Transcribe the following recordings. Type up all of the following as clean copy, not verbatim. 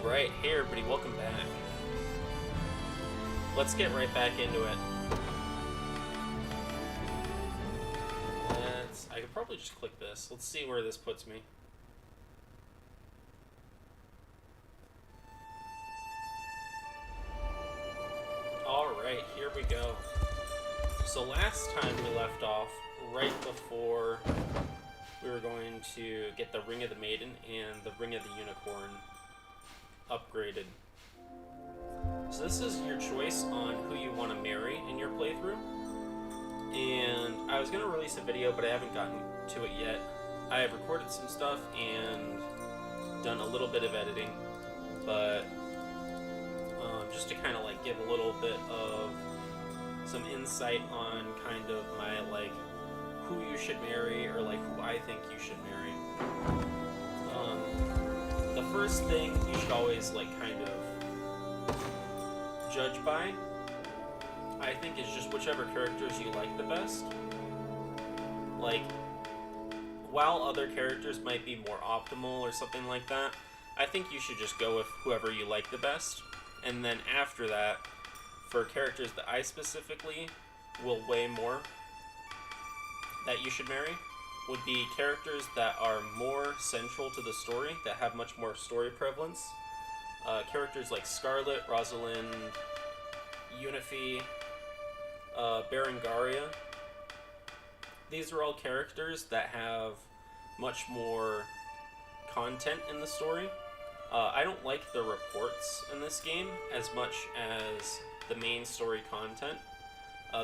Alright, hey everybody, welcome back. Let's get right back into it. I could probably just click this. Let's see where this puts me. Alright, here we go. So last time we left off, right before we were going to get the Ring of the Maiden and the Ring of the Unicorn upgraded. So this is your choice on who you want to marry in your playthrough. And I was going to release a video, but I haven't gotten to it yet. I have recorded some stuff and done a little bit of editing, but just to kind of like give a little bit of some insight on kind of my like who you should marry, or like who I think you should marry. The first thing you should always like kind of judge by, I think, is just whichever characters you like the best. Like, while other characters might be more optimal or something like that, I think you should just go with whoever you like the best. And then after that, for characters that I specifically will weigh more that you should marry, would be characters that are more central to the story, that have much more story prevalence. Characters like Scarlet, Rosalind, Unifi, Berengaria. These are all characters that have much more content in the story. I don't like the reports in this game as much as the main story content.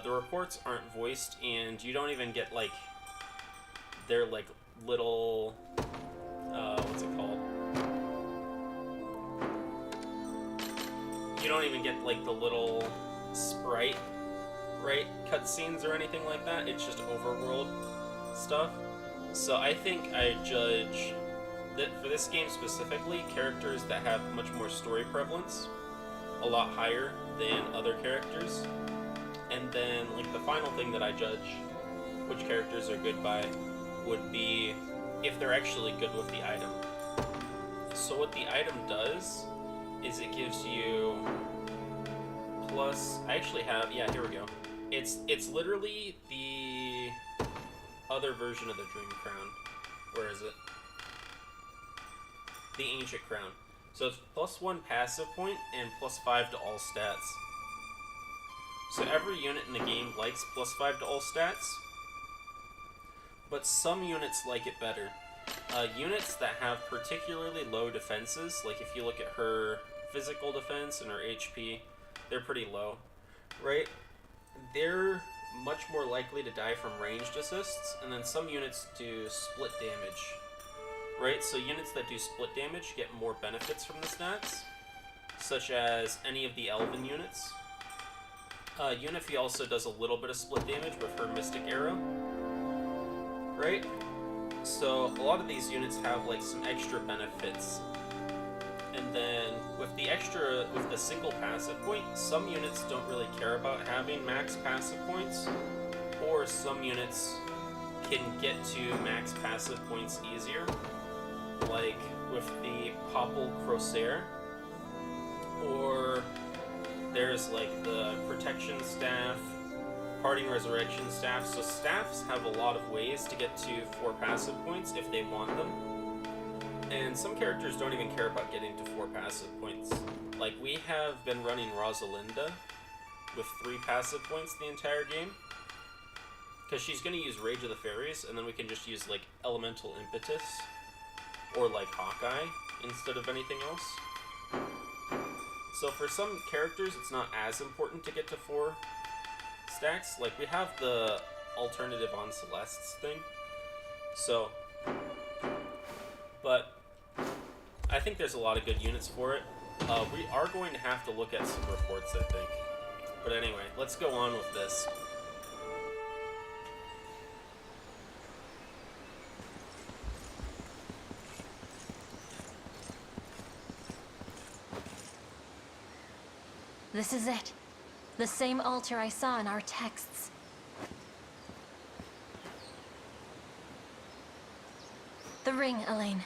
The reports aren't voiced, and you don't even get like their like little what's it called? You don't even get like the little sprite, right, cutscenes or anything like that. It's just overworld stuff. So I think I judge that for this game specifically, characters that have much more story prevalence a lot higher than other characters. And then like the final thing that I judge which characters are good by would be if they're actually good with the item. So what the item does is it gives you plus, I actually have, yeah, here we go. It's literally the other version of the Dream Crown. Where is it? The Ancient Crown. So it's +1 passive point and +5 to all stats. So every unit in the game likes +5 to all stats, but some units like it better. Units that have particularly low defenses, like if you look at her physical defense and her HP, they're pretty low, right? They're much more likely to die from ranged assists, and then some units do split damage, right? So units that do split damage get more benefits from the stats, such as any of the Elven units. Unifi also does a little bit of split damage with her Mystic Arrow, right? So a lot of these units have like some extra benefits. And then with the single passive point, some units don't really care about having max passive points, or some units can get to max passive points easier, like with the Popple Crosier, or there's like the Protection Staff, Parting Resurrection Staff. So staffs have a lot of ways to get to 4 passive points if they want them. And some characters don't even care about getting to 4 passive points. Like, we have been running Rosalinda with 3 passive points the entire game, because she's going to use Rage of the Fairies, and then we can just use, like, Elemental Impetus, or, like, Hawkeye, instead of anything else. So for some characters, it's not as important to get to 4 stacks. Like, we have the alternative on Celeste's thing, so... But I think there's a lot of good units for it. We are going to have to look at some reports, I think. But anyway, let's go on with this. This is it. The same altar I saw in our texts. The ring, Elaine.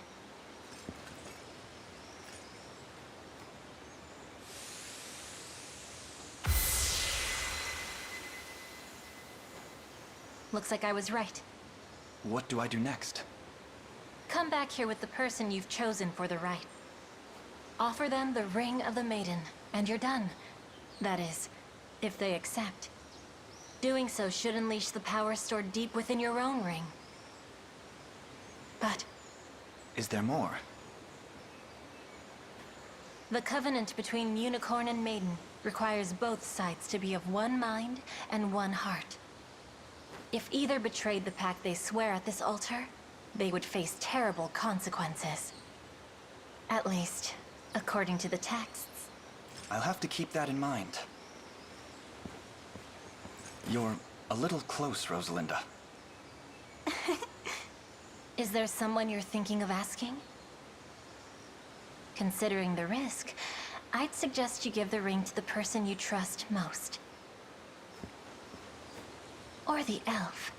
Looks like I was right. What do I do next? Come back here with the person you've chosen for the rite. Offer them the Ring of the Maiden, and you're done. That is, if they accept. Doing so should unleash the power stored deep within your own ring. But Is there more? the covenant between Unicorn and Maiden requires both sides to be of one mind and one heart. If either betrayed the pact they swear at this altar, they would face terrible consequences. At least, according to the texts. I'll have to keep that in mind. You're a little close, Rosalinda. Is there someone you're thinking of asking? Considering the risk, I'd suggest you give the ring to the person you trust most. Or the elf.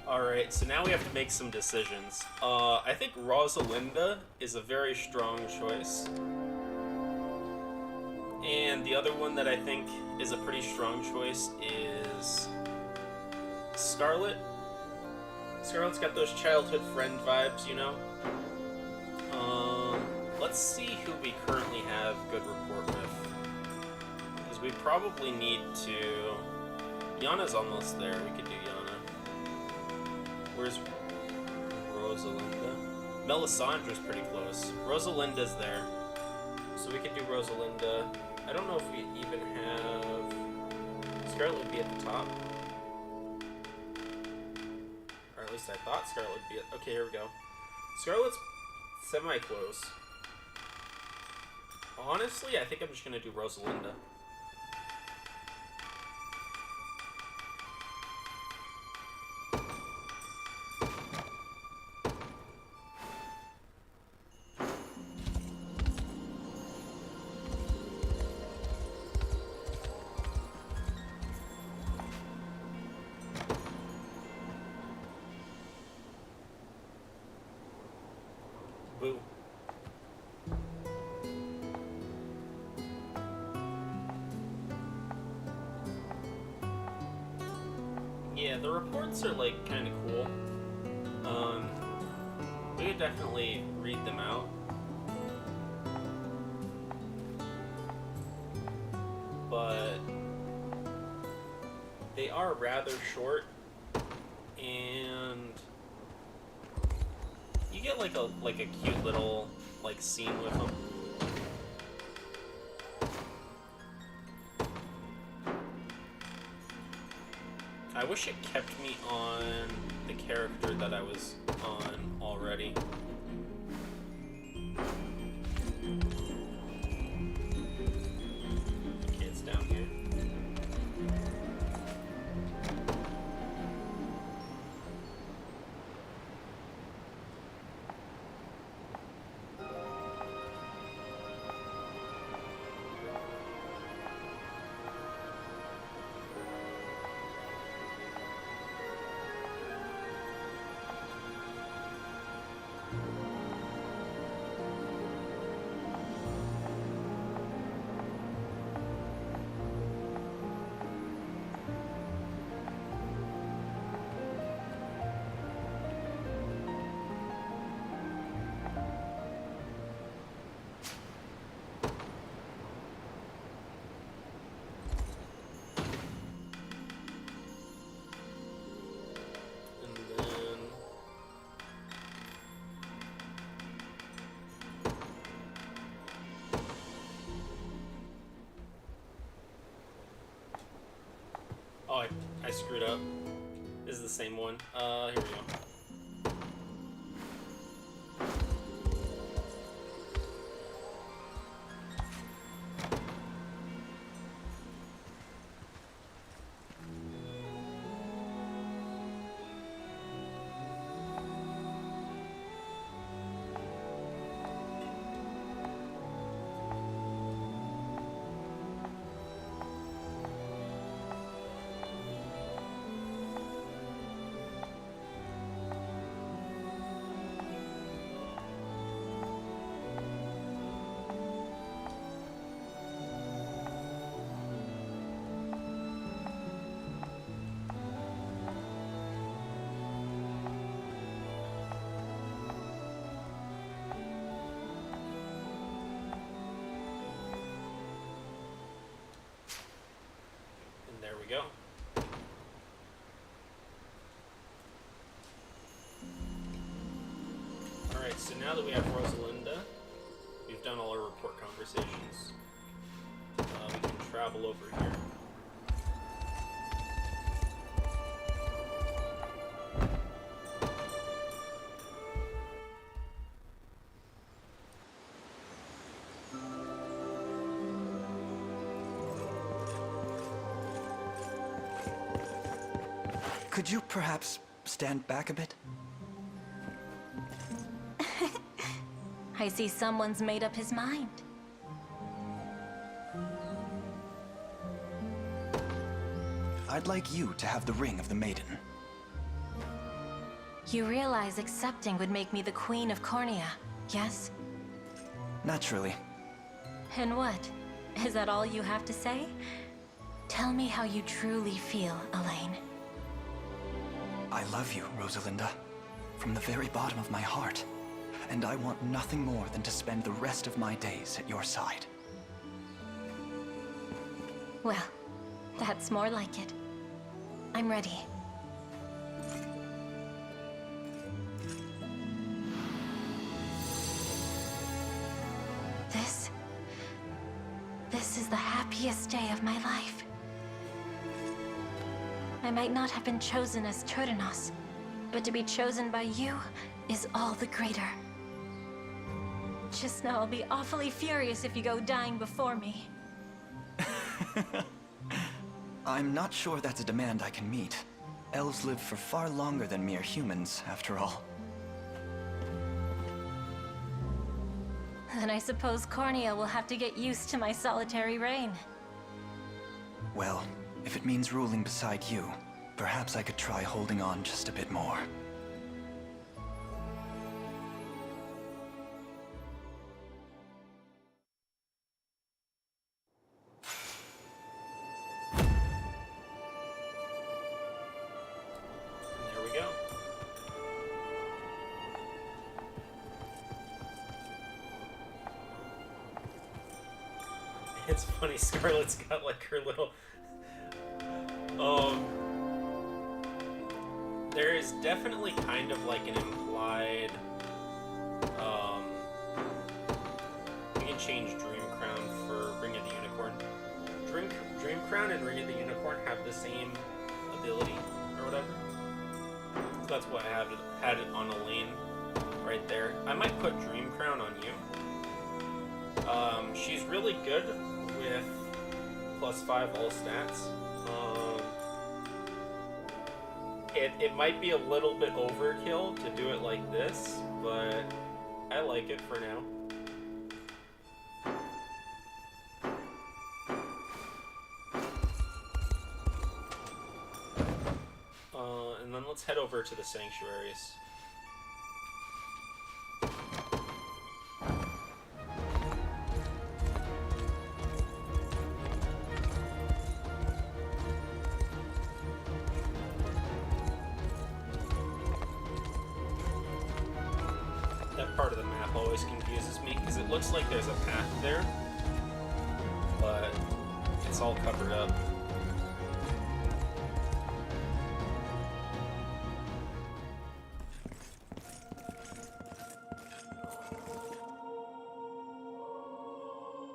Alright, so now we have to make some decisions. I think Rosalinda is a very strong choice. And the other one that I think is a pretty strong choice is Scarlet. Scarlet's got those childhood friend vibes, you know? Let's see who we currently have good rapport with. Because we probably need to... Yana's almost there, we could do Yana. Where's Rosalinda? Melisandre's pretty close. Rosalinda's there. So we could do Rosalinda. I don't know if we even have... Scarlet would be at the top. Or at least I thought Scarlet would be at... Okay, here we go. Scarlet's semi-close. Honestly, I think I'm just gonna do Rosalinda. Boo. Yeah, the reports are like kind of cool. We could definitely read them out. But they are rather short, and you get like a cute little like scene with them. I wish it kept me on the character that I was on already. Okay, it's down here. Oh, I screwed up. This is the same one. Here we go. There we go. Alright, so now that we have Rosalinda, we've done all our report conversations. We can travel over here. Could you perhaps stand back a bit? I see someone's made up his mind. I'd like you to have the ring of the maiden. You realize accepting would make me the Queen of Cornea, yes? Naturally. And what? Is that all you have to say? Tell me how you truly feel, Elaine. I love you, Rosalinda, from the very bottom of my heart. And I want nothing more than to spend the rest of my days at your side. Well, that's more like it. I'm ready. This is the happiest day of my life. I might not have been chosen as Turdanos, but to be chosen by you is all the greater. Just now I'll be awfully furious if you go dying before me. I'm not sure that's a demand I can meet. Elves live for far longer than mere humans, after all. Then I suppose Cornea will have to get used to my solitary reign. Well, if it means ruling beside you, perhaps I could try holding on just a bit more. There we go. It's funny, Scarlet's got like her little... There is definitely kind of like an implied... We can change Dream Crown for Ring of the Unicorn. Dream Crown and Ring of the Unicorn have the same ability, or whatever. So that's why I had it on Elaine right there. I might put Dream Crown on you. She's really good with +5 all stats. It might be a little bit overkill to do it like this, but I like it for now. And then let's head over to the sanctuaries. That part of the map always confuses me, because it looks like there's a path there, but it's all covered up.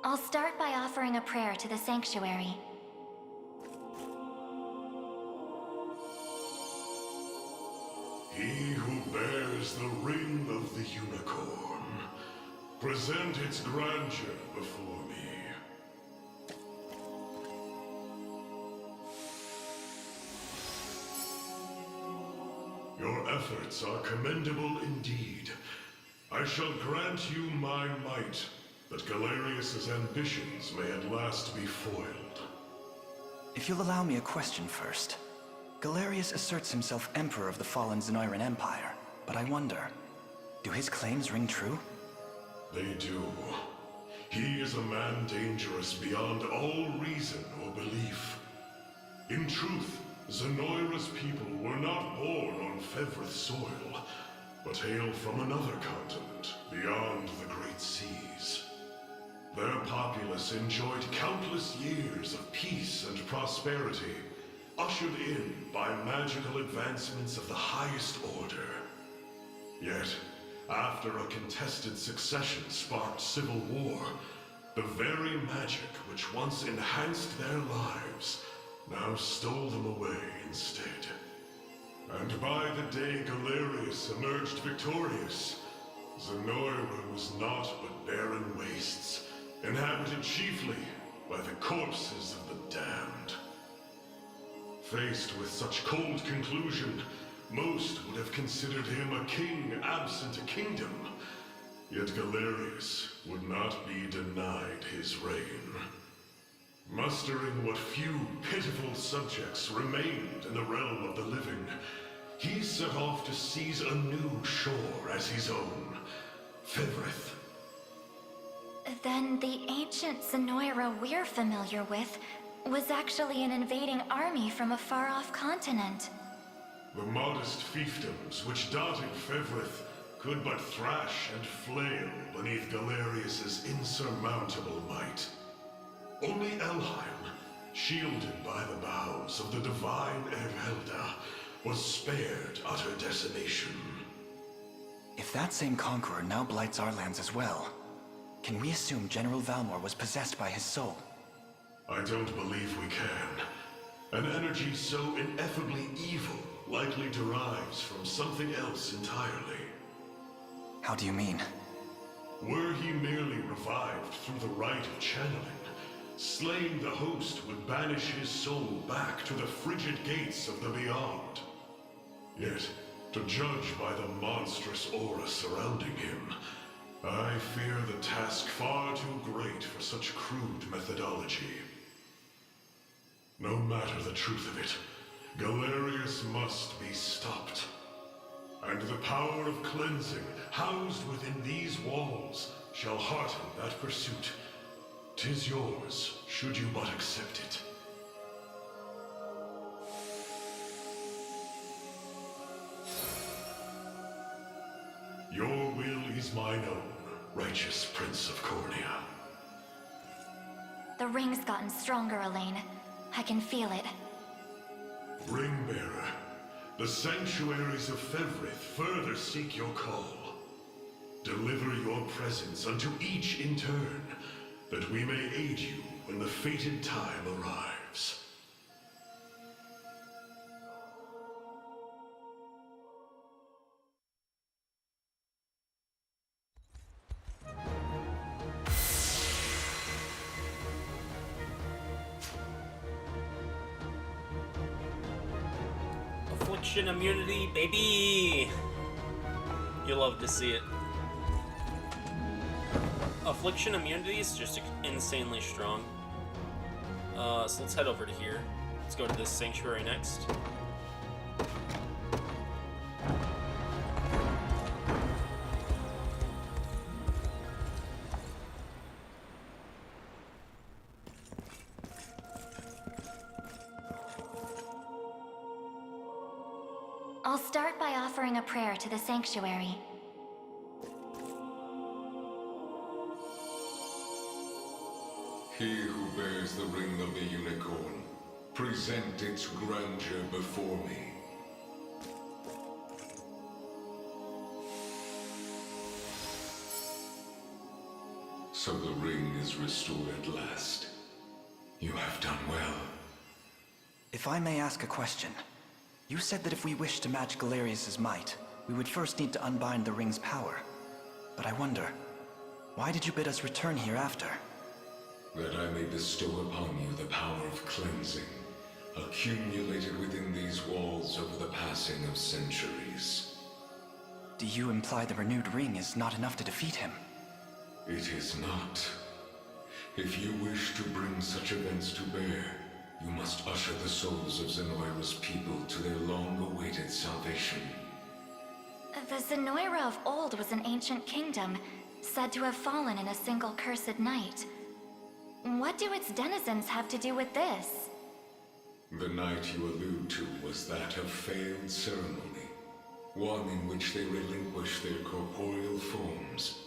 I'll start by offering a prayer to the sanctuary. He who bears the ring of the unicorn, present its grandeur before me. Your efforts are commendable indeed. I shall grant you my might, that Galerius's ambitions may at last be foiled. If you'll allow me a question first. Galerius asserts himself Emperor of the fallen Zenoiran Empire, but I wonder, do his claims ring true? They do. He is a man dangerous beyond all reason or belief. In truth, Zenoira's people were not born on Fevrith soil, but hail from another continent, beyond the Great Seas. Their populace enjoyed countless years of peace and prosperity, ushered in by magical advancements of the highest order. Yet, after a contested succession sparked civil war, the very magic which once enhanced their lives now stole them away instead. And by the day Galerius emerged victorious, Zenoiran was naught but barren wastes, inhabited chiefly by the corpses of the damned. Faced with such cold conclusion, most would have considered him a king absent a kingdom. Yet Galerius would not be denied his reign. Mustering what few pitiful subjects remained in the realm of the living, he set off to seize a new shore as his own, Fevrith. Then the ancient Zenoira we're familiar with was actually an invading army from a far-off continent. The modest fiefdoms which dotted Fevrith could but thrash and flail beneath Galerius's insurmountable might. Only Elheim, shielded by the boughs of the divine Erhelda, was spared utter decimation. If that same conqueror now blights our lands as well, can we assume General Valmor was possessed by his soul? I don't believe we can. An energy so ineffably evil likely derives from something else entirely. How do you mean? Were he merely revived through the rite of channeling, slaying the host would banish his soul back to the frigid gates of the beyond. Yet, to judge by the monstrous aura surrounding him, I fear the task far too great for such crude methodology. No matter the truth of it, Galerius must be stopped. And the power of cleansing housed within these walls shall hearten that pursuit. 'Tis yours, should you but accept it. Your will is mine own, righteous Prince of Cornea. The ring's gotten stronger, Elaine. I can feel it. Ringbearer, the sanctuaries of Fevrith further seek your call. Deliver your presence unto each in turn, that we may aid you when the fated time arrives. Affliction immunity, baby! You love to see it. Affliction immunity is just insanely strong. So let's head over to here. Let's go to this sanctuary next. I'll start by offering a prayer to the sanctuary. He who bears the ring of the unicorn, present its grandeur before me. So the ring is restored at last. You have done well. If I may ask a question, you said that if we wish to match Galerius's might, we would first need to unbind the ring's power. But I wonder, why did you bid us return here after? That I may bestow upon you the power of cleansing, accumulated within these walls over the passing of centuries. Do you imply the renewed ring is not enough to defeat him? It is not. If you wish to bring such events to bear, you must usher the souls of Zenoira's people to their long-awaited salvation. The Zenoira of old was an ancient kingdom, said to have fallen in a single cursed night. What do its denizens have to do with this? The night you allude to was that of failed ceremony, one in which they relinquished their corporeal forms.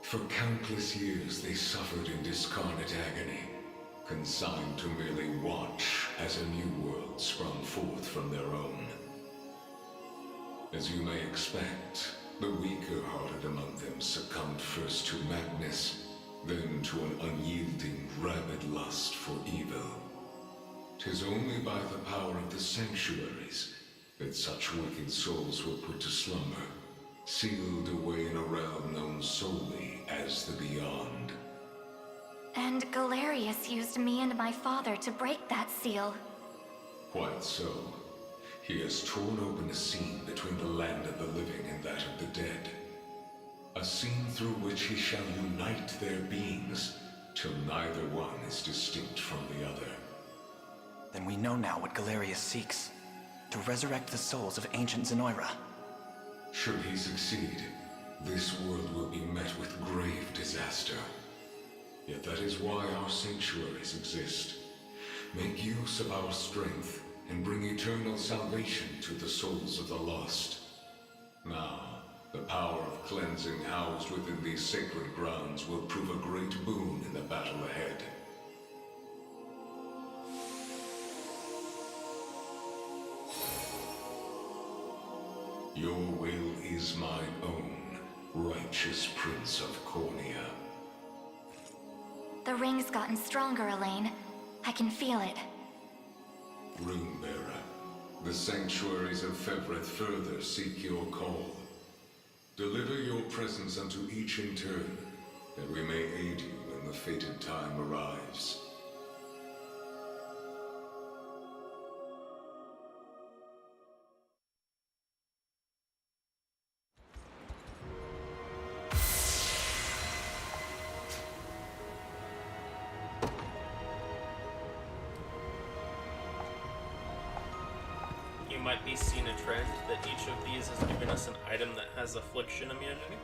For countless years they suffered in discarnate agony, consigned to merely watch as a new world sprung forth from their own. As you may expect, the weaker-hearted among them succumbed first to madness, then to an unyielding, rabid lust for evil. 'Tis only by the power of the sanctuaries that such wicked souls were put to slumber, sealed away in a realm known solely as the Beyond. And Galerius used me and my father to break that seal. Quite so. He has torn open a seam between the land of the living and that of the dead. A seam through which he shall unite their beings, till neither one is distinct from the other. Then we know now what Galerius seeks. To resurrect the souls of ancient Zenoira. Should he succeed, this world will be met with grave disaster. Yet that is why our sanctuaries exist. Make use of our strength and bring eternal salvation to the souls of the lost. Now, the power of cleansing housed within these sacred grounds will prove a great boon in the battle ahead. Your will is mine own, righteous Prince of Cornea. The ring's gotten stronger, Elaine. I can feel it. Runebearer, the sanctuaries of Fevrith further seek your call. Deliver your presence unto each in turn, that we may aid you when the fated time arrives. You might be seeing a trend that each of these has given us an item that has affliction immunity.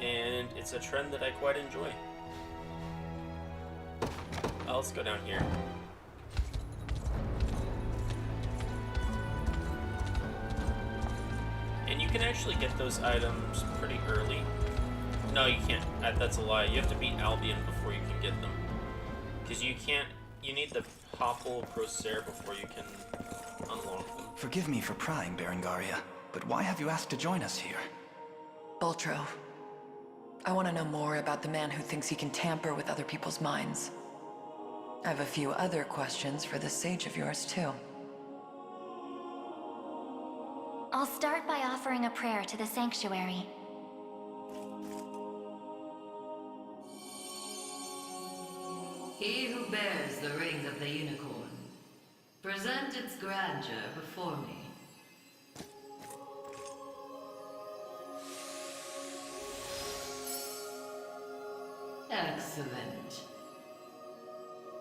And it's a trend that I quite enjoy. Let's go down here. And you can actually get those items pretty early. No, you can't. That's a lie. You have to beat Albion before you can get them. Because you can't... You need the Popple Procer before you can unlock them. Forgive me for prying, Berengaria, but why have you asked to join us here? Boltro, I want to know more about the man who thinks he can tamper with other people's minds. I have a few other questions for this sage of yours, too. I'll start by offering a prayer to the sanctuary. He who bears the ring of the unicorn, present its grandeur before me. Excellent.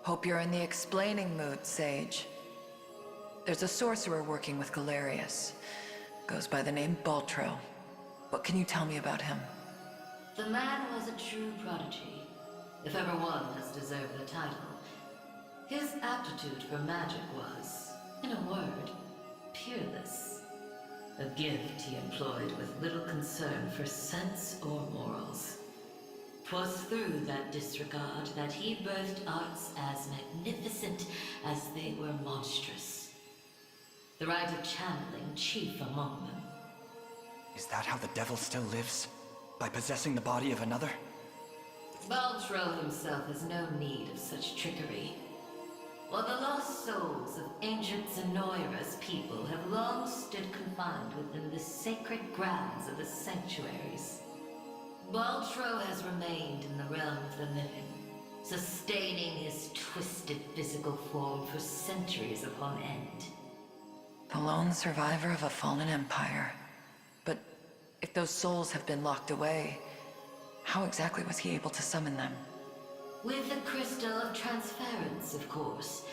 Hope you're in the explaining mood, Sage. There's a sorcerer working with Galerius. Goes by the name Boltro. What can you tell me about him? The man was a true prodigy, if ever one has deserved the title. His aptitude for magic was, in a word, peerless. A gift he employed with little concern for sense or morals. 'Twas through that disregard that he birthed arts as magnificent as they were monstrous. The rite of channeling chief among them. Is that how the devil still lives? By possessing the body of another? Baltro himself has no need of such trickery. While the lost souls of ancient Zenoira's people have long stood confined within the sacred grounds of the sanctuaries, Baltro has remained in the realm of the living, sustaining his twisted physical form for centuries upon end. The lone survivor of a fallen empire. But if those souls have been locked away, how exactly was he able to summon them? With the crystal of transference, of course.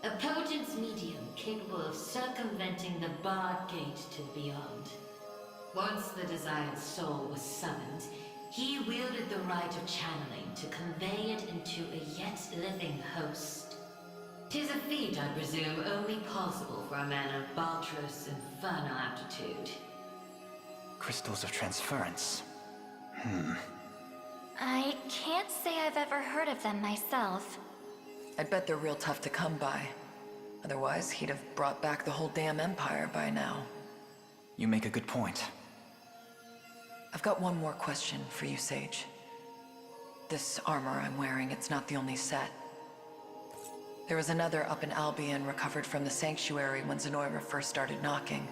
A potent medium capable of circumventing the barred gate to the beyond. Once the desired soul was summoned, he wielded the rite of channeling to convey it into a yet living host. 'Tis a feat, I presume, only possible for a man of Baltro's infernal aptitude. Crystals of transference. I can't say I've ever heard of them myself. I'd bet they're real tough to come by. Otherwise, he'd have brought back the whole damn empire by now. You make a good point. I've got one more question for you, Sage. This armor I'm wearing, it's not the only set. There was another up in Albion recovered from the Sanctuary when Zenoiran first started knocking.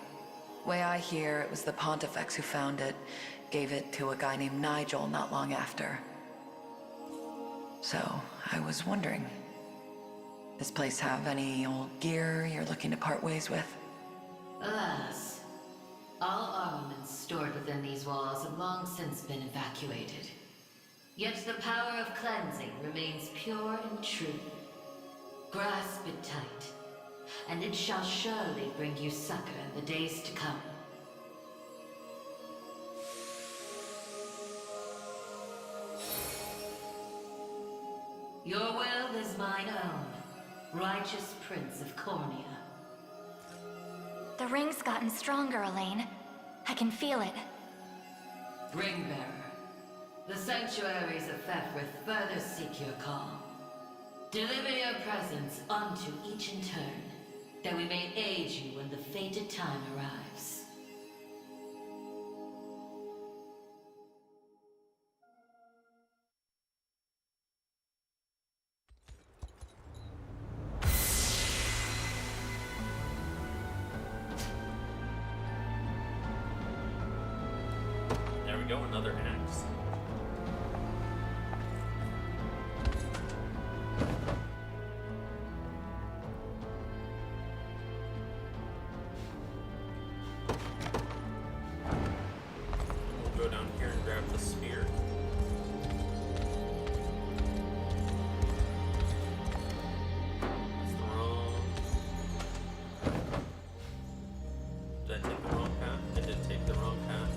Way I hear, it was the Pontifex who found it, gave it to a guy named Nigel not long after. So, I was wondering, this place have any old gear you're looking to part ways with? Alas, all armaments stored within these walls have long since been evacuated. Yet the power of cleansing remains pure and true. Grasp it tight, and it shall surely bring you succor in the days to come. Your will is mine own, righteous Prince of Cornea. The ring's gotten stronger, Elaine. I can feel it. Ringbearer, the sanctuaries of Fefrith further seek your call. Deliver your presence unto each in turn, that we may aid you when the fated time arrives. There we go, another axe. We'll go down here and grab the spear. That's the wrong... Did I take the wrong path? I did take the wrong path.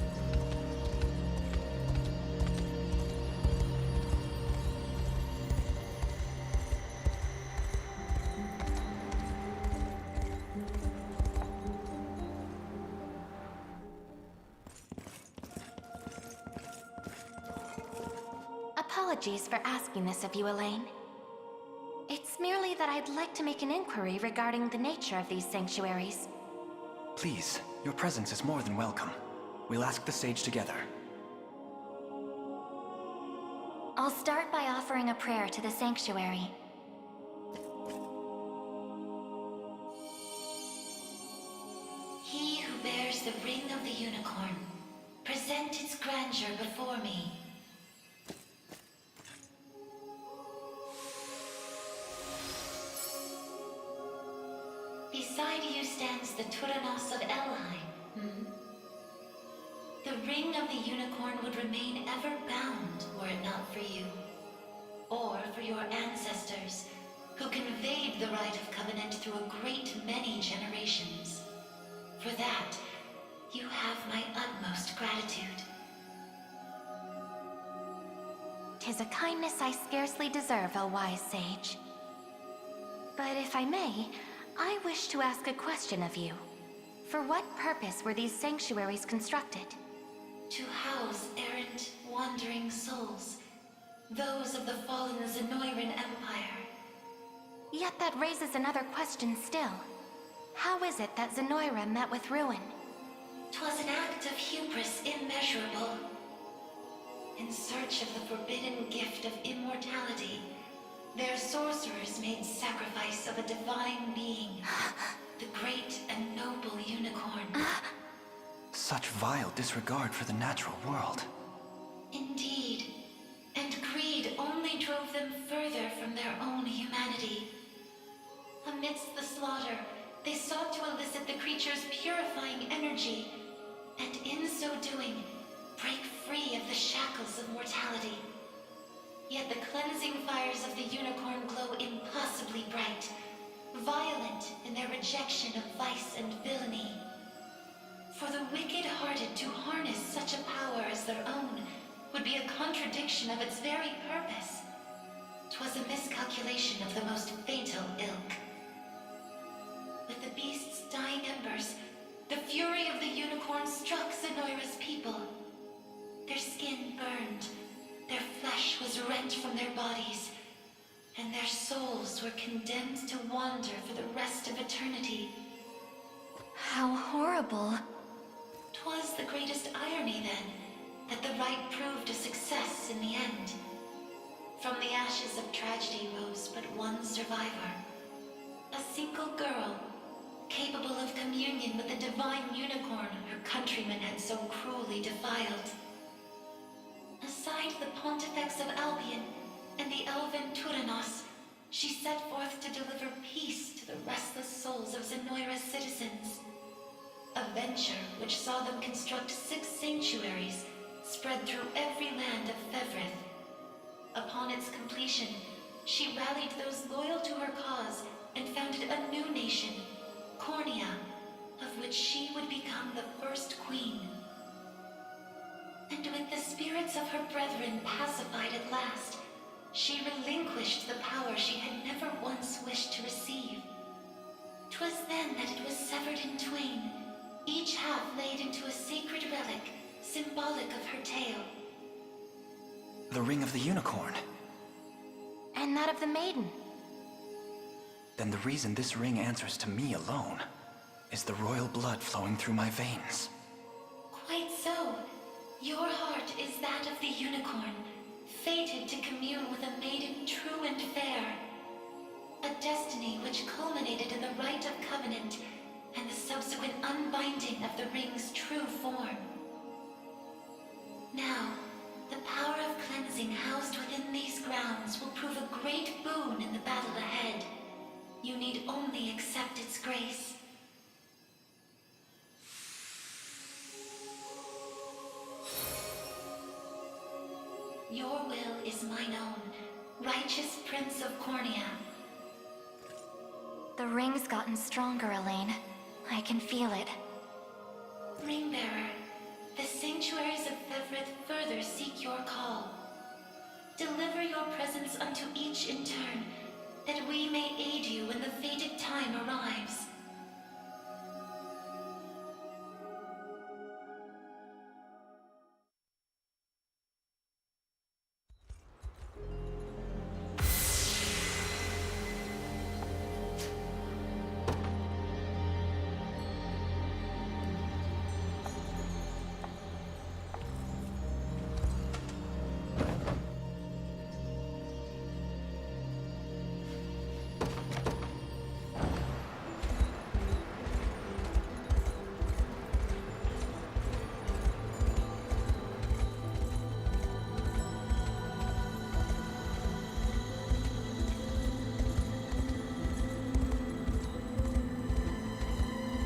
Apologies for asking this of you, Elaine. It's merely that I'd like to make an inquiry regarding the nature of these sanctuaries. Please, your presence is more than welcome. We'll ask the sage together. I'll start by offering a prayer to the sanctuary. He who bears the ring of the unicorn, present its grandeur before me. Beside you stands the Turanos of Elheim. The ring of the unicorn would remain ever bound were it not for you. Or for your ancestors, who conveyed the rite of covenant through a great many generations. For that, you have my utmost gratitude. 'Tis a kindness I scarcely deserve, O wise sage. But if I may, I wish to ask a question of you. For what purpose were these sanctuaries constructed? To house errant, wandering souls, those of the fallen Zenoiran Empire. Yet that raises another question still. How is it that Zenoiran met with ruin? 'Twas an act of hubris immeasurable. In search of the forbidden gift of immortality, their sorcerers made sacrifice of a divine being, the great and noble unicorn. Such vile disregard for the natural world. Indeed, and greed only drove them further from their own humanity. Amidst the slaughter, they sought to elicit the creature's purifying energy, and in so doing, break free of the shackles of mortality. Yet the cleansing fires of the unicorn glow impossibly bright, violent in their rejection of vice and villainy. For the wicked-hearted to harness such a power as their own would be a contradiction of its very purpose. 'Twas a miscalculation of the most fatal ilk. With the beast's dying embers, the fury of the unicorn struck Zenoira's people. Their skin burned, their flesh was rent from their bodies, and their souls were condemned to wander for the rest of eternity. How horrible. 'Twas the greatest irony, then, that the right proved a success in the end. From the ashes of tragedy rose but one survivor. A single girl, capable of communion with the divine unicorn her countrymen had so cruelly defiled. Aside the Pontifex of Albion and the elven Turanos, she set forth to deliver peace to the restless souls of Zenoira's citizens. A venture which saw them construct 6 sanctuaries spread through every land of Fevrith. Upon its completion, she rallied those loyal to her cause and founded a new nation, Cornia, of which she would become the first queen. And with the spirits of her brethren pacified at last, she relinquished the power she had never once wished to receive. 'Twas then that it was severed in twain, each half laid into a sacred relic, symbolic of her tale. The Ring of the Unicorn. And that of the maiden. Then the reason this ring answers to me alone is the royal blood flowing through my veins. Quite so. Your heart is that of the unicorn, fated to commune with a maiden true and fair. A destiny which culminated in the rite of covenant and the subsequent unbinding of the ring's true form. Now, the power of cleansing housed within these grounds will prove a great boon in the battle ahead. You need only accept its grace. Your will is mine own, righteous Prince of Cornia. The ring's gotten stronger, Elaine. I can feel it. Ringbearer, the sanctuaries of Fevrith further seek your call. Deliver your presence unto each in turn, that we may aid you when the fated time arrives.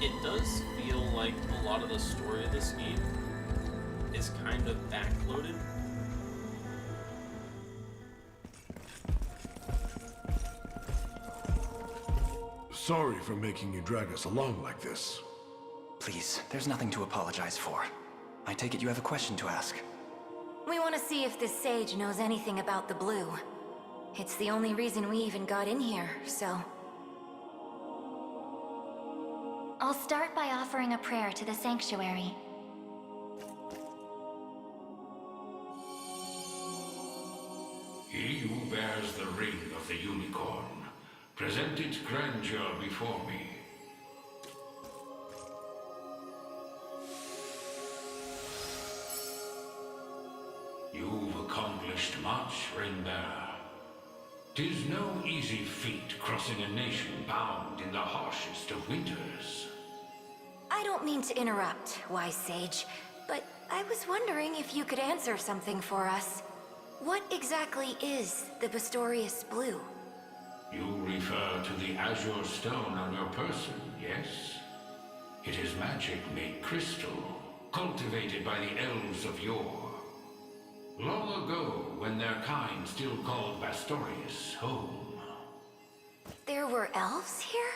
It does feel like a lot of the story of this game is kind of backloaded. Sorry for making you drag us along like this. Please, there's nothing to apologize for. I take it you have a question to ask. We want to see if this sage knows anything about the blue. It's the only reason we even got in here, so... I'll start by offering a prayer to the sanctuary. He who bears the ring of the unicorn, present its grandeur before me. You've accomplished much, Ringbearer. 'Tis no easy feat crossing a nation bound in the harshest of winters. I don't mean to interrupt, wise sage, but I was wondering if you could answer something for us. What exactly is the Bastorius Blue? You refer to the azure stone on your person, yes? It is magic made crystal, cultivated by the elves of yore. Long ago, when their kind still called Bastorius home. There were elves here?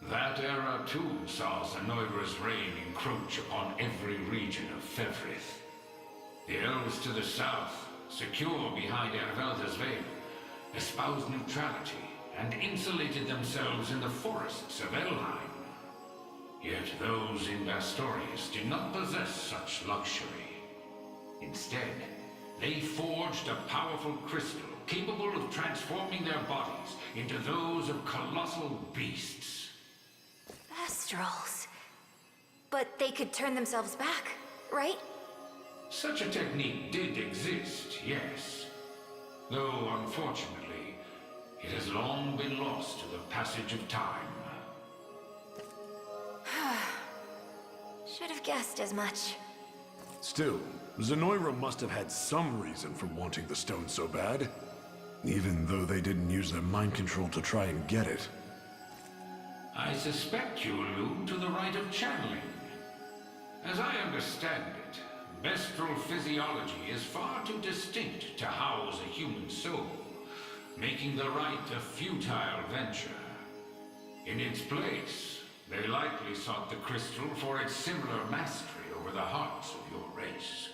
That era too saw Zenoira's reign encroach upon every region of Fevrith. The elves to the south, secure behind Ervelda's veil, espoused neutrality and insulated themselves in the forests of Elheim. Yet those in Bastorius did not possess such luxury. Instead, they forged a powerful crystal capable of transforming their bodies into those of colossal beasts. Astrals. But they could turn themselves back, right? Such a technique did exist, yes. Though, unfortunately, it has long been lost to the passage of time. Should have guessed as much. Still, Zenoiran must have had some reason for wanting the stone so bad. Even though they didn't use their mind control to try and get it. I suspect you allude to the rite of channeling. As I understand it, Bestral physiology is far too distinct to house a human soul, making the rite a futile venture. In its place, they likely sought the crystal for its similar mastery over the hearts of your race.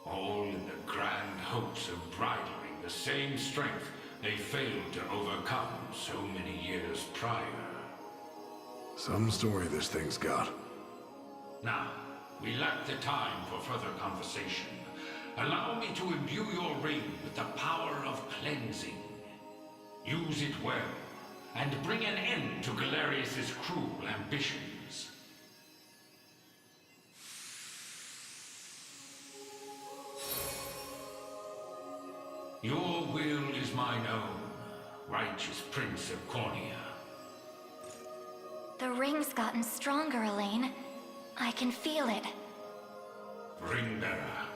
All in the grand hopes of bridling the same strength they failed to overcome so many years prior. Some story this thing's got. Now, we lack the time for further conversation. Allow me to imbue your ring with the power of cleansing. Use it well, and bring an end to Galerius' cruel ambitions. Your will is mine own, righteous Prince of Cornea. The ring's gotten stronger, Elaine. I can feel it. Ringbearer,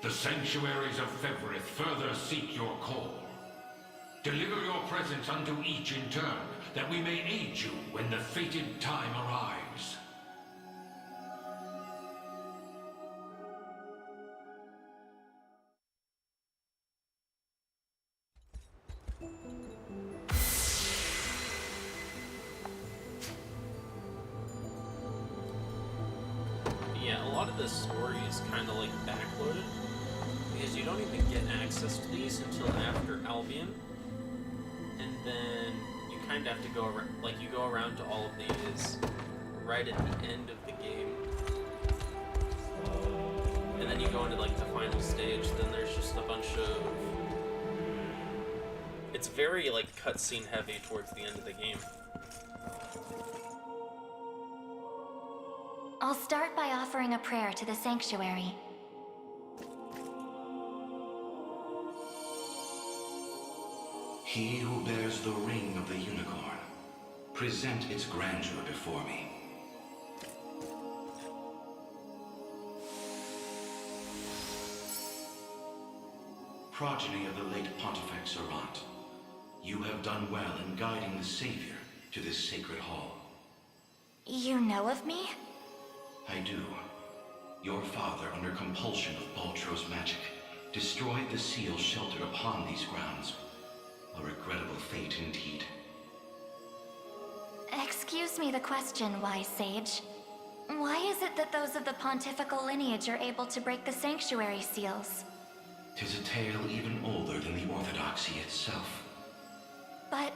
the sanctuaries of Fevric further seek your call. Deliver your presence unto each in turn, that we may aid you when the fated time arrives. Yeah, a lot of this story is kind of like backloaded, because you don't even get access to these until after Albion, and then you kind of have to go around, like you go around to all of these right at the end of the game, and then you go into like the final stage. Then there's just a bunch of, it's very like cutscene heavy towards the end of the game. I'll start by offering a prayer to the sanctuary. He who bears the ring of the unicorn, present its grandeur before me. Progeny of the late Pontifex Zerant, you have done well in guiding the Savior to this sacred hall. You know of me? I do. Your father, under compulsion of Baltro's magic, destroyed the seal sheltered upon these grounds. A regrettable fate indeed. Excuse me the question, wise sage. Why is it that those of the pontifical lineage are able to break the sanctuary seals? 'Tis a tale even older than the Orthodoxy itself. But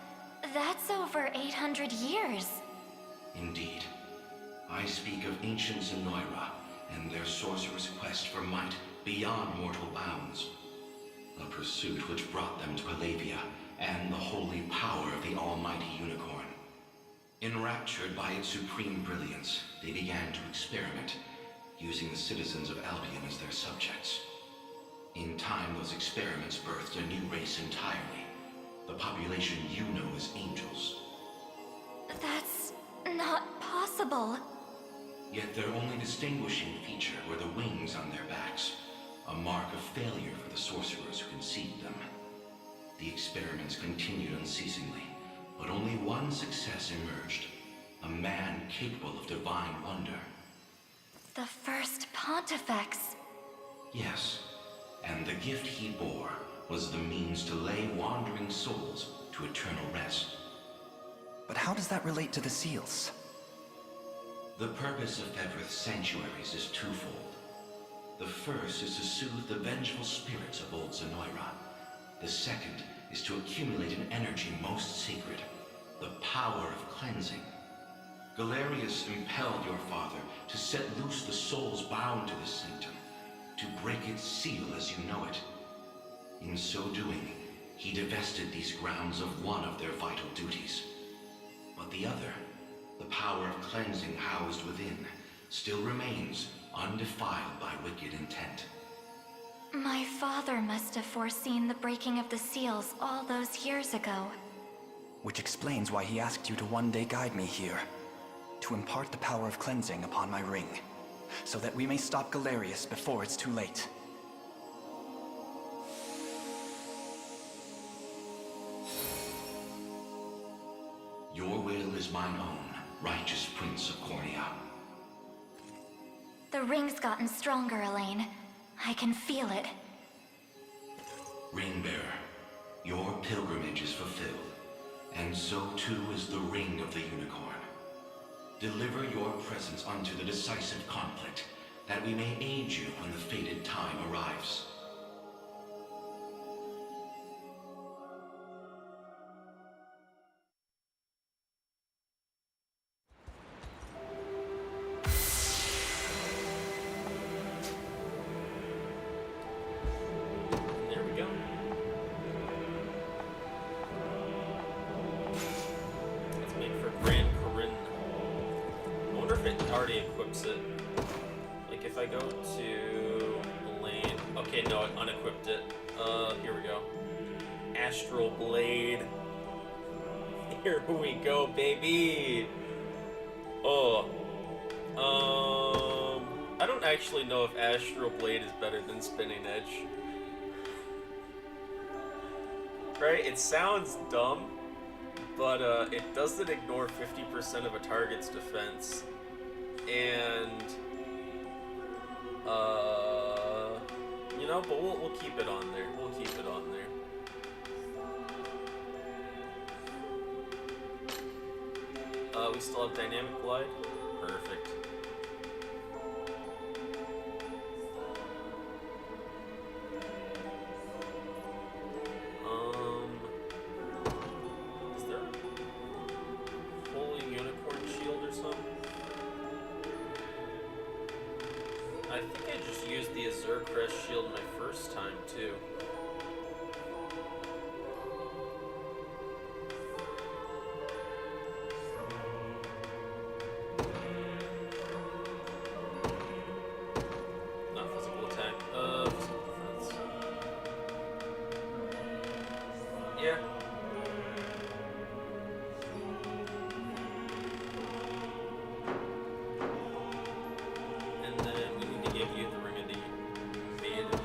that's over 800 years. Indeed. I speak of ancient Zenoiran and their sorcerer's quest for might beyond mortal bounds. A pursuit which brought them to Palavia and the holy power of the almighty unicorn. Enraptured by its supreme brilliance, they began to experiment, using the citizens of Albion as their subjects. In time, those experiments birthed a new race entirely. The population you know as angels. That's not possible. Yet their only distinguishing feature were the wings on their backs, a mark of failure for the sorcerers who conceived them. The experiments continued unceasingly, but only one success emerged. A man capable of divine wonder. The first Pontifex. Yes, and the gift he bore was the means to lay wandering souls to eternal rest. But how does that relate to the seals? The purpose of Fevrith's sanctuaries is twofold. The first is to soothe the vengeful spirits of old Zenoiran. The second is to accumulate an energy most sacred, the power of cleansing. Galerius impelled your father to set loose the souls bound to the sanctum, to break its seal as you know it. In so doing, he divested these grounds of one of their vital duties. But the other, the power of cleansing housed within, still remains undefiled by wicked intent. My father must have foreseen the breaking of the seals all those years ago. Which explains why he asked you to one day guide me here. To impart the power of cleansing upon my ring, so that we may stop Galerius before it's too late. Your will is mine own, righteous Prince of Cornea. The ring's gotten stronger, Elaine. I can feel it. Ringbearer, your pilgrimage is fulfilled, and so too is the Ring of the Unicorn. Deliver your presence unto the decisive conflict, that we may aid you when the fated time arrives. There we go. Let's make for Grand Corinne. I wonder if it already equips it. Like if I go to Lane. Okay, no, it unequipped it. Here we go. Astral Blade. Here we go, baby. Oh. I don't actually know if Astral Blade is better than Spinning Edge. Right? It sounds dumb, but it doesn't ignore 50% of a target's defense. And you know, but we'll keep it on there. We'll keep it on there. We still have Dynamic Glide. Perfect. Is there a Holy Unicorn Shield or something? I think I just used the Azure Crest Shield my first time too. Not physical attack, physical defense. Yeah. And then we need to give you the Ring of the Maiden.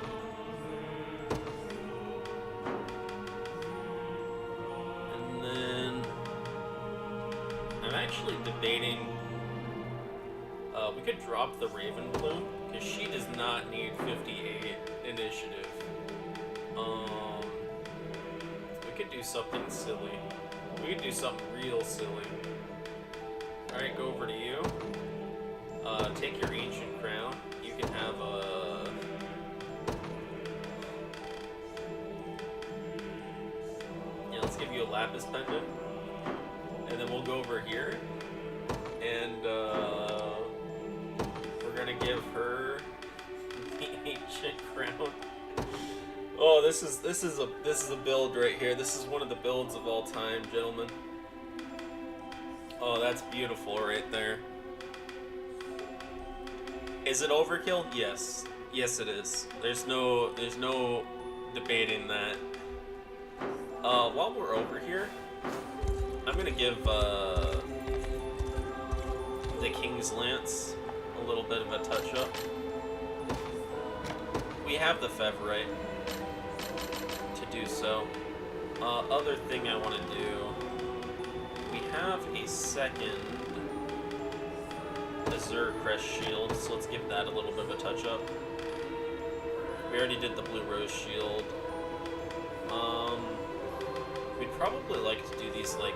And then I'm actually debating we could drop the Raven Plume, because she does not need 58 initiative. We could do something silly. We could do something real silly. Alright, go over to you. Take your Ancient Crown. You can have a... Yeah, let's give you a Lapis Pendant. And then we'll go over here. And, we're gonna give her the Ancient Crown. Oh, this is a build right here. This is one of the builds of all time, gentlemen. Oh, that's beautiful right there. Is it overkill? Yes. Yes, it is. There's no debating that. While we're over here, I'm gonna give the King's Lance a little bit of a touch-up. We have the Feverite to do so. Other thing I want to do, we have a second Azure Crest Shield, so let's give that a little bit of a touch-up. We already did the Blue Rose Shield. We'd probably like to do these, like,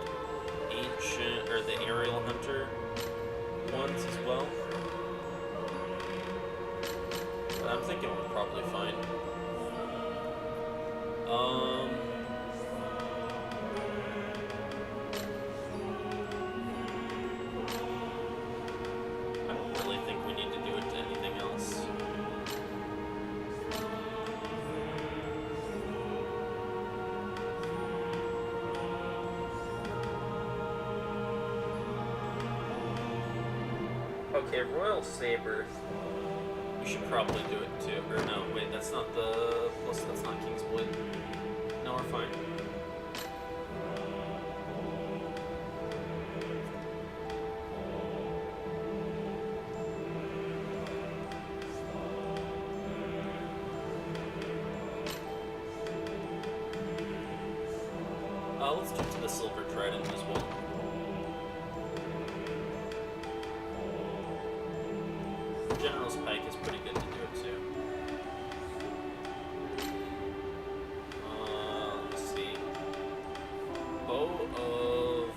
Ancient, or the Aerial Hunter ones as well. But I'm thinking we're probably fine. I don't really think we need to do it to anything else. Okay, Royal Saber. We should probably do it too. Or no, wait, that's not the... Plus, that's not King's Blade. No, we're fine. Let's do it to the Silver Trident as well. General's Pike is pretty good to do it too. Let's see. Bow of...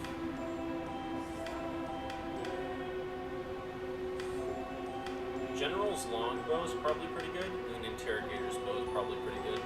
General's Longbow is probably pretty good, and Interrogator's Bow is probably pretty good.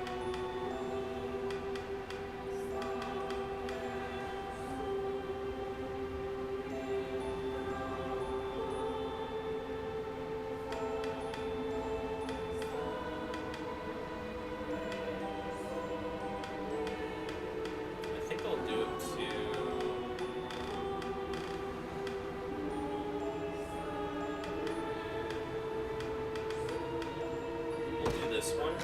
This one,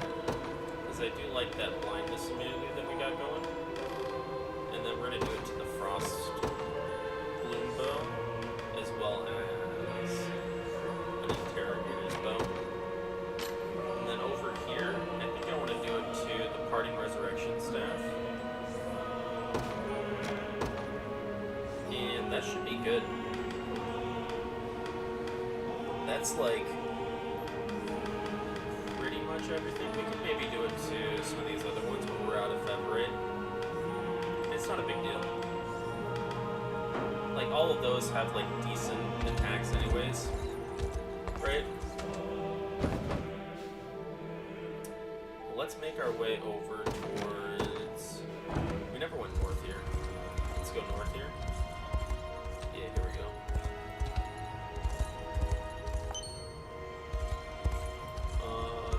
because I do like that blindness immunity that we got going. And then we're going to do it to the Frost Bloom Bow, as well as an Interrogator's Bow. And then over here, I think I want to do it to the Parting Resurrection Staff. And that should be good. That's like... everything. We could maybe do it to some of these other ones, but we're out of Fevorite. It's not a big deal. Like, all of those have, like, decent attacks anyways. Right? Let's make our way over towards... We never went north here. Let's go north here. Yeah, here we go.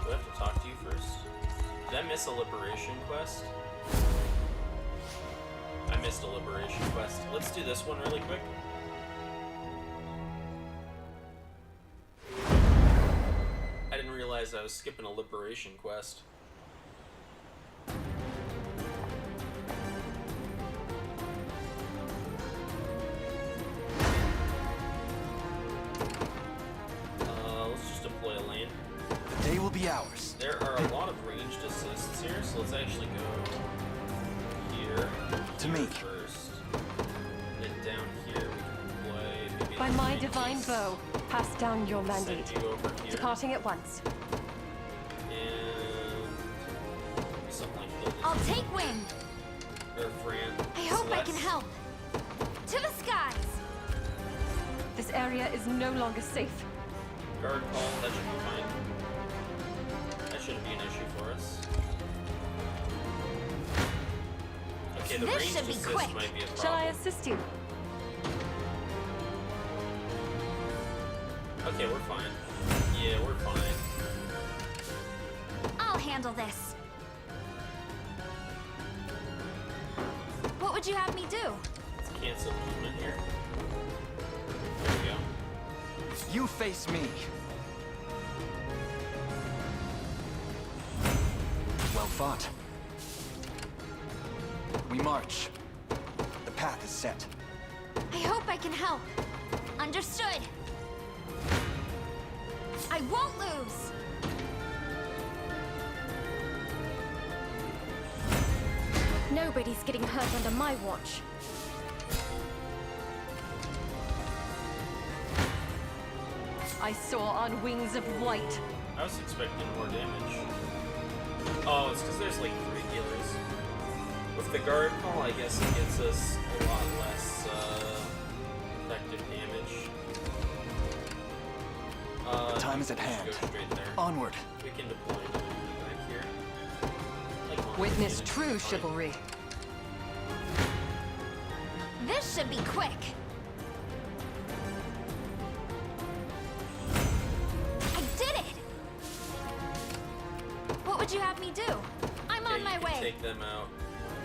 Do I have to talk to you first? Did I miss a liberation quest? I missed a liberation quest. Let's do this one really quick. I didn't realize I was skipping a liberation quest. Let's just deploy a lane. The day will be ours. There are a lot of ranged assists here, so let's actually go here. To me. First. And then down here we can deploy maybe By my divine bow, pass down your send mandate. you over here. Departing at once. And something like this. I'll take wing. Or Fran. I hope I can Celeste. help. To the skies. This area is no longer safe. Guard call, that should be fine. That shouldn't be an issue for us. Okay, the This ranged should be assist quick. might be a problem. Shall I assist you? Okay, we're fine. Yeah, we're fine. I'll handle this. What would you have me do? Let's cancel movement here. There we go. You face me. Well fought. We march. The path is set. I hope I can help. Understood. I won't lose. Nobody's getting hurt under my watch. I saw on wings of white. I was expecting more damage. Oh, it's because there's like 3 healers. With the guard call, I guess it gets us a lot less effective damage. Time is at just hand. Go straight there. Onward. We can deploy back here. Like one Witness damage, true fine. chivalry. This should be quick. I did it! What would you have me do? I'm Okay, on my you can way. take them out.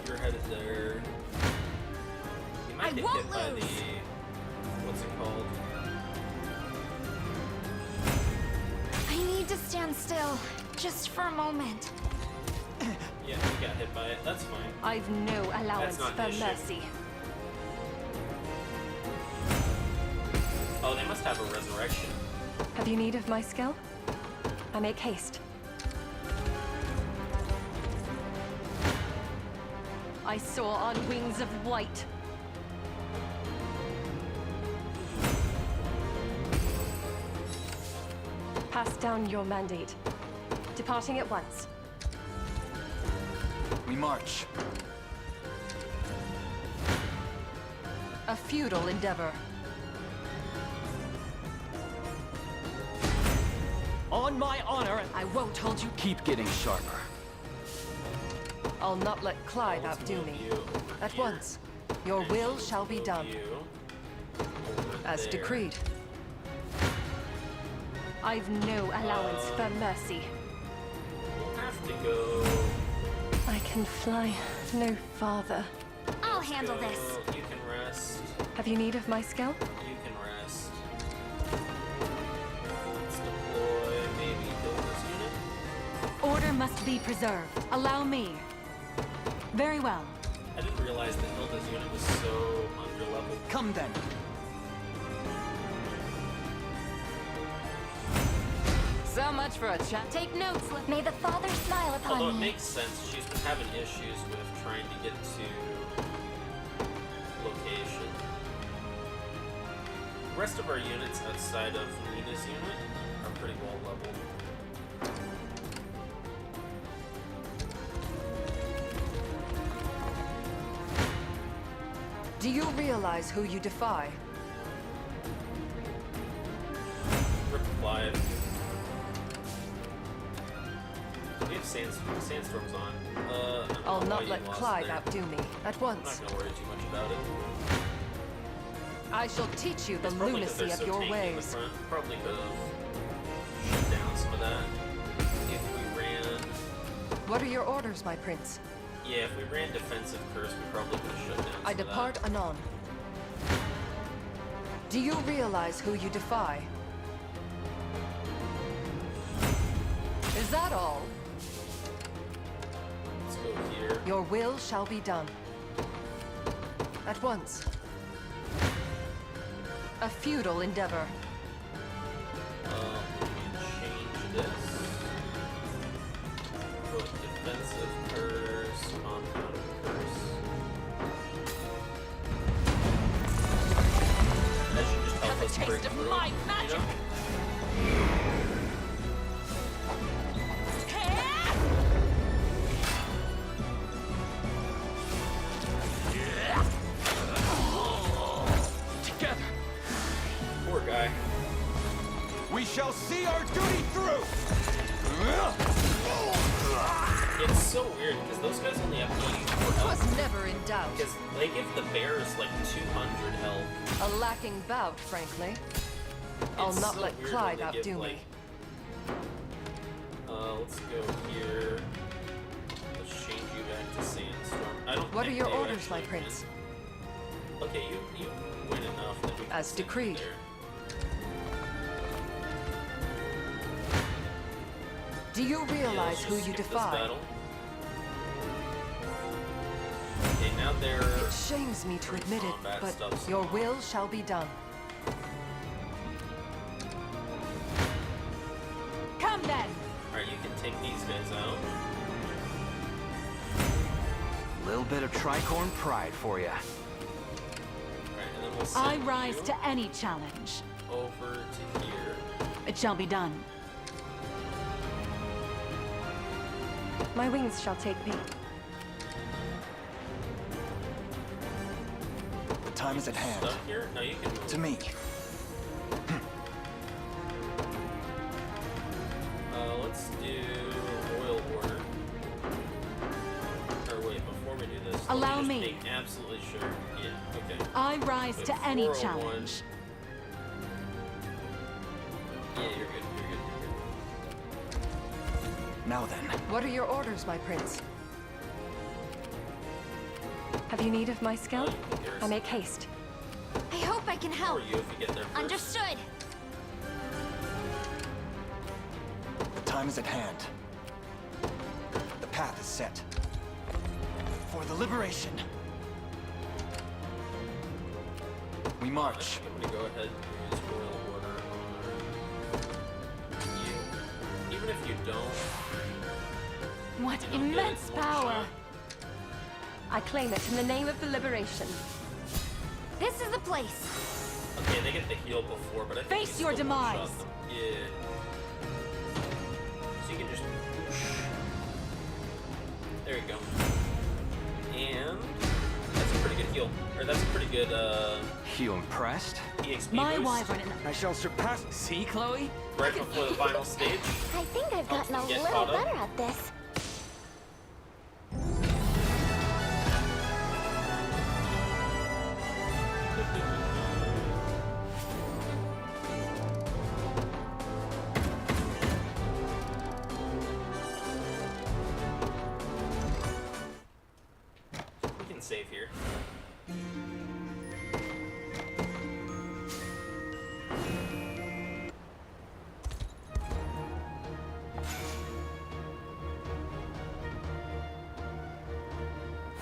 You're headed there. You might I get won't hit by lose. the... What's it called? need to stand still, just for a moment. Yeah, you got hit by it. That's fine. I've no allowance not for an issue. mercy. Oh, they must have a resurrection. Have you need of my skill? I make haste. I soar on wings of white. Pass down your mandate. Departing at once. We march. A futile endeavor. On my honor, I won't hold you. keep getting sharper. I'll not let Clyde Let's outdo move me. you over At here. once. Your And will let's shall be move done. you over As there. decreed. I've no allowance for mercy. We'll have to go. I can fly no farther. I'll handle go. this. You can rest. Have you need of my skill? You can rest. Let's deploy maybe Hilda's unit. Order must be preserved. Allow me. Very well. I didn't realize that Hilda's unit was so underleveled. Come then. So much for a chat. Take notes. May the Father smile upon Although it me. makes sense, she's been having issues with trying to get to location. The rest of our units outside of Nina's unit are pretty well leveled. Do you realize who you defy? Reply. We have sandstorms on. I don't I'll know why not you let lost Clyde there. outdo me. At I'm once. not gonna worry too much about it. I shall teach you the It's probably 'cause lunacy they're of so your tanky in the ways. front. Probably could have shut down some of that. If we ran, What are your orders, my prince? yeah, if we ran defensive curse, we probably could have shut down some I of depart that. anon. Do you realize who you defy? Is that all? Let's go here. Your will shall be done. At once. A futile endeavor. We can change this. Put defensive curse, compound curse. That should just help us break through. You know? Together, Poor guy. we shall see our duty through! It's so weird because those guys only have 84 health. Was never in doubt. Because they give the bears like 200 health. A lacking bout, frankly. I'll It's not so let weird Clyde when they give, outdo like, me. Let's go here. Let's change you back to Sandstorm. I don't What are think your they orders, my actually prince? win. Okay, you win enough that we can As send you decreed. there. Do you Yeah, let's realize just who you skip this defy? battle. Okay, now they're... It shames me to admit it, combat but stuff's your on. will shall be done. Come then! Alright, you can take these guys out. Little bit of tricorn pride for you. Alright, and then we'll I send rise you to any challenge. over to here. It shall be done. My wings shall take me. The time is at hand. Stuck here? No, you can move. To me. Let's do oil order. Or wait, before we do this, let Allow just me. make absolutely sure. Yeah, okay. I rise Wait, to any 401. challenge. Yeah, you're good, you're good, you're good. Now then. What are your orders, my prince? Have you need of my skill? You can garrison I make haste. I hope I can Or help. you if you get there first. Understood. time is at hand. The path is set. For the liberation. We march. I'm gonna go ahead and use Royal Order on you. Even if you don't... What you don't get immense one power! shot. I claim it in the name of the liberation. This is the place. Okay, they get the heal before, but I think Face you your still demise. one-shot them. Yeah. So you can just whoosh. There you go. And that's a pretty good heal. Or that's a pretty good You impressed? EXP My boost. wyvern and I shall surpass. See, Chloe? Right before the final stage. I think I've Helps gotten a them get little caught up. better at this. We can save here.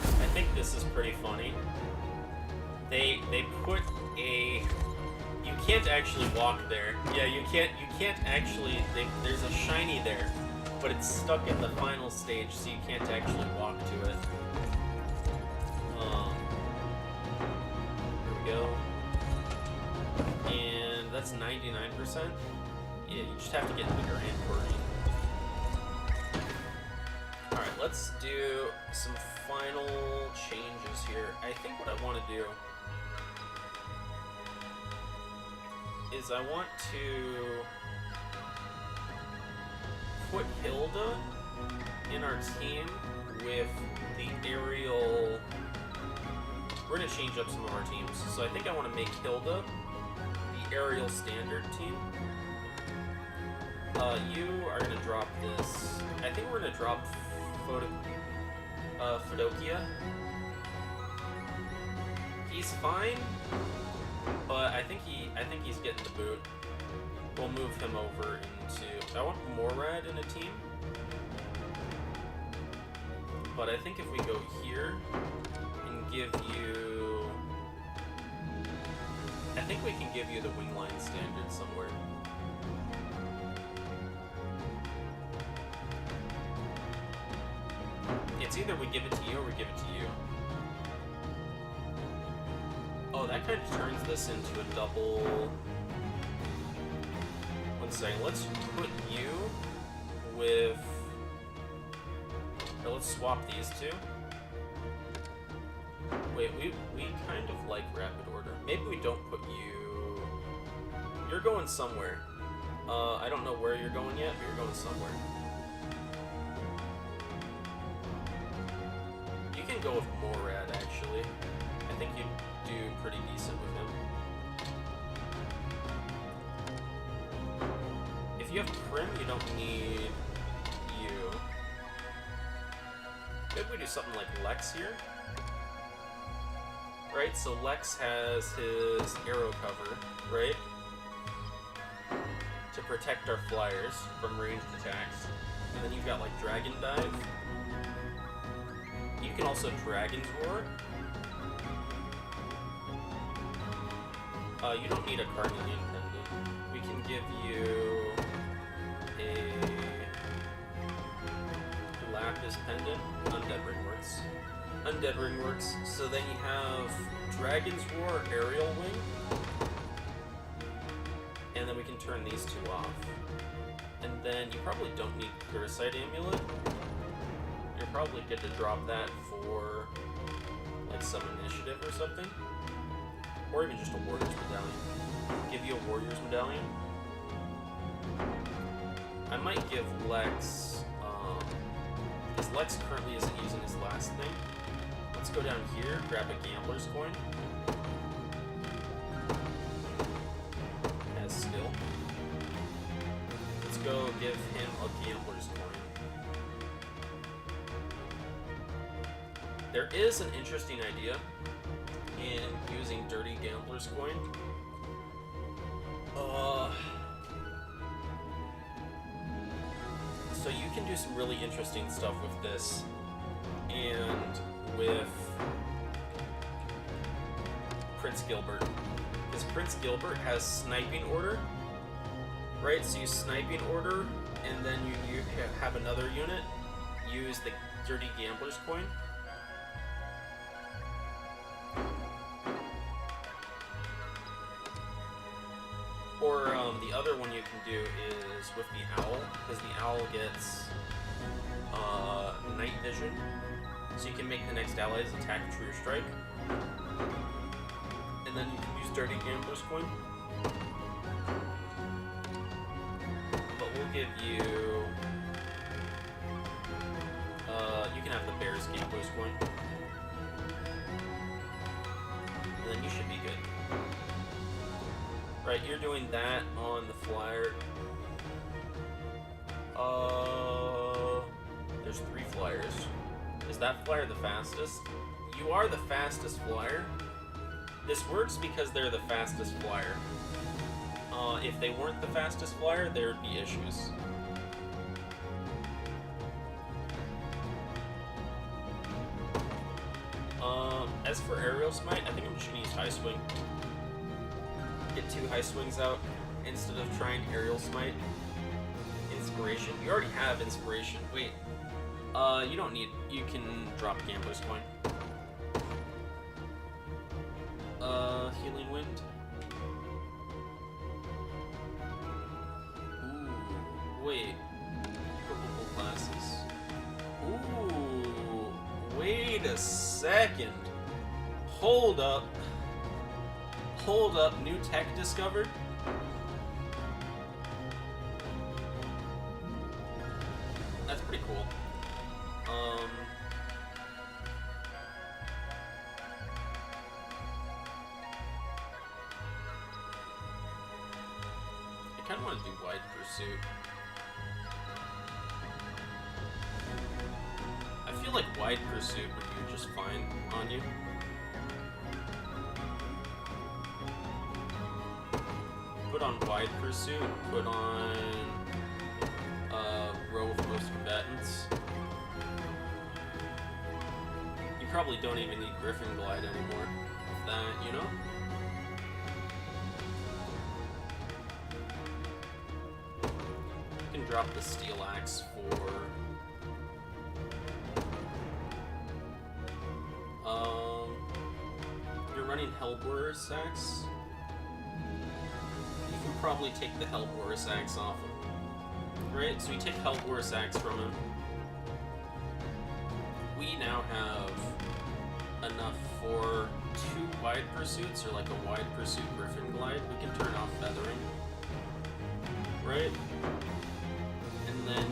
I think this is pretty funny. They put a... You can't actually walk there. Yeah, you can't actually... There's a shiny there, but it's stuck in the final stage, so you can't actually walk to it. Here we go. And that's 99%. Yeah, you just have to get the Grand Party. Alright, let's do some final changes here. I think what I want to do is I want to put Hilda in our team with the aerial... We're going to change up some of our teams. So I think I want to make Hilda the aerial standard team. You are going to drop this. I think we're going to drop Fedokia. He's fine, but I think he's getting the boot. We'll move him over into... I want Morad in a team. But I think if we go here and give you... I think we can give you the Wingline standard somewhere. It's either we give it to you or we give it to you. Oh, that kind of turns this into a double... One second, let's put you with... Or let's swap these two. Wait, we kind of like rapid order. Maybe we don't put you... You're going somewhere. I don't know where you're going yet, but you're going somewhere. You can go with Morad, actually. I think you do pretty decent with him. If you have Prim, you don't need you. Maybe we do something like Lex here. Right, so Lex has his arrow cover, right? To protect our flyers from ranged attacks. And then you've got like Dragon Dive. You can also Dragon's Roar. You don't need a Carnelian Pendant. We can give you a Lapis Pendant. Undead Ring works. Undead Ring works. So then you have Dragon's Roar, Aerial Wing. And then we can turn these two off. And then you probably don't need Parasite Amulet. You're probably good to drop that for like some initiative or something. Or even just a Warrior's Medallion. Give you a Warrior's Medallion. I might give Lex, because Lex currently isn't using his last thing. Let's go down here, grab a Gambler's Coin. As skill. Let's go give him a Gambler's Coin. There is an interesting idea in using Dirty Gambler's Coin. So you can do some really interesting stuff with this, and with Prince Gilbert. Because Prince Gilbert has sniping order, right? So you sniping order, and then you have another unit use the Dirty Gambler's Coin. Or the other one you can do is with the owl, because the owl gets night vision, so you can make the next allies attack true strike, and then you can use Dirty Gambler's Coin. But we'll give you you can have the Bear's Gambler's Coin, and then you should be good. Right, you're doing that on the flyer. There's 3 flyers. Is that flyer the fastest? You are the fastest flyer. This works because they're the fastest flyer. If they weren't the fastest flyer, there would be issues. As for aerial smite, I think I'm just gonna use high swing. Get 2 high swings out instead of trying aerial smite. Inspiration. You already have inspiration. Wait. You don't need. You can drop Gambler's Coin. Healing Wind. Ooh. Wait. Purple glasses. Ooh. Wait a second. Hold up. Hold up, new tech discovered? That's pretty cool. I kinda wanna do Wide Pursuit. I feel like Wide Pursuit would do just fine on you. Put on Wide Pursuit, put on Row of Most Combatants. You probably don't even need Griffin Glide anymore with that, you know? You can drop the Steel Axe for you're running Hellbore's Axe. You can probably take the Hellbore's Axe off him. Right? So you take Hellbore's Axe from him. We now have enough for 2 Wide Pursuits, or like a Wide Pursuit Griffin Glide. We can turn off Feathering. Right? And then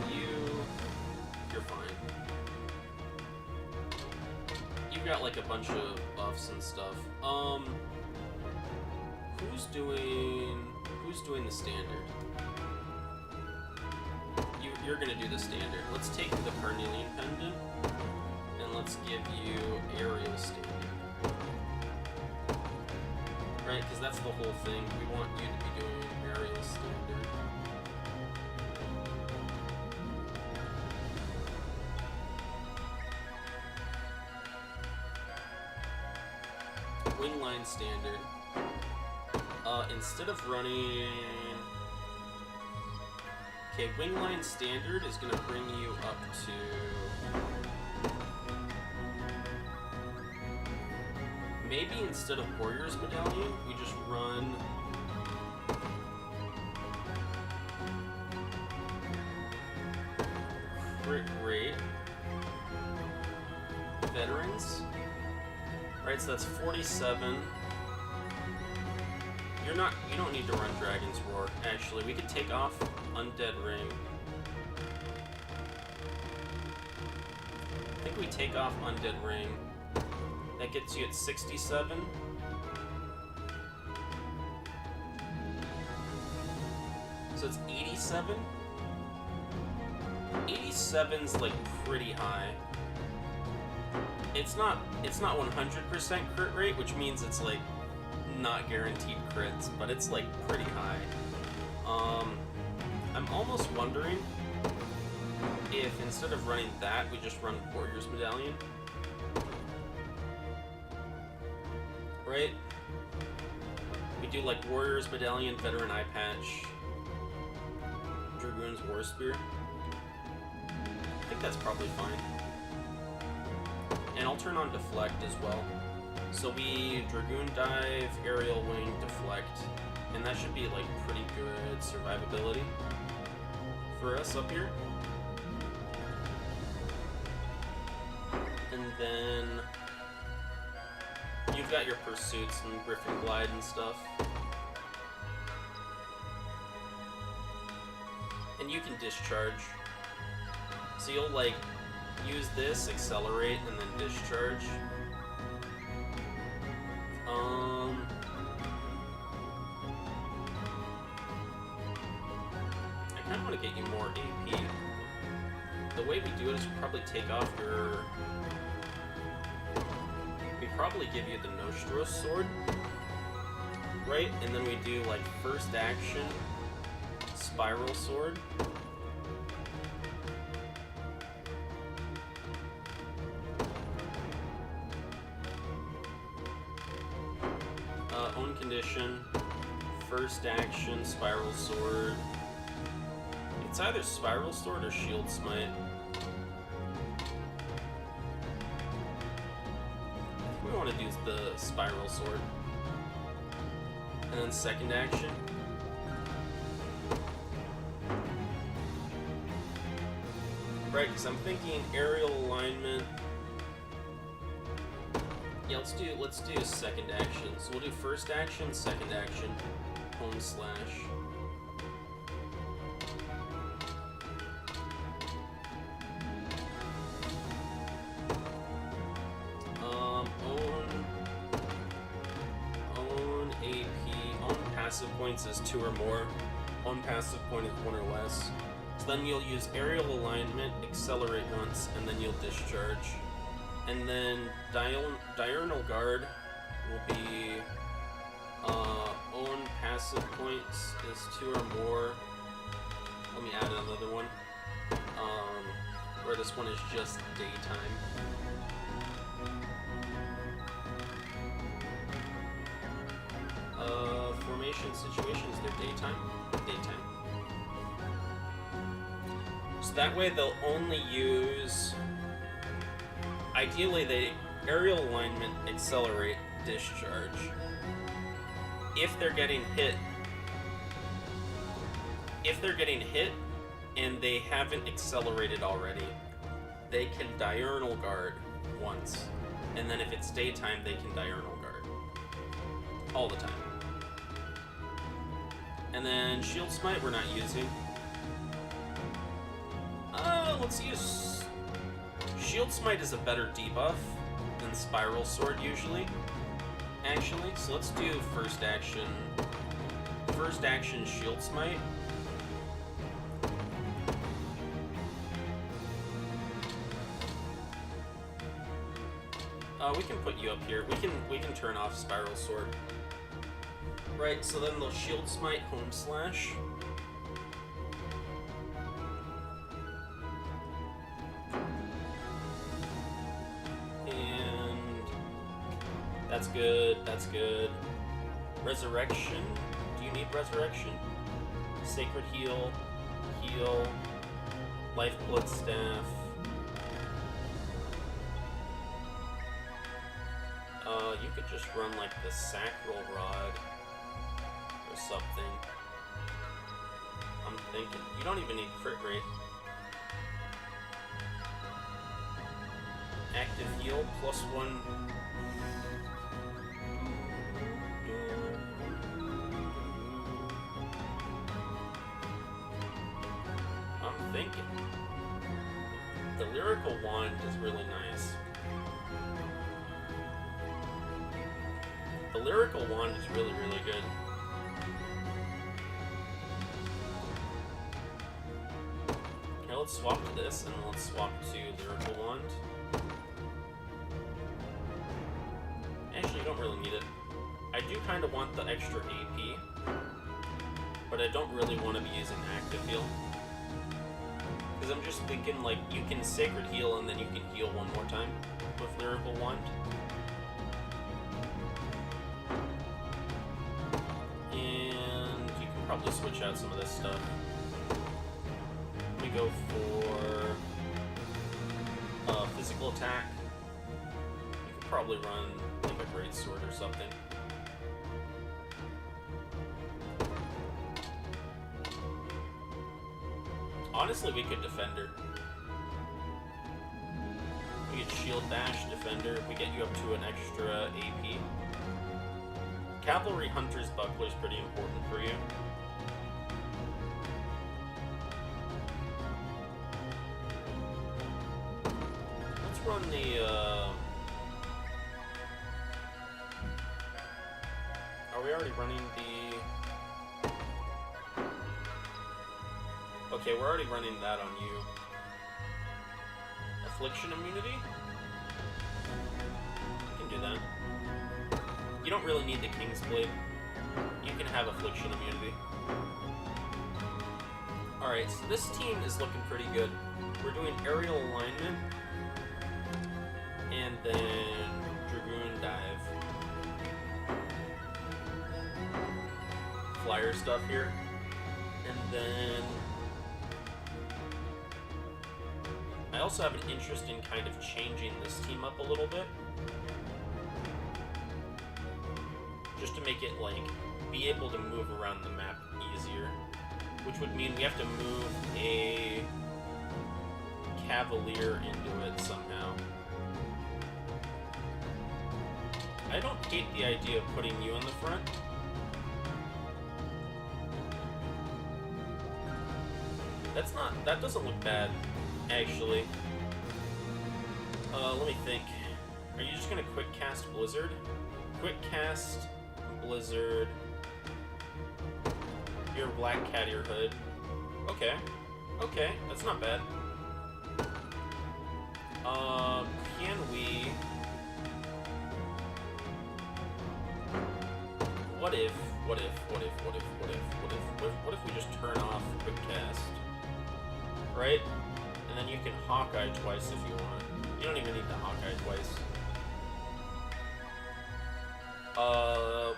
you're fine. You've got like a bunch of buffs and stuff. Who's doing the standard? You're gonna do the standard. Let's take the Carnelian Pendant, and let's give you Aerial Standard. Right, because that's the whole thing. We want you to be doing Aerial Standard. Wingline Standard. Instead of running... Okay, Wingline Standard is going to bring you up to... Maybe instead of Warriors Medallion, we just run... Crit Rate. Veterans. Right, so that's 47. You don't need to run Dragon's Roar. Actually, we could take off Undead Ring. I think we take off Undead Ring. That gets you at 67. So it's 87. 87's like pretty high. It's not 100% crit rate, which means it's like not guaranteed crits, but it's like pretty high. I'm almost wondering if instead of running that, we just run Warrior's Medallion. Right? We do like Warrior's Medallion, Veteran Eye Patch, Dragoon's War Spear. I think that's probably fine. And I'll turn on Deflect as well. So we Dragoon Dive, Aerial Wing, Deflect, and that should be like pretty good survivability for us up here. And then you've got your Pursuits and Griffin Glide and stuff. And you can discharge. So you'll like use this, accelerate, and then discharge. I kind of want to get you more AP. The way we do it is we probably take off your... We probably give you the Nostros sword, right? And then we do like first action, Spiral Sword. Own condition, first action, Spiral Sword. It's either Spiral Sword or Shield Smite. I think we want to use the Spiral Sword. And then second action. Right, because I'm thinking aerial alignment. Yeah, let's do second action. So we'll do first action, second action, home slash. Own AP, own passive points is 2 or more. Own passive point is 1 or less. So then you'll use aerial alignment, accelerate once, and then you'll discharge. And then Diurnal Guard will be own passive points is 2 or more. Let me add another one. Where this one is just daytime. Formation situations, they're daytime. Daytime. So that way they'll only use... Ideally, they aerial alignment, accelerate, discharge. If they're getting hit, and they haven't accelerated already, they can Diurnal Guard once, and then if it's daytime, they can Diurnal Guard all the time. And then Shield Smite, we're not using. Let's use. Shield Smite is a better debuff than Spiral Sword usually, actually, so let's do first action Shield Smite. We can put you up here. We can turn off Spiral Sword. Right, so then they'll Shield Smite, home slash. That's good, that's good. Resurrection. Do you need Resurrection? Sacred Heal. Heal. Lifeblood Staff. You could just run like the Sacral Rod or something. I'm thinking. You don't even need crit rate. Active Heal, +1. I'm thinking. The Lyrical Wand is really nice. The Lyrical Wand is really, really good. Okay, let's swap to this, and let's swap to Lyrical Wand. Actually, you don't really need it. I do kind of want the extra AP, but I don't really want to be using Active Heal. Because I'm just thinking, like, you can Sacred Heal and then you can heal one more time with Lyrical Wand. And you can probably switch out some of this stuff. Let me go for physical attack. You could probably run like a Great Sword or something. Honestly, we could Defender. We could Shield Dash, Defender, if we get you up to an extra AP. Cavalry Hunter's Buckler is pretty important for you. Let's run the, Are we already running the... Okay, we're already running that on you. Affliction Immunity? You can do that. You don't really need the King's Blade. You can have Affliction Immunity. Alright, so this team is looking pretty good. We're doing Aerial Alignment, and then Dragoon Dive. Flyer stuff here. And then... I also have an interest in kind of changing this team up a little bit. Just to make it, like, be able to move around the map easier. Which would mean we have to move a Cavalier into it somehow. I don't hate the idea of putting you in the front. That doesn't look bad, actually. Let me think. Are you just gonna quick cast Blizzard? Quick cast Blizzard. You're Black Cat Ear Hood. Okay. Okay, that's not bad. Can we... What if we just turn off quick cast? Right? And then you can Hawkeye twice if you want. You don't even need to Hawkeye twice.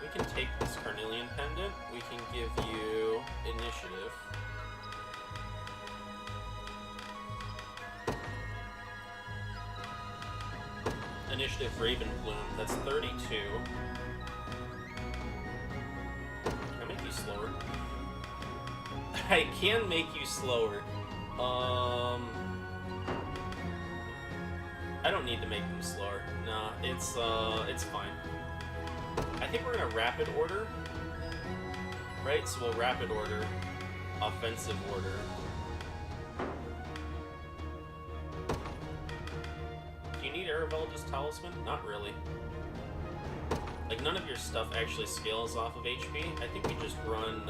We can take this Carnelian Pendant. We can give you Initiative. Initiative Raven Bloom. That's 32. Can I make you slower? I can make you slower. I don't need to make them slower. No, it's fine. I think we're gonna rapid order. Right, so we'll rapid order. Offensive order. Do you need Aravelda's Talisman? Not really. Like, none of your stuff actually scales off of HP. I think we just run,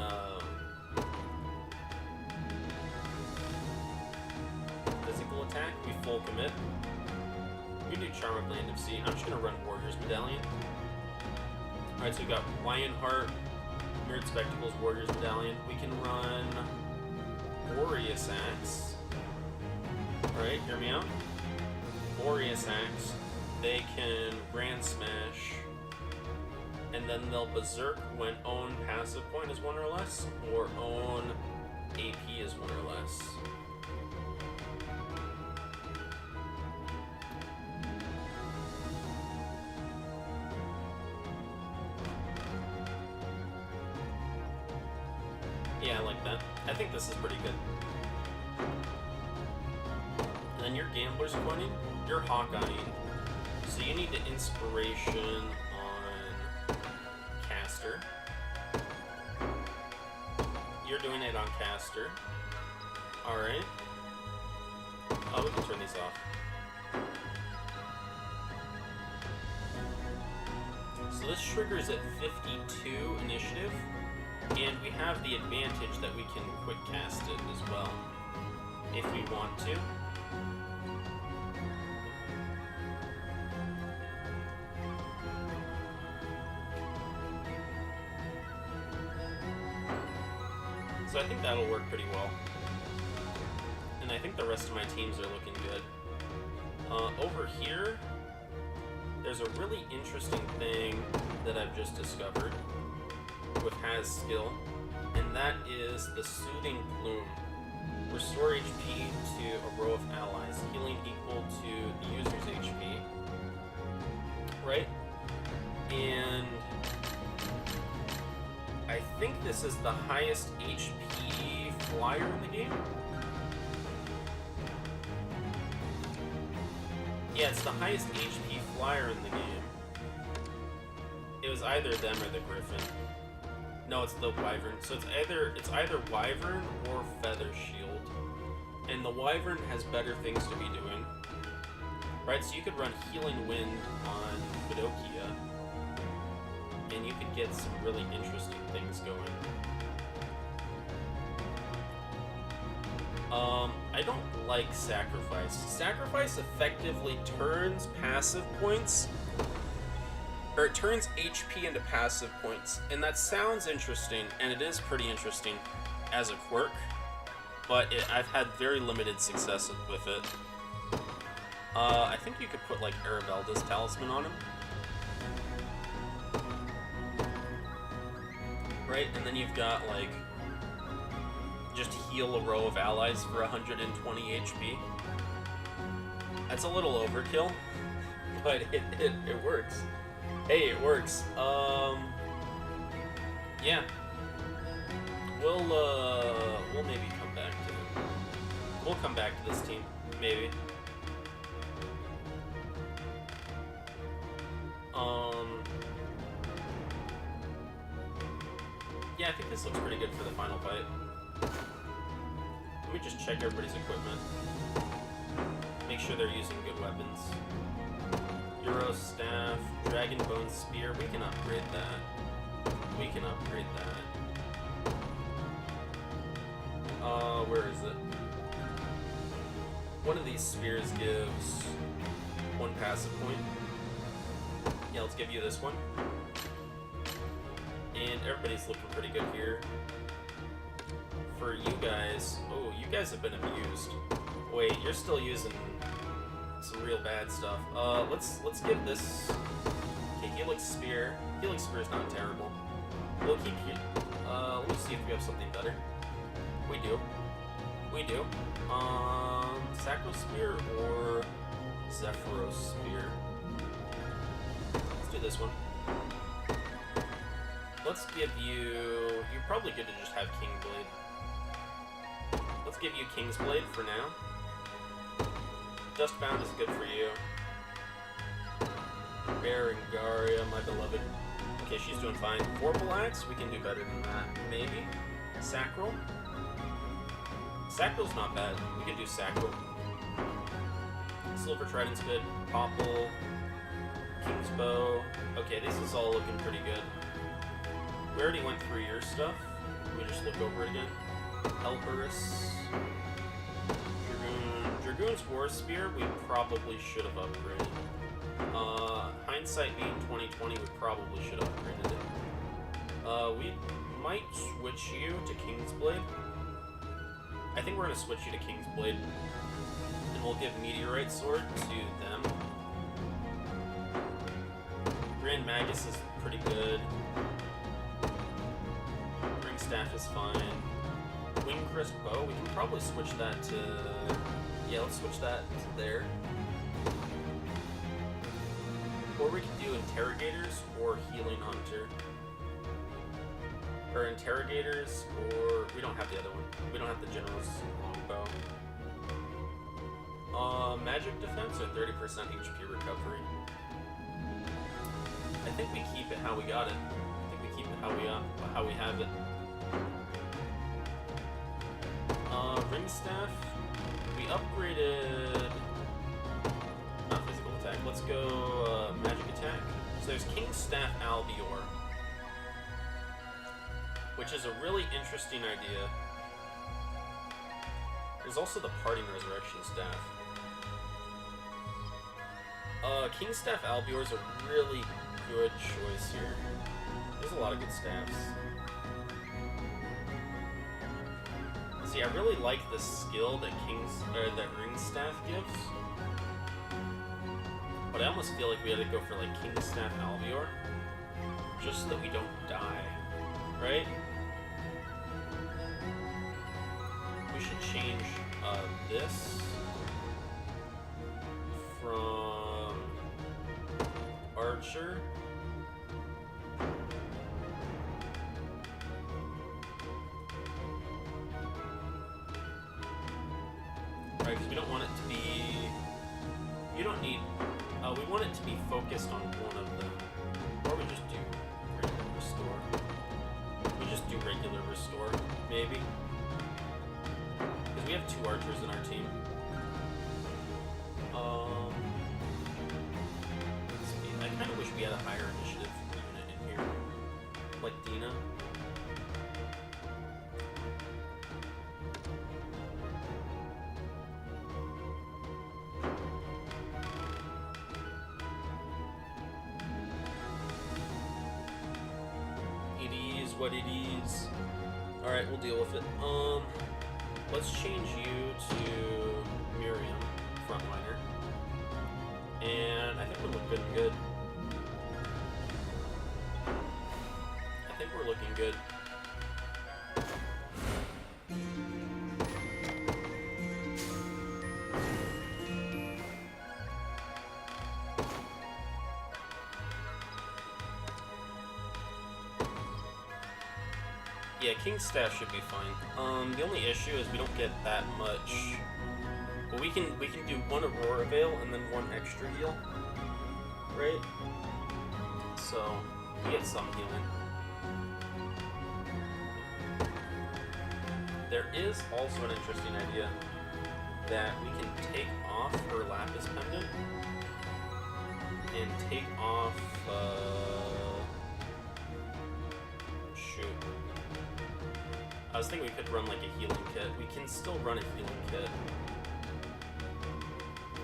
physical attack. We full commit. We do Charm of Land of Sea. I'm just gonna run Warrior's Medallion. Alright, so we got Lionheart, Mirrored Spectacles, Warrior's Medallion. We can run Boreas Axe. Alright, hear me out. Boreas Axe. They can Grand Smash. And then they'll Berserk when own passive point is 1 or less, or own AP is 1 or less. Yeah, I like that. I think this is pretty good. And then your Gambler's Coining, you're Hawkeyeing. So you need the Inspiration on Caster. You're doing it on Caster. Alright. Oh, we can turn these off. So this triggers at 52 initiative. And we have the advantage that we can quick cast it as well, if we want to. So I think that'll work pretty well. And I think the rest of my teams are looking good. Over here, there's a really interesting thing that I've just discovered with Has skill, and that is the Soothing Plume. Restore HP to a row of allies, healing equal to the user's HP. Right? And I think this is the highest HP flyer in the game. Yeah, it's the highest HP flyer in the game. It was either them or the Griffin. No, it's the Wyvern. So it's either Wyvern or Feather Shield. And the Wyvern has better things to be doing. Right, so you could run Healing Wind on Vidokia, and you could get some really interesting things going. I don't like Sacrifice. Sacrifice effectively turns passive points, or it turns HP into passive points, and that sounds interesting, and it is pretty interesting as a quirk, but I've had very limited success with it. I think you could put like Aravelda's Talisman on him. Right, and then you've got like just heal a row of allies for 120 HP. That's a little overkill, but it works. Hey, it works. Yeah. We'll maybe come back to it. We'll come back to this team, maybe. Yeah, I think this looks pretty good for the final fight. Let me just check everybody's equipment. Make sure they're using good weapons. Euro Staff, Dragon Bone Spear, we can upgrade that. We can upgrade that. Where is it? One of these spears gives 1 passive point. Yeah, let's give you this one. And everybody's looking pretty good here. For you guys, oh, you guys have been abused. Wait, you're still using some real bad stuff. Let's give this. Okay, Helix Spear. Helix Spear is not terrible. We'll keep you. Let me see if we have something better. We do. We do. Sacro Spear or Zephyros Spear. Let's do this one. Let's give you... You're probably good to just have Kingblade. Let's give you King's Blade for now. Dustbound is good for you. Berengaria, my beloved. Okay, she's doing fine. Vorpal Axe, we can do better than that. Maybe? Sacral? Sacral's not bad. We could do Sacral. Silver Trident's good. Popple. King's Bow. Okay, this is all looking pretty good. We already went through your stuff. Let me just look over it again. Helperus. Dragoon. Dragoon's War Spear, we probably should have upgraded. Hindsight being 2020, we probably should have upgraded it. We might switch you to King's Blade. I think we're going to switch you to King's Blade. And we'll give Meteorite Sword to them. Grand Magus is pretty good. Ring Staff is fine. Wingcrest Bow, we can probably switch that to... Yeah, let's switch that to there. Or we could do Interrogators or Healing Hunter. Or Interrogators, or... We don't have the other one. We don't have the General's Longbow. Magic Defense or 30% HP recovery. I think we keep it how we got it. I think we keep it how we have it. Ring Staff. We upgraded... Not physical attack. Let's go magic attack. So there's King's Staff Albior, which is a really interesting idea. There's also the Parting Resurrection Staff. King's Staff Albior is a really good choice here. There's a lot of good staffs. See, I really like the skill that that Ring Staff gives. But I almost feel like we had to go for like King Staff Albior, just so that we don't die, right? We should change this from Archer. Right, because we don't want it to be... You don't need... we want it to be focused on one of them. Or we just do regular restore. We just do regular restore, maybe. Because we have 2 archers in our team. Let's see. I kind of wish we had a higher initiative unit in here. Like Dina. What it is. Alright, we'll deal with it. Let's change you to Miriam, frontliner. And I think we're looking good. I think we're looking good. Yeah, King's Staff should be fine. The only issue is we don't get that much. But we can do 1 Aurora Veil and then 1 extra heal, right? So we get some healing. There is also an interesting idea that we can take off her Lapis Pendant and take off. Shoot. I was thinking we could run like a healing kit. We can still run a healing kit.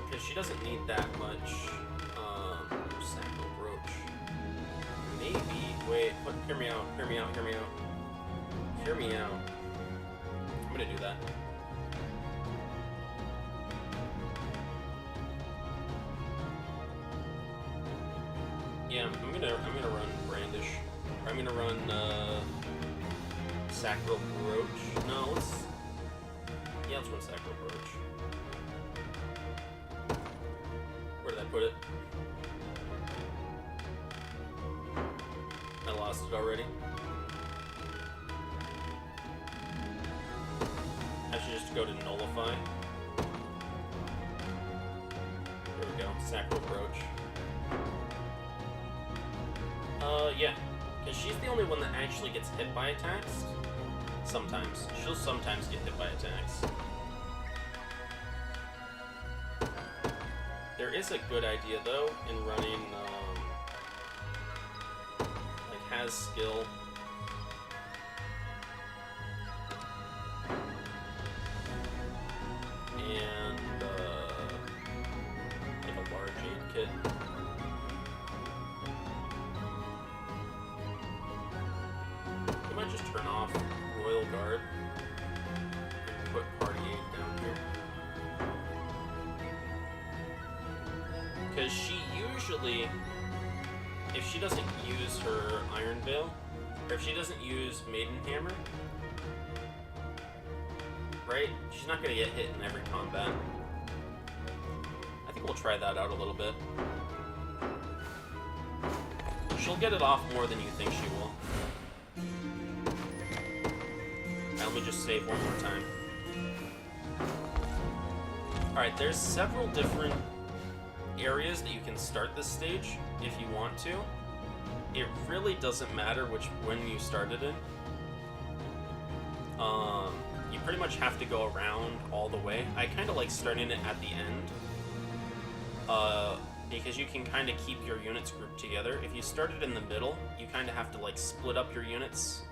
Because she doesn't need that much Sacral Brooch. Maybe, wait, hear me out, hear me out, hear me out. Hear me out. I'm gonna do that. Yeah, I'm gonna run Brandish. I'm gonna run Sacral Brooch. No, let's run Sacral Brooch. Where did I put it? I lost it already. I should just go to Nullify. There we go, Sacral Brooch. Yeah. Because she's the only one that actually gets hit by attacks. Sometimes. She'll sometimes get hit by attacks. There is a good idea, though, in running, like, has skill. And, like a large aid kit. We might just turn off Royal Guard and put Party Aid down here. Because she usually, if she doesn't use her Iron Veil, or if she doesn't use Maiden Hammer, right, she's not going to get hit in every combat. I think we'll try that out a little bit. She'll get it off more than you think she will. Let me just save one more time. Alright, there's several different areas that you can start this stage if you want to. It really doesn't matter when you started it. You pretty much have to go around all the way. I kind of like starting it at the end. Because you can kind of keep your units grouped together. If you start it in the middle, you kind of have to like split up your units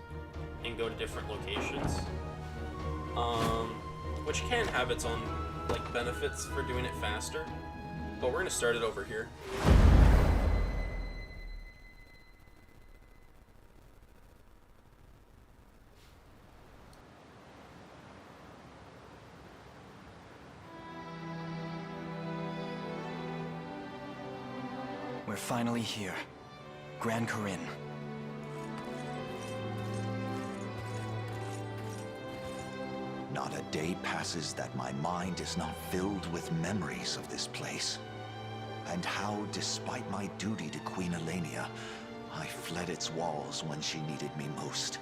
and go to different locations, which can have its own like benefits for doing it faster, but we're gonna start it over here. finally here. Gran Corinne. Not a day passes that my mind is not filled with memories of this place. And how, despite my duty to Queen Elenia, I fled its walls when she needed me most.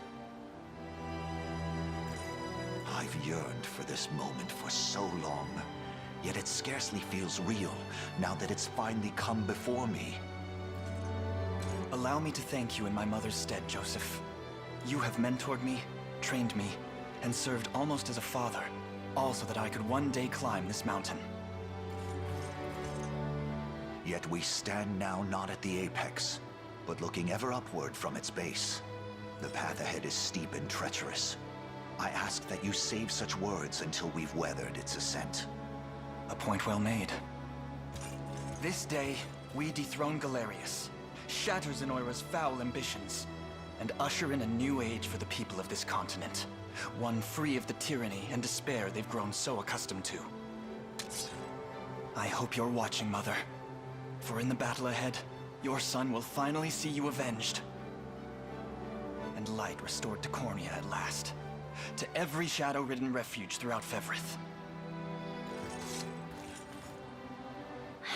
I've yearned for this moment for so long, yet it scarcely feels real now that it's finally come before me. Allow me to thank you in my mother's stead, Joseph. You have mentored me, trained me, and served almost as a father, all so that I could one day climb this mountain. Yet we stand now not at the apex, but looking ever upward from its base. The path ahead is steep and treacherous. I ask that you save such words until we've weathered its ascent. A point well made. This day, we dethrone Galerius, shatter Zenoira's foul ambitions, and usher in a new age for the people of this continent. One free of the tyranny and despair they've grown so accustomed to. I hope you're watching, Mother. For in the battle ahead, your son will finally see you avenged. And light restored to Cornea at last. To every shadow-ridden refuge throughout Fevrith.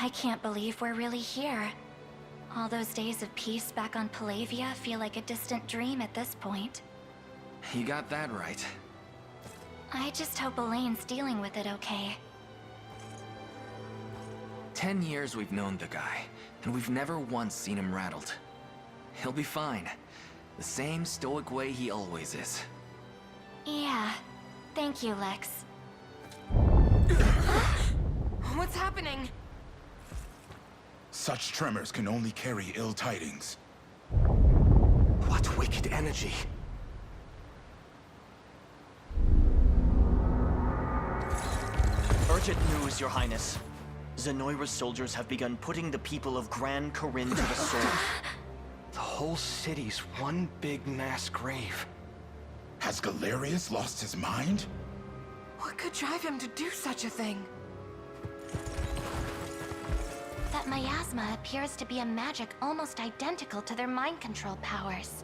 I can't believe we're really here. All those days of peace back on Palavia feel like a distant dream at this point. You got that right. I just hope Elaine's dealing with it okay. 10 years we've known the guy, and we've never once seen him rattled. He'll be fine. The same stoic way he always is. Yeah. Thank you, Lex. What's happening? Such tremors can only carry ill tidings. What wicked energy! Urgent news, Your Highness. Zenoira's soldiers have begun putting the people of Gran Corinne to the sword. The whole city's one big mass grave. Has Galerius lost his mind? What could drive him to do such a thing? That miasma appears to be a magic almost identical to their mind control powers.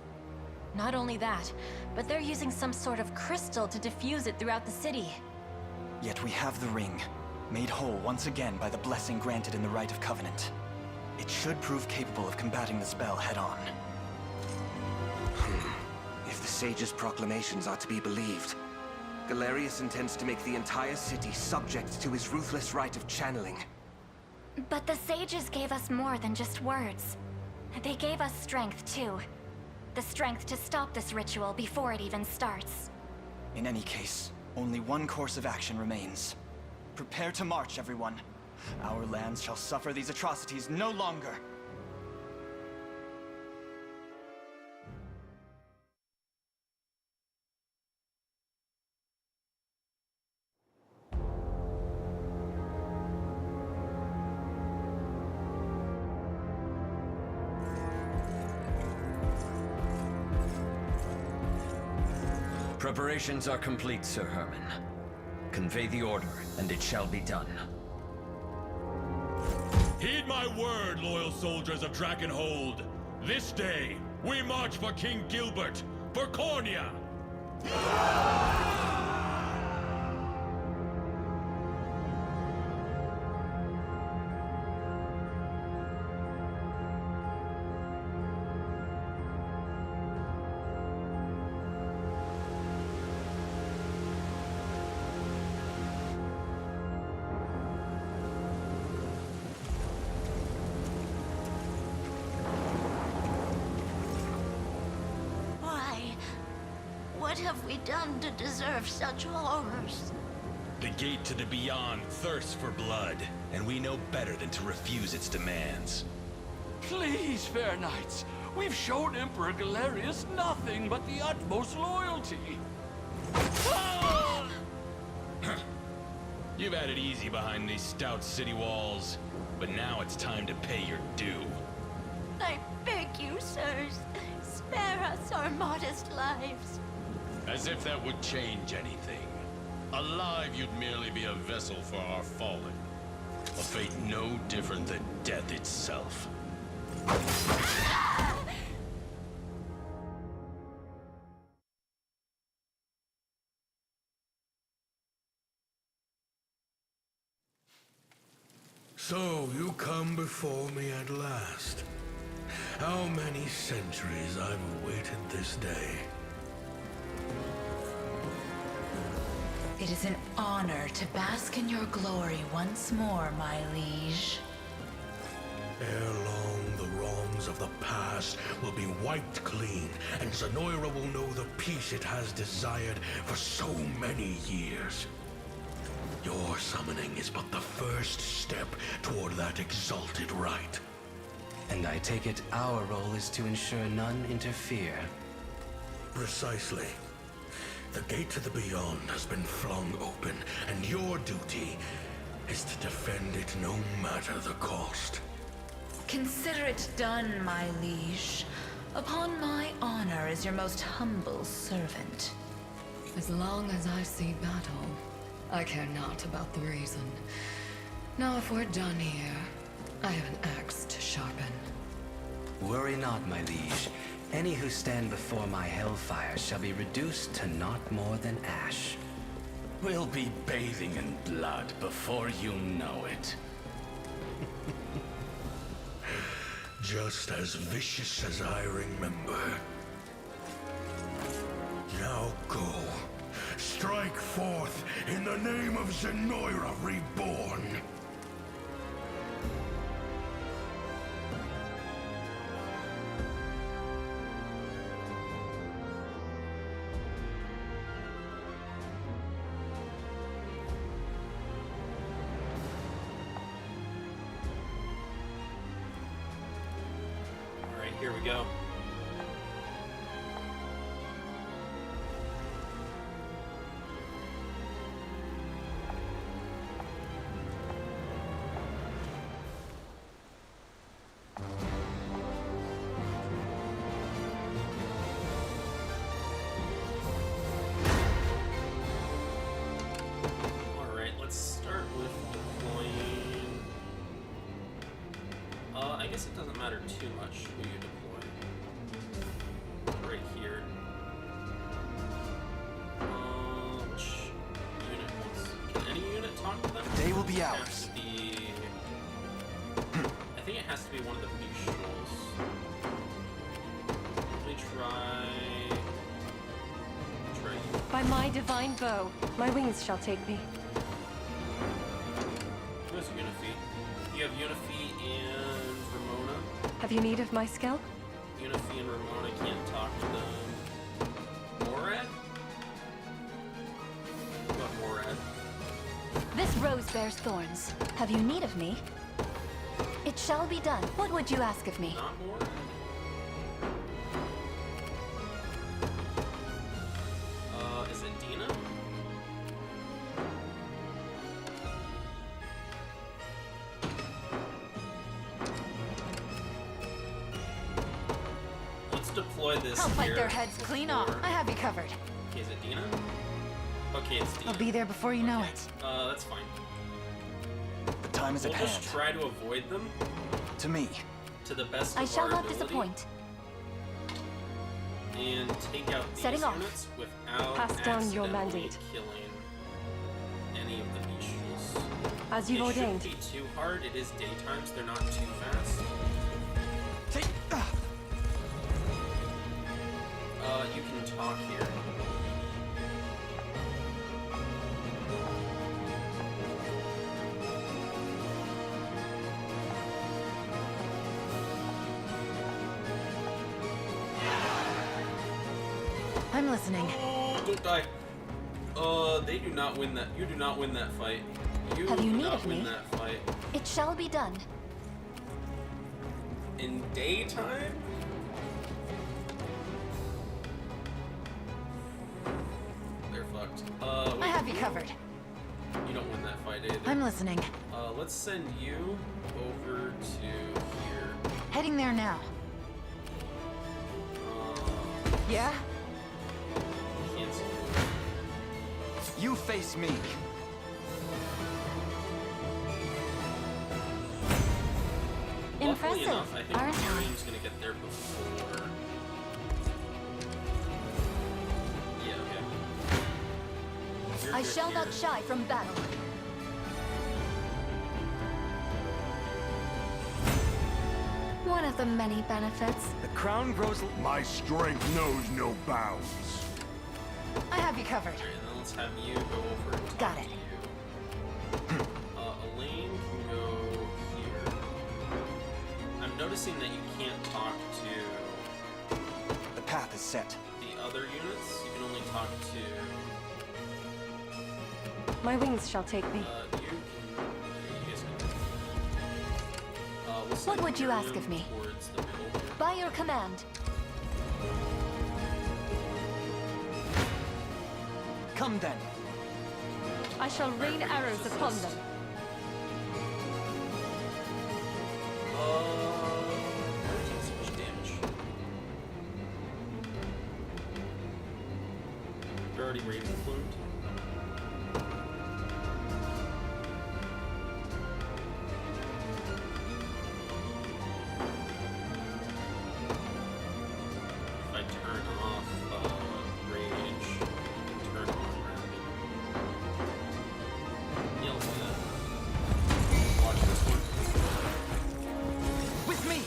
Not only that, but they're using some sort of crystal to diffuse it throughout the city. Yet we have the ring, made whole once again by the blessing granted in the Rite of Covenant. It should prove capable of combating the spell head-on. If the Sage's proclamations are to be believed, Galerius intends to make the entire city subject to his ruthless rite of channeling. But the sages gave us more than just words. They gave us strength, too. The strength to stop this ritual before it even starts. In any case, only one course of action remains. Prepare to march, everyone. Our lands shall suffer these atrocities no longer. Preparations are complete, Sir Herman. Convey the order, and it shall be done. Heed my word, loyal soldiers of Drakenhold. This day, we march for King Gilbert, for Cornea! What have we done to deserve such horrors? The gate to the beyond thirsts for blood, and we know better than to refuse its demands. Please, fair knights, we've shown Emperor Galerius nothing but the utmost loyalty. You've had it easy behind these stout city walls, but now it's time to pay your due. I beg you, sirs, spare us our modest lives. As if that would change anything. Alive, you'd merely be a vessel for our fallen. A fate no different than death itself. So, you come before me at last. How many centuries I've awaited this day. It is an honor to bask in your glory once more, my liege. Ere long, the wrongs of the past will be wiped clean, and Zenoiran will know the peace it has desired for so many years. Your summoning is but the first step toward that exalted right. And I take it our role is to ensure none interfere. Precisely. The gate to the beyond has been flung open, and your duty is to defend it no matter the cost. Consider it done, my liege. Upon my honor as your most humble servant. As long as I see battle, I care not about the reason. Now, if we're done here, I have an axe to sharpen. Worry not, my liege. Any who stand before my hellfire shall be reduced to not more than ash. We'll be bathing in blood before you know it. Just as vicious as I remember. Now go. Strike forth in the name of Zenoiran reborn. Alright, here we go. Let's start with deploying. I guess it doesn't matter too much who you deploy. Right here. Which unit wants? Can any unit talk to them? They will be It ours. has to be. I think it has to be one of the mutuals. Let me try. By my divine bow, my wings shall take me. Who has Unifi? You have Unifi and Ramona. Have you need of my skill? Unifi and Ramona can't talk to them. Morad? What Morad? This rose bears thorns. Have you need of me? It shall be done. What would you ask of me? Not Morad? Is it Dina? Let's deploy this I'll fight here their heads clean off. I have you covered. Okay, is it Dina? Okay, it's Dina. I'll be there before you know it. That's fine. The time is at We'll hand. just try to avoid them To me. to the best I of shall our not ability disappoint. and take out these Setting off. units without Pass down your accidentally mandate. killing any of the visuals. As you've It ordained. shouldn't be too hard. It is daytime, so they're not too fast. You can talk here. I'm listening. Don't die. They do not win that. You do not win that fight. You Have you do need not of win me? that fight. It shall be done. In daytime? They're fucked. I have you covered. You don't win that fight either. I'm listening. Let's send you over to here. Heading there now. Yeah? Cancel. You face me. Luckily, luckily impressive, enough, I think aren't I? Miriam's gonna get there before. Yeah, okay. You're I good shall here. not shy from battle. One of the many benefits. The crown grows... My strength knows no bounds. I have you covered. Alright, then let's have you go over and talk Got to it. you. Elaine can go here. I'm noticing that you can't talk to The path is set. the other units. You can only talk to My wings shall take me. you guys can. We'll What send would you ask Miriam of me? towards the middle here. By your command. Come then. I shall rain arrows upon them. Never taken so much damage. You're already raven plumed. If I turn off rage, turn on gravity. Yeah, let's do that. Watch this one. With me!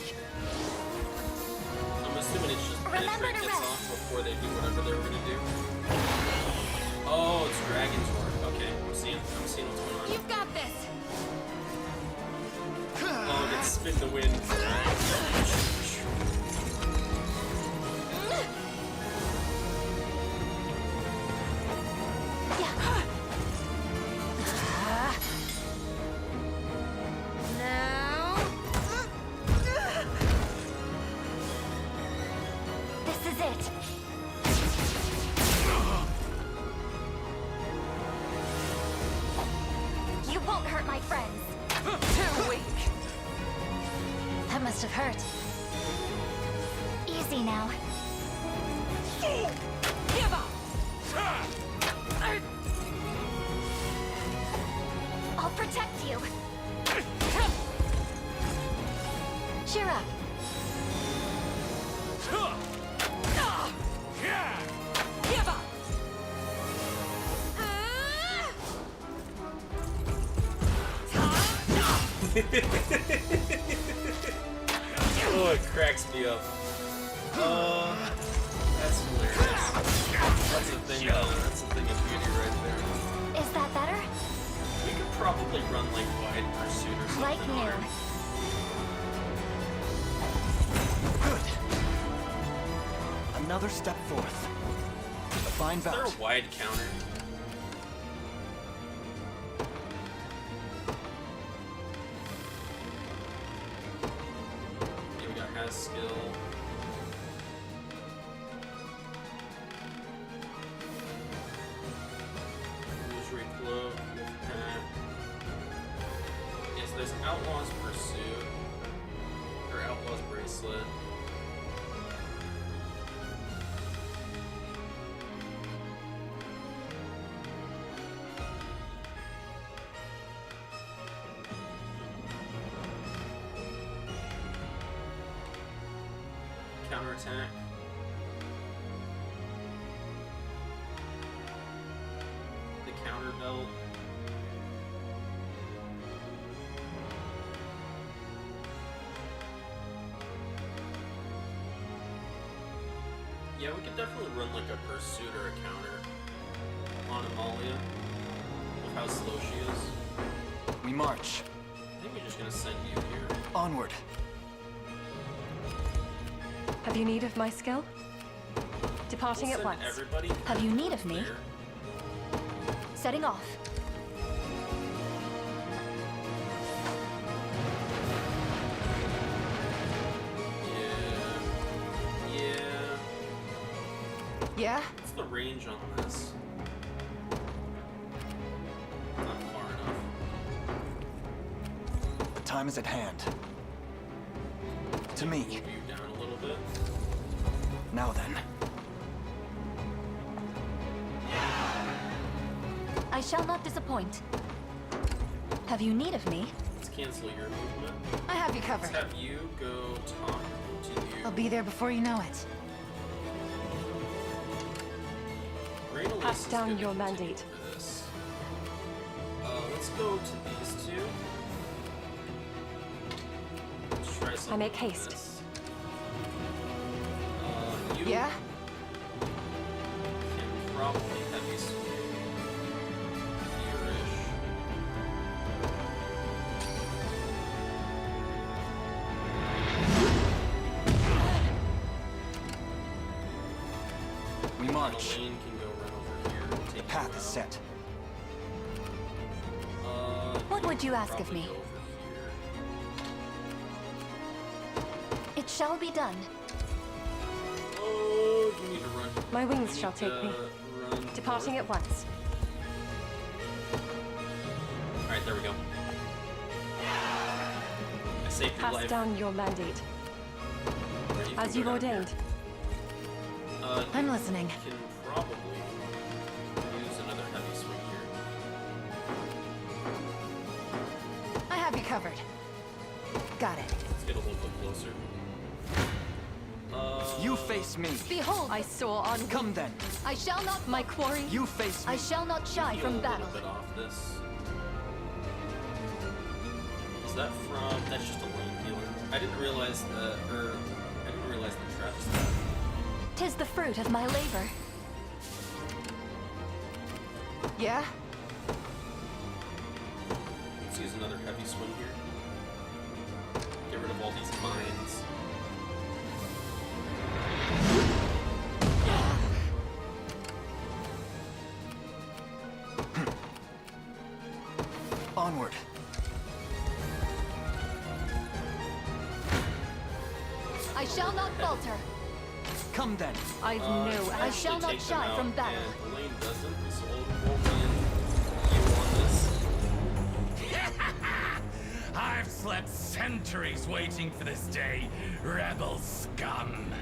I'm assuming it's just Remember penetrate to gets rest. off before they do whatever they were gonna do. Oh, it's Dragon's Roar. Okay, I'm seeing what's going on. You've got this. Oh, and it's spin the wind. Now. This is it. You won't hurt my friends. Too weak. That must have hurt. Easy now. Give up! I'll protect you. Cheer up. Give up! Oh, it cracks me up. That's hilarious. That's a thing. That's a thing of beauty right there. Is that better? We could probably run like wide pursuit or something. Like on new. her. Good. Another step forth. A fine Is there bout. a wide counter? Yeah, we got has skill. Illusory cloak, wolfpack. Yes, there's Outlaw's Pursuit. Or Outlaw's Bracelet. Counterattack. The counter belt. Yeah, we could definitely run like a pursuit or a counter on Amalia with how slow she is. We march. I think we're just gonna send you here. Onward. Have you need of my skill? Departing We'll at send once. everybody Have you need of me? there. Setting off. Yeah. Yeah? What's the range on this? Not far enough. The time is at hand. To me. Move you down a little bit. Now then. I shall not disappoint. Have you need of me? Let's cancel your movement. I have you covered. Let's have you go talk to you. I'll be there before you know it. Pass down your mandate. This. Let's go to these two. Let's try something I make like haste. this. You Yeah? can probably heavy swing here-ish. We march. Lane can go right over here. And take Path you is out. set. What would you ask of Probably me? go over here. It shall be done. Oh, you need to run. My wings You shall need take to me. run Departing north. at once. Alright, there we go. I saved your Pass life. down your mandate. Or you can As go you've down here. ordained. I'm listening. You can probably use another heavy swing here. I have you covered. Got it. Let's get a little bit closer. You face me. Behold, I saw on. Come then. I shall not. My quarry. You face me. I shall not shy Heal from a battle. little bit off this. Is that from? That's just a lane healer. I didn't realize that, or I didn't realize the traps. 'Tis the fruit of my labor. Yeah? Let's use another heavy swing here. Get rid of all these mines. Onward. I shall not falter. Come then. I've no. I shall Actually not take them shy out, from battle. And Elaine doesn't, so we'll win you on this. I've slept centuries waiting for this day, rebel scum.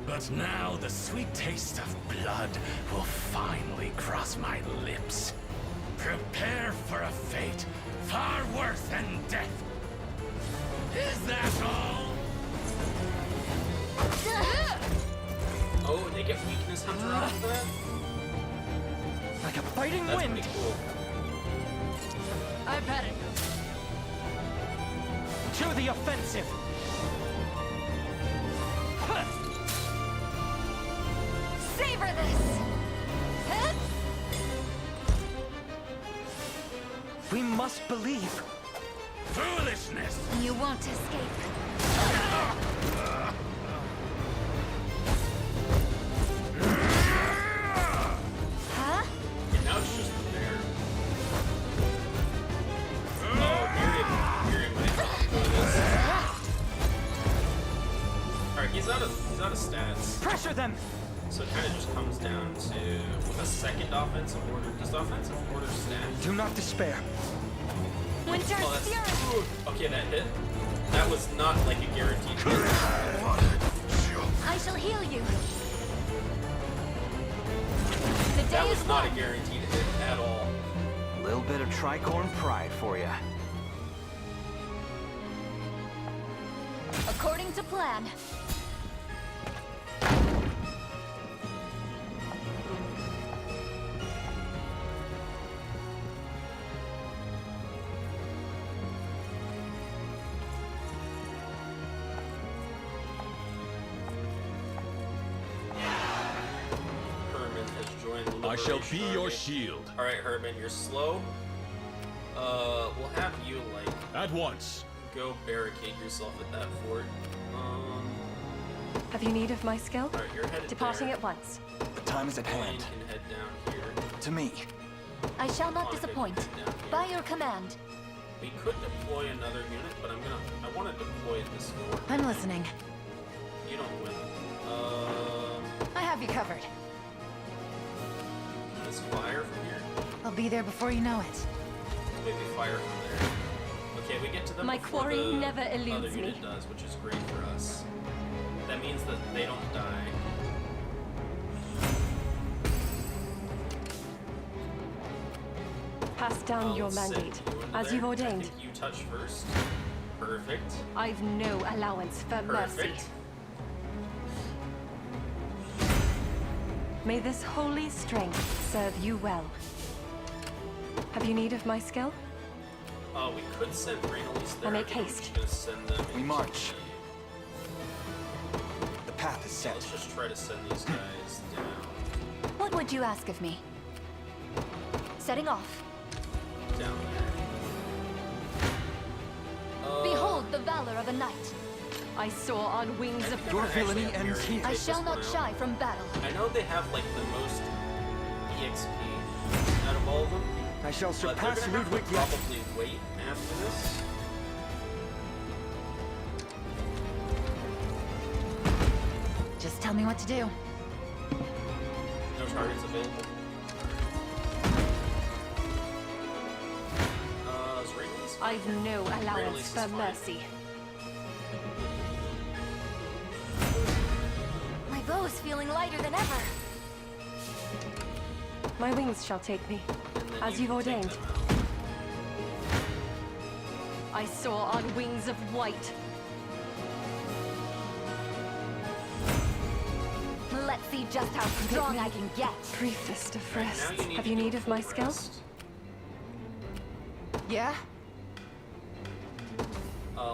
But now the sweet taste of blood will finally cross my lips. Prepare for a fate far worse than death. Is that all? Oh, they get weakness hunter off that? Like a biting That's wind. pretty cool. I've had it. To the offensive. Savor this! Huh? We must believe. Foolishness! You won't escape. Huh? And now it's just there. Oh, Miriam might do this. Alright, he's out of stats. Pressure them. So it kind of just comes down to with a second offensive order. Does the offensive order stack? Do not despair. Winter's Oh, that's, Fury! ooh, okay, that hit. That was not like a guaranteed hit. I shall heal you. The That day was is not a won. guaranteed hit at all. A little bit of tricorn pride for you. According to plan. Herman has joined the I shall Liberation be your Army. shield. Alright, Herman, you're slow. We'll have you, like, At once. go barricade yourself at that fort. Have you need of my skill? Alright, you're headed Departing there. at once. The time is at Elaine hand. can head down here. To me. I shall not Monica can disappoint. head down here. By your command. We could deploy another unit, but I want to deploy at this fort. I'm listening. You don't win. I have you covered. Let's fire from here. I'll be there before you know it. Maybe fire from there. Okay, we get to them My before quarry the never other eludes unit me. does, which is great for us. That means that they don't die. Pass down your I'll send mandate. you onto As there. you've ordained. I think you touch first. Perfect. I've no allowance for mercy. Perfect. May this holy strength serve you well. Have you need of my skill? We could send Rainelise there. I make I think haste. We're just gonna send them. We march. The path is set. Let's just try to send these guys down. What would you ask of me? Setting off. Down there. Behold the valor of a knight. I soar on wings of Your villainy ends here. I shall not shy from battle. I know they have like the most EXP out of all of them. I shall But they're surpass gonna have to Ludwig yet. probably wait after this. Just tell me what to do. No targets available. Is Rainelise? I've no allowance Rainelise is for fine. mercy. My bow's feeling lighter than ever. My wings shall take me, And then as you you've can take ordained. them out. I soar on wings of white. Let's see just how strong I can get. Briefest of Right, now rests. need Have to you do need of my full skill? rest. Yeah?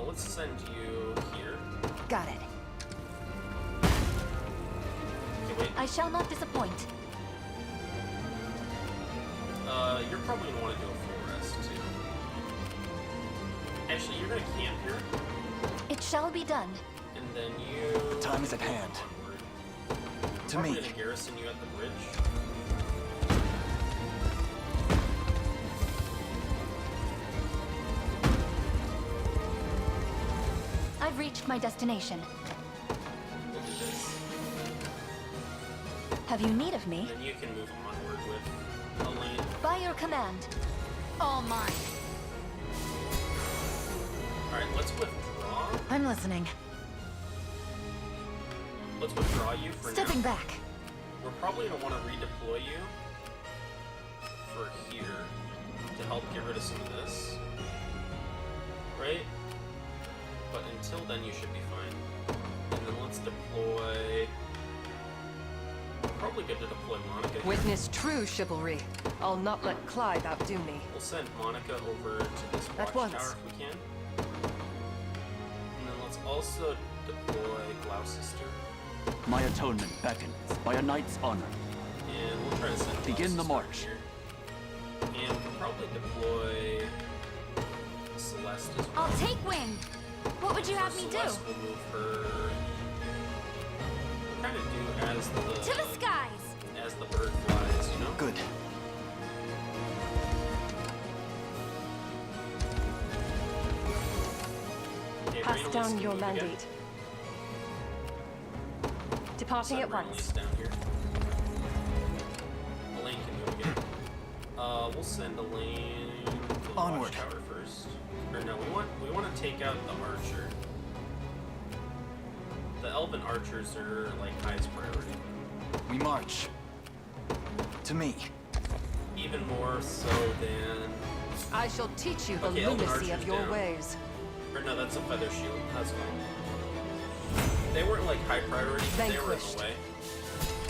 Let's send you here. Got it. Okay, wait. I shall not disappoint. You're probably gonna want to do a full rest too. Actually, you're gonna camp here, It shall be done. and then you. The time is at hand. Onward. To Probably me. gonna garrison you at the bridge. I've reached my destination. We'll do this. Have you need of me? Then you can move onward with Elaine. By your command. All mine. Alright, let's withdraw. I'm listening. Let's withdraw you for Stepping now. back. We're probably gonna want to redeploy you for here to help get rid of some of this. Right? But until then, you should be fine. And then let's deploy. Probably good to deploy Monica here. Witness true chivalry. I'll not let Clive outdo me. We'll send Monica over to this At watchtower once. if we can. And then let's also deploy Gloucester. My atonement beckons by a knight's honor. And we'll try to send Begin the Gloucester march. here. And we'll probably deploy Celeste as well. I'll take wing. What would you have me do? Celeste will move her. Kind of do as the To the skies. as the bird flies, you know. Good. Okay, Pass Rainelise down can your move again. mandate. Departing Send at once. Rainelise down here. Elaine can move again. We'll send Elaine to the Onward. watchtower first. Or no, we want to take out the archer. The elven archers are like highest priority. We march. To me. Even more so than. I shall teach you the Okay, elven lunacy of archers your down. ways. Or no, that's a feather shield. That's fine. They weren't like high priority, but they were in Vanquished. the way.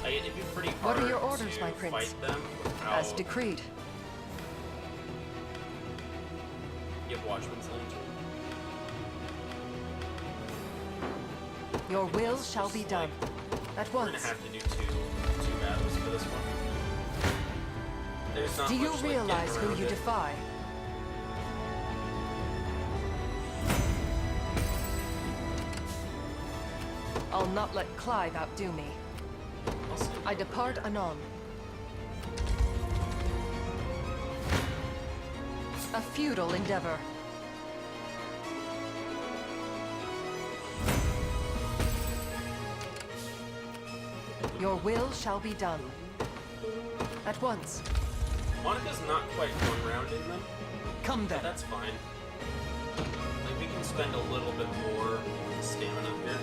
Like, it'd be pretty What hard are your orders, to my prince? fight them without. As decreed. You have Watchman's Lantern. Your will shall be done. At We're gonna once. have to do two battles for this one. There's not Do you much, like, realize getting who around you it. defy? I'll not let Clive outdo me. I'll send I you over depart here. anon. A futile endeavor. Your will shall be done. At once. Monica's not quite one round in them. Come But then. that's fine. Like, we can spend a little bit more stamina here.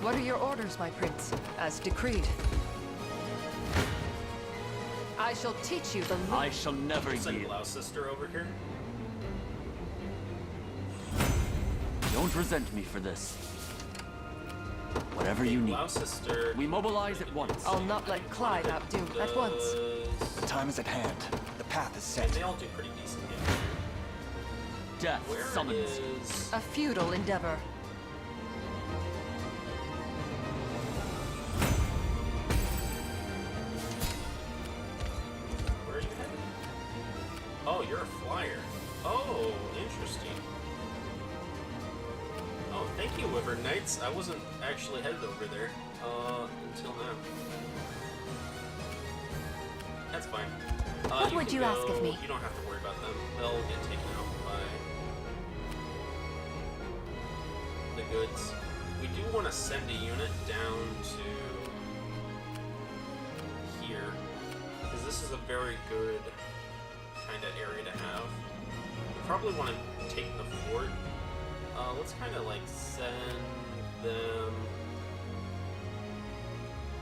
What are your orders, my prince? As decreed. I shall teach you the I shall never Send yield. Gloucester over here. Don't resent me for this. Whatever you need. Gloucester. We mobilize at once. I'll not let Clyde outdo at once. The time is at hand. The path is And set. they all do pretty decent damage. Death Where summons you. is... A futile endeavor. Where are you headed? Oh, you're a flyer. Oh, interesting. Oh, thank you, Wyvern Knights. I wasn't actually headed over there, until now. That's fine. What would can you ask go- of me? You don't have to worry about them. They'll get taken out by the goods. We do want to send a unit down to here, because this is a very good kind of area to have. We probably want to take the fort. Let's kind of like send them.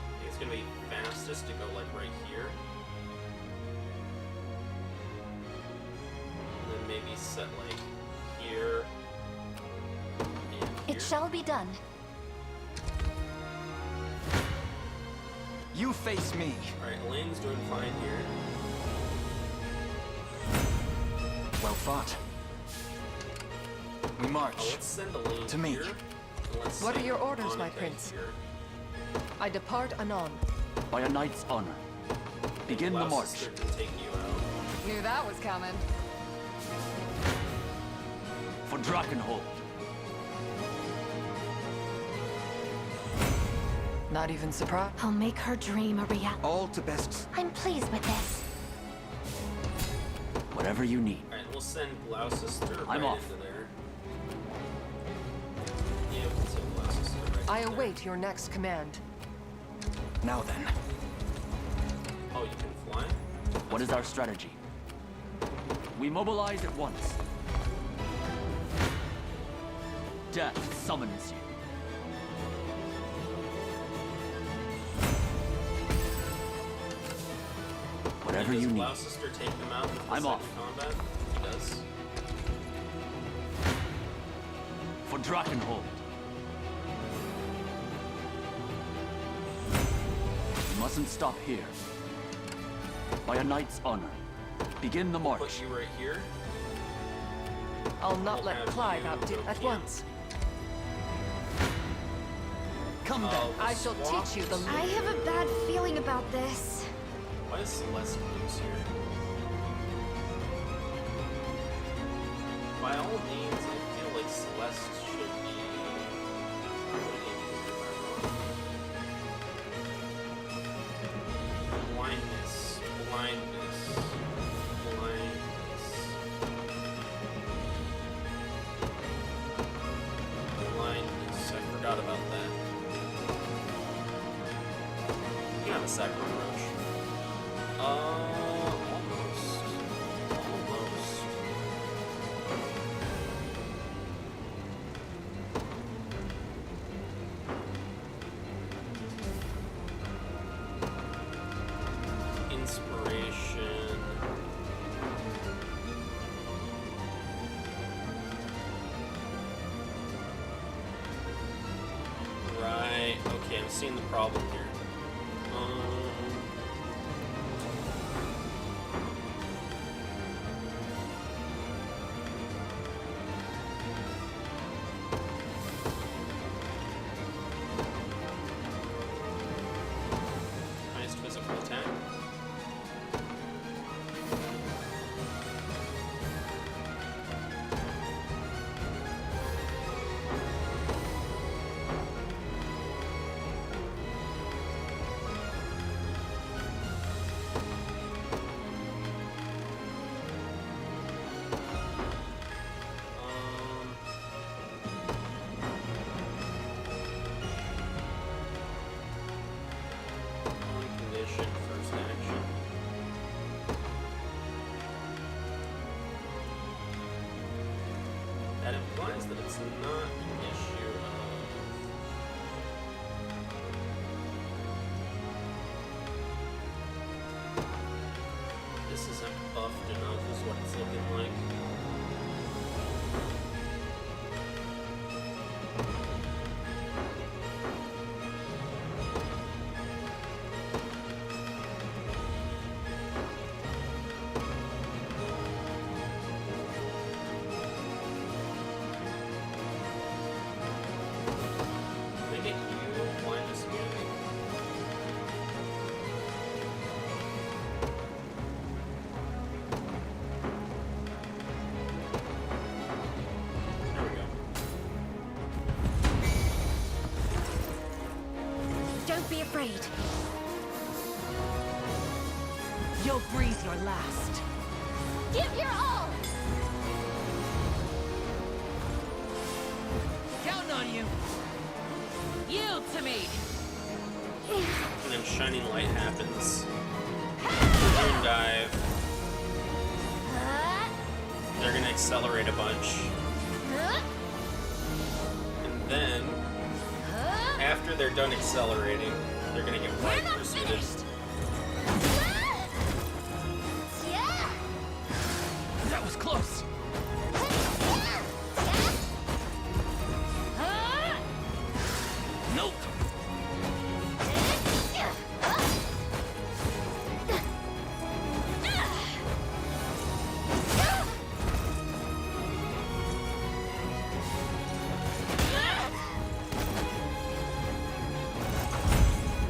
I think it's gonna be fastest to go like right here, and then maybe set like here. And here. It shall be done. You face me. All right, Elaine's doing fine here. Well fought. We march. Oh, let's send Elaine To me. here. and let's What are send your orders, my Annika prince? here. I depart anon. By a knight's honor. Begin the march. Gloucester can take you out. Knew that was coming. For Drakenhold. Not even surprised. I'll make her dream a reality. All to best. I'm pleased with this. Whatever you need. Alright, we'll send Gloucester I'm right off. into there. Yeah, we'll send Gloucester right I into there. await your next command. Now then. Oh, you can fly? What is our strategy? We mobilize at once. Death summons you. Whatever Does you need. Gloucester take them out with I'm the off. second combat? He does. For Drakenhold. We mustn't stop here. By a knight's honor. Begin the march. Put you right here. I'll not We'll let have Clyde you outdo go at camp. once. Come then. We'll I shall swap. teach you the I have a bad feeling about this. Why is Celeste loose here? By all means, I feel like Celeste should be... Blindness. Blindness. Blindness. Blindness. I forgot about that. You can have a sacrifice rush. Almost. Almost. Inspiration. Right. Okay, I'm seeing the problem here. Highest physical attack. Condition, first action. That implies that it's not an issue of... buffed enough is what it's looking like. Maybe you blind this music. There we go. Don't be afraid. You'll breathe your last. Give your all! Counting on you. Yield to me. And then Shining Light happens. Balloon dive. They're gonna accelerate a bunch. And then, after they're done accelerating, they're gonna get wide pursued. That was close. Nope.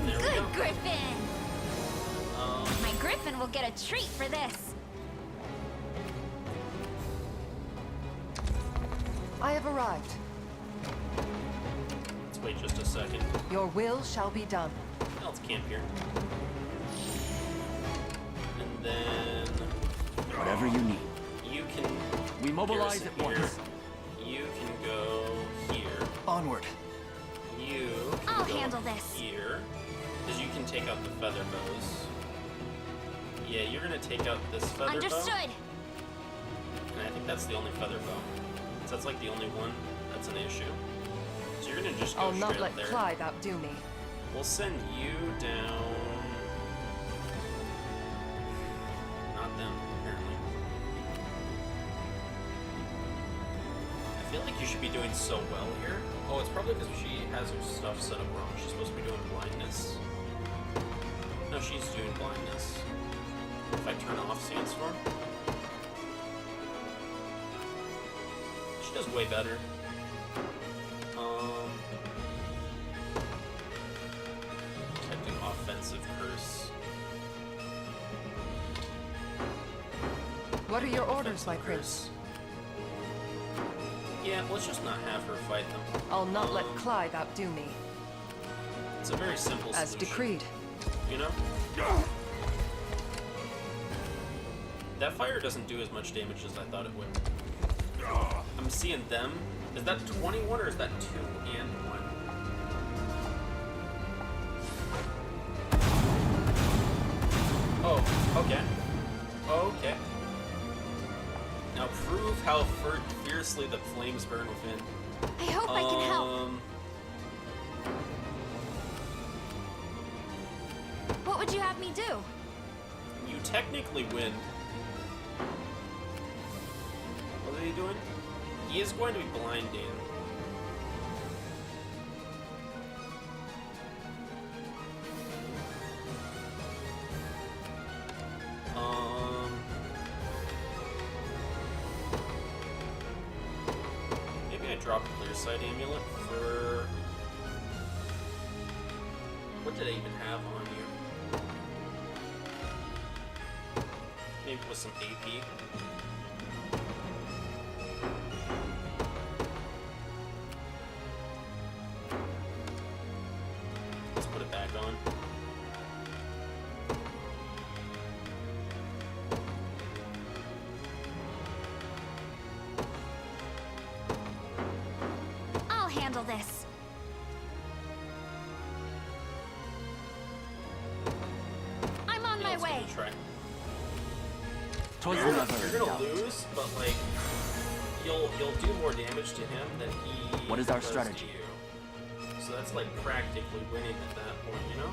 There we go. Good Griffin! My Griffin will get a treat for this. I have arrived. Let's wait just a second. Your will shall be done. Let's camp here. And then Whatever you need. you can. We mobilize garrison at here. once. You can go here. Onward. You can I'll go handle this. here. Because you can take out the feather bows. Yeah, you're gonna take out this feather bow. Understood. And I think that's the only feather bow. So that's like the only one that's an issue. So you're gonna just go I'll straight not up let there. Clyde outdo me. We'll send you down. Not them, apparently. I feel like you should be doing so well here. Oh, it's probably because she has her stuff set up wrong. She's supposed to be doing blindness. No, she's doing blindness. If I turn off Sandstorm, she does way better. I do offensive curse. What are your orders, my prince? Yeah, let's just not have her fight them. I'll not let Clyde outdo me. It's a very simple As solution. decreed. You know? That fire doesn't do as much damage as I thought it would. I'm seeing them. Is that 21 or is that 2 and 1? Oh, okay. Okay. Now prove how fiercely the flames burn within. I hope I can help. What would you have me do? You technically win. What are you doing? He is going to be blinding. Maybe I drop a clear sight amulet for. What did I even have on you? Maybe with some AP. Let's put it back on. I'll handle this. I'm on my way. Try. Towards You're the never gonna doubt. lose, but like you'll do more damage to him than he. What is our does strategy? To you. So that's like practically winning at that point, you know.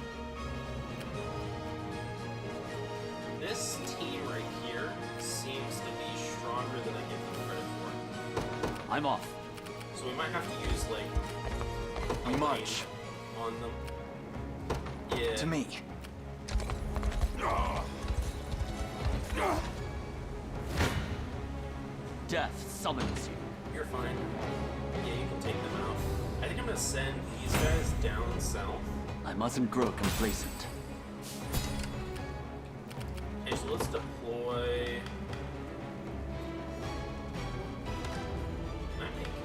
This team right here I'm off. So we might have to use, like, We march. on them. Yeah. To me. Death summons you. You're fine. Yeah, you can take them out. I think I'm gonna send these guys down south. I mustn't grow complacent. Okay, so let's deploy.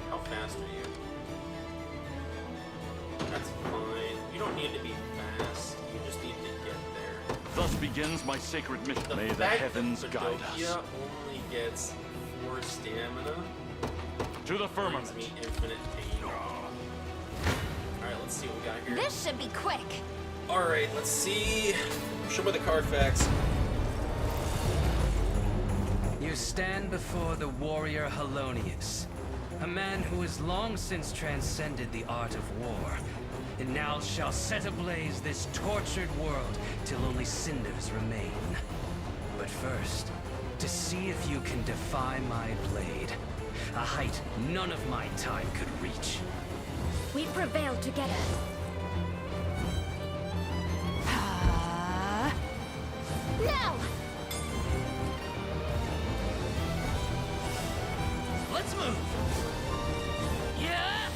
How fast are you? That's fine. You don't need to be fast. You just need to get there. Thus begins my sacred mission. May the fact heavens that guide Dokia us. only gets 4 stamina. To the firmament. Brings me infinite pain. Alright, let's see what we got here. This should be quick. Alright, let's see. Show me the Carfax. You stand before the warrior Halonius, a man who has long since transcended the art of war, and now shall set ablaze this tortured world till only cinders remain. But first, to see if you can defy my blade, a height none of my time could reach. We prevail together. Now! Let's move! Yeah!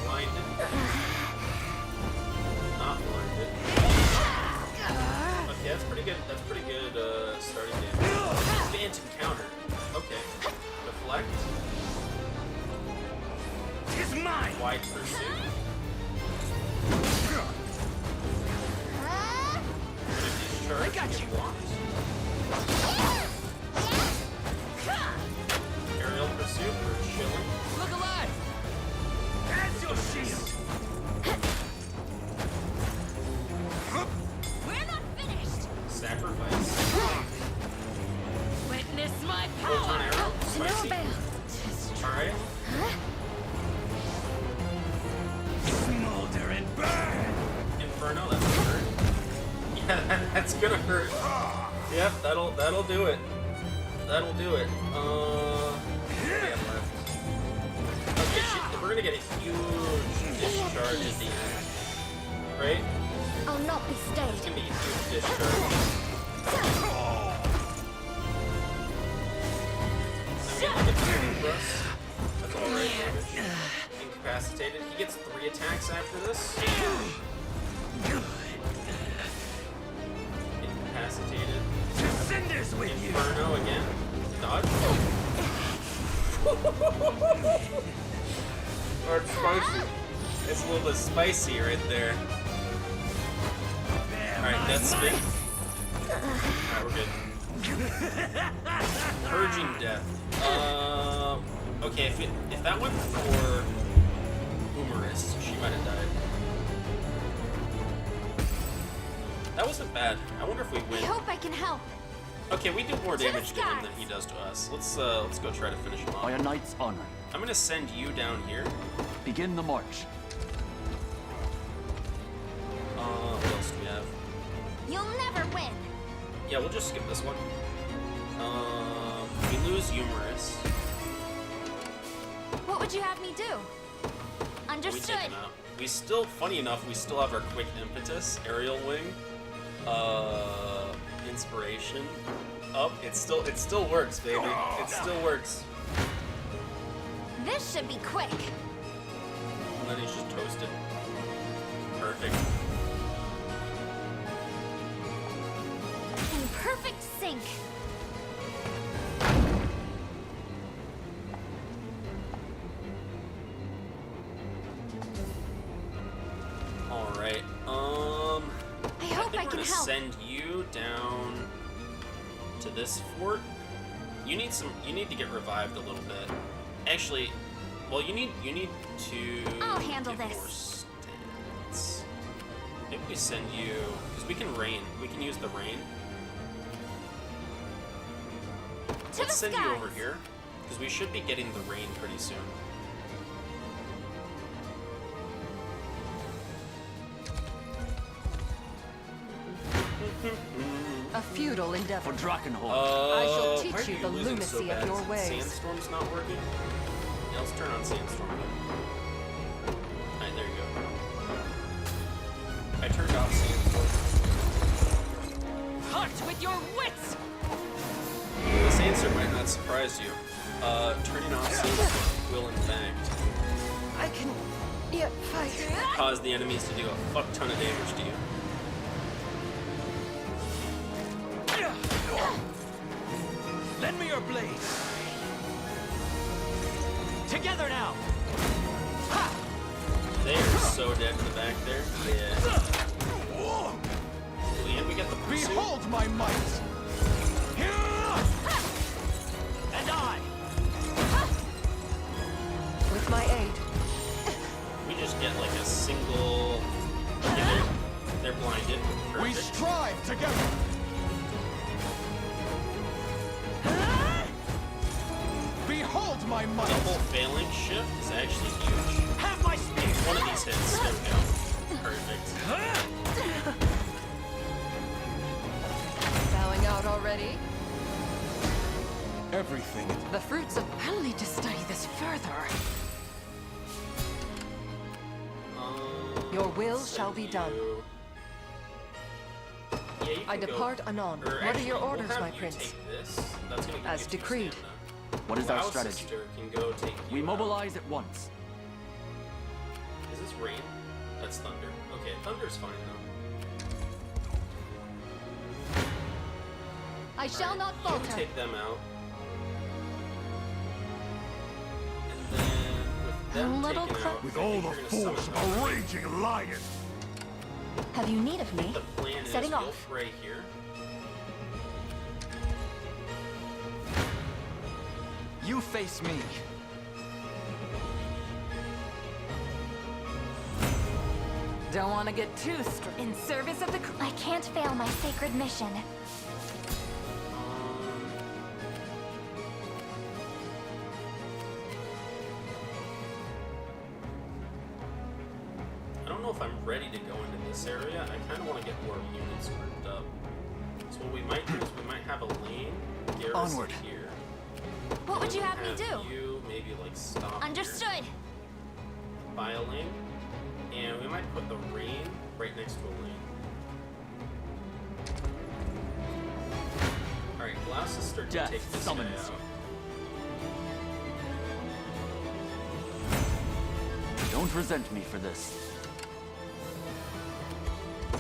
Blinded. Not blinded. Okay, that's pretty good. That's pretty good starting damage. Advance and counter. Okay. Deflect. It's mine! Wide pursuit. I got you. Aerial pursuit for chilling. Look alive! That's your shield! We're not finished! Sacrifice. Witness my Photon arrow. power! Spicy. Alright. Smolder and burn! Inferno, that's gonna hurt. Yeah, that's gonna hurt. Yep, that'll do it. That'll do it. Yeah, left. Okay, shit, we're gonna get a huge discharge at the end. Right? I'll not be stayed. It's gonna be a huge discharge. Then we have to get the thrust. That's alright damage. Incapacitated. He gets 3 attacks after this. Incapacitated. Cinders with you! Inferno again. Dodge. Or it's spicy. It's a little bit spicy right there. Alright, death spin. Alright, we're good. Purging death. Okay, if that went for Umaris, she might have died. That wasn't bad. I wonder if we I win. hope I can help. Okay, we do more damage to him than he does to us. Let's go try to finish him off. By a knight's honor. I'm gonna send you down here. Begin the march. What else do we have? You'll never win. Yeah, we'll just skip this one. We lose Umaris. What would you have me do? We Understood. take him out. We still, funny enough, we still have our quick impetus, aerial wing, inspiration up. It still works, baby. It still works. This should be quick. And then he's just toasted. Perfect. In perfect sync. Alright, I hope I we're can gonna help. send you down to this fort. You need to get revived a little bit. Actually, well, you need to. I'll handle get this. more stats. Maybe we send you because we can rain. We can use the rain. Let's send you over here because we should be getting the rain pretty soon. A futile endeavor. For Drakenholm. I shall why teach are you the losing so lunacy bad? of your Is it ways. Sandstorm's not working. Anything else Let's turn on Sandstorm then. Alright, there you go. I turned off Sandstorm. Hunt with your wits! This answer might not surprise you. Turning off Sandstorm will in fact I can yet fight. cause the enemies to do a fuck ton of damage to you. Lend me your blade. Together now. Ha! They are so dead in the back there. Yeah. And we get the pursuit. Behold my might! And I. With my aid. We just get like a single. Yeah, they're blinded. Perfect. We strive together! Behold my might! Double phalanx shift is actually huge. Have my speed. One of these hits. There we go. Perfect. Bowing out already? Everything. The fruits of... I'll need to study this further. Your will shall be done. Yeah, you I can depart go, anon. or What are actually, your we'll orders, have my you prince? take this. That's gonna give As you 2 decreed. stamina. What is our Wow strategy? Sister can go take you We out. mobilize at once. Is this rain? That's thunder. Okay, thunder's fine though. I shall not You falter. take them out. And then with them little taken out, With I all think the we're gonna force summon of them. a raging lion! Have you need of me? The plan is Setting you'll off. fray here. You face me. Don't want to get too strict. In service of the I can't fail my sacred mission. I don't know if I'm ready to go into this area. I kind of want to get more units grouped up. So what we might do is we might have a lane garrison Onward. here. What would you And have me do? You maybe like stop Understood. here, buy a lane, and we might put the rain right next to a lane. All right, Gloucester can Death take this summons. guy out. Don't resent me for this.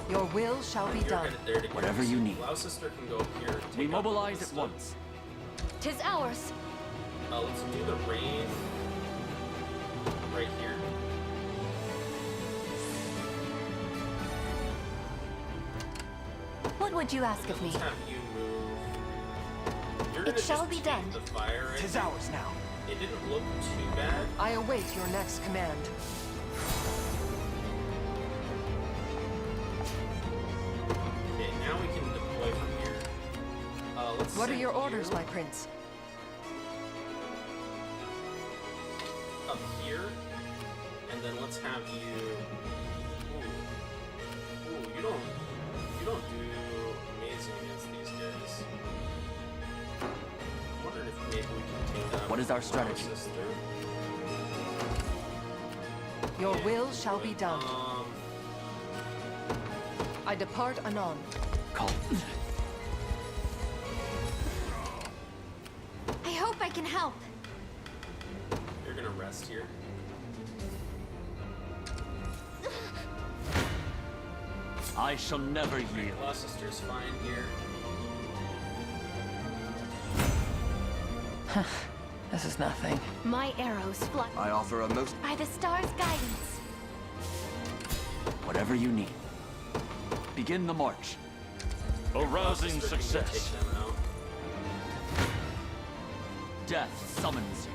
Your will shall be You're done. headed there together. Whatever you need. Gloucester can go up here. And We take out mobilize at Ballista. once. 'Tis ours. Let's do the rain right here. What would you ask And of then me? let's have you move. You're It gonna shall just be take done. The fire. I Tis think. ours now. It didn't look too bad. I await your next command. Okay, now we can deploy from here. Let's What are send your orders, you my prince? up here, and then let's have you. Ooh, you don't do amazing against these guys. I wondered if maybe we can take out. What is our strategy? Wow Sister. Your Yeah, will shall be done. Um, I depart anon. Call. I hope I can help. you're gonna rest here. I shall never yield. Gloucester's fine here. This is nothing. My arrows fly I offer a most... by the star's guidance. Whatever you need. Begin the march. A rousing Gloucester can go success. take them out. Death summons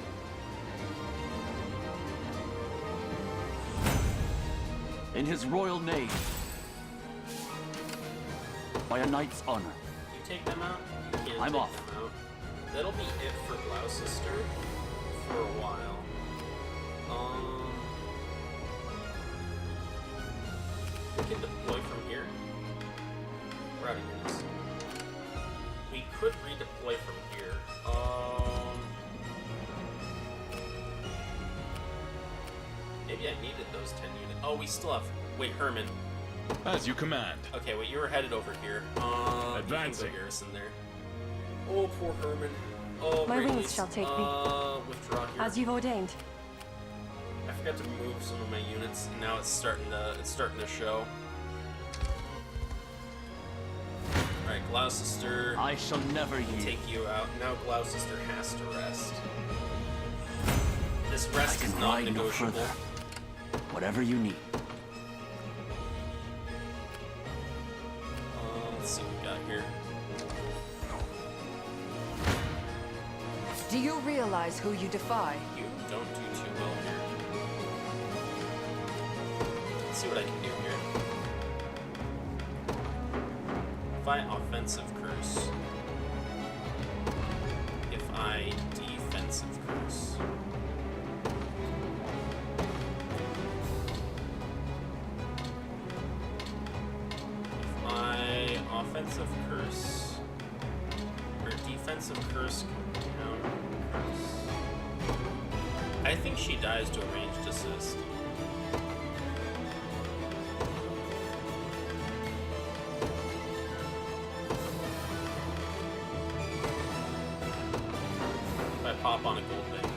you. In his royal name. By a knight's honor. You take them out, you can't I'm take off. them out. That'll be it for Gloucester for a while. We can deploy from here. We're out of units. We could redeploy from here. Oh, we still have... Wait, Herman. As you command. Okay, wait, you were headed over here. Advancing. You can go garrison there. Oh, poor Herman. Oh, My Brady. wings shall take me. Withdraw here. As you've ordained. I forgot to move some of my units, and now it's starting to show. Alright, Gloucester. I shall never yield. Take you out. Now Gloucester has to rest. This rest is not ride no negotiable. further. Whatever you need. Let's see what we got here. Do you realize who you defy? You don't do too well here. Let's see what I can do here. If I offensive curse. If I defensive curse. If I offensive curse or defensive curse counter curse. I think she dies to a ranged assist. If I pop on a gold thing.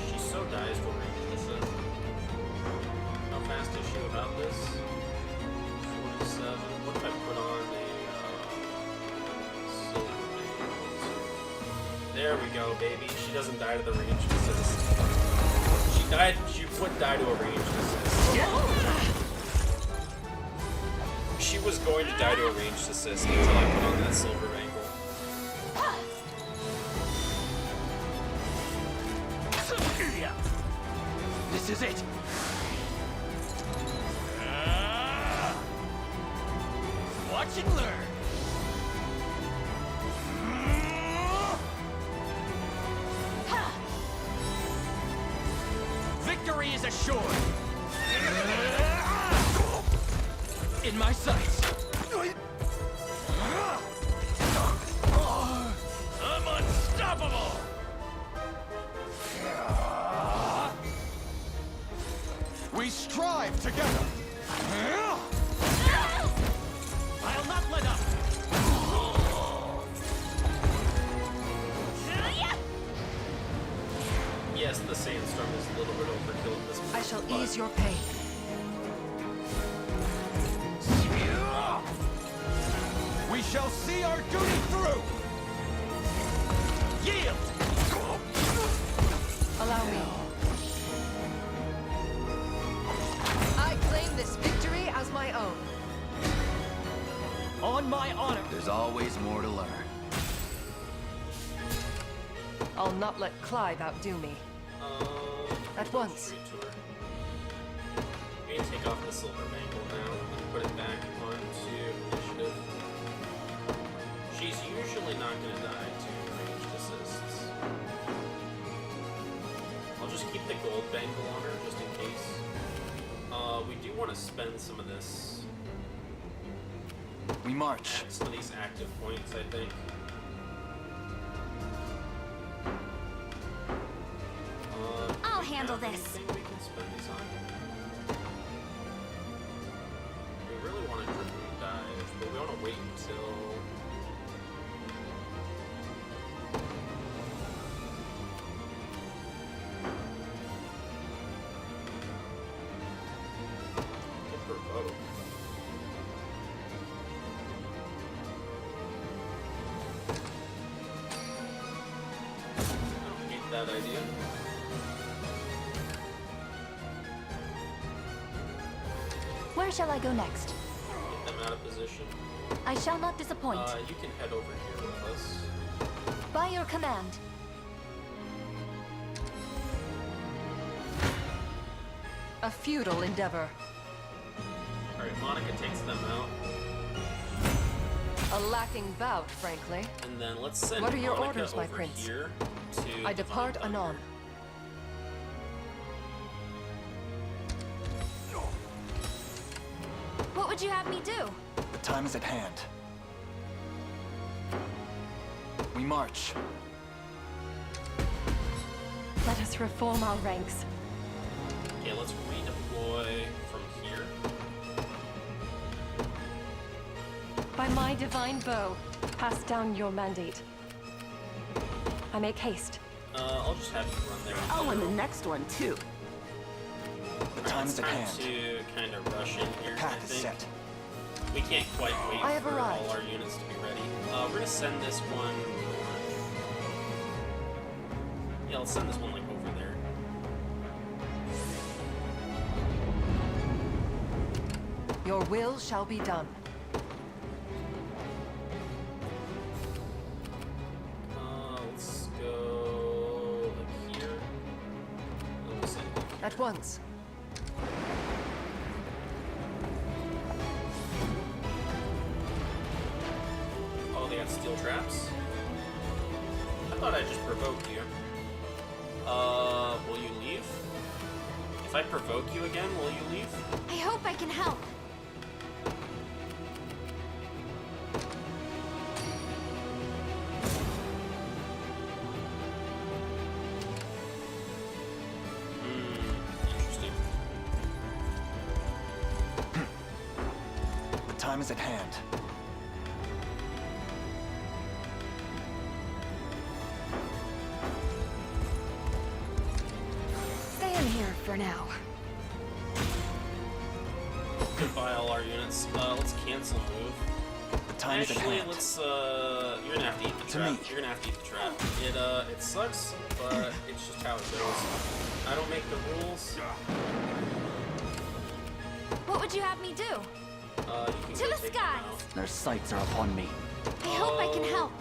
She so dies to a ranged assist. How fast is she without this? 47. What if I put on a silver band? There we go, baby. She doesn't die to the ranged assist. She would die to a ranged assist. She was going to die to a ranged assist until I put on that silver bangle. This is it. Watch and learn. Victory is assured. In my sights. I'm unstoppable. We strive together. I'll not let up. Yes, the sandstorm is a little bit overkill at this point. I shall but ease your pain. We shall see our duty through. Yield. Allow me. I claim this victory as my own. On my honor. There's always more to learn. I'll not let Clive outdo me. At once. We can take off the silver bangle now and put it back onto initiative. She's usually not going to die to ranged assists. I'll just keep the gold bangle on her just in case. We do want to spend some of this. We march. Some of these active points, I think. I'll handle this. Anything we can spend these on? We really want to Dragoon dive, but we want to wait until... We'll provoke. I don't hate that idea. Where shall I go next? Get them out of position. I shall not disappoint. You can head over here with us. By your command. A futile endeavor. Alright, Monica takes them out. A lacking bout, frankly. And then let's send What are your Monica orders, my over prince? here to I depart Divine Thunder. anon. What would you have me do? The time is at hand. We march. Let us reform our ranks. Okay, let's redeploy from here. By my divine bow, pass down your mandate. I make haste. I'll just have you run there. Oh, and the next one, too. The time is at hand. To kind of rush in here. Path I is think. set. We can't quite wait I have for arrived. all our units to be ready. We're gonna send this one north. Yeah, let's send this one like over there. Your will shall be done. Let's go like here. And we'll send it here. At once. Oh, they got steel traps? I thought I just provoked you. Will you leave? If I provoke you again, will you leave? I hope I can help. Interesting. The time is at hand. Stay in here for now. Goodbye, all our units. Let's cancel move. The time is at Actually, hand. let's, you're gonna have to eat the To trap. me. You're gonna have to eat the trap. It sucks, but it's just how it goes. I don't make the rules. What would you have me do? You can To go the take them skies! out. Their sights are upon me. I hope I can help.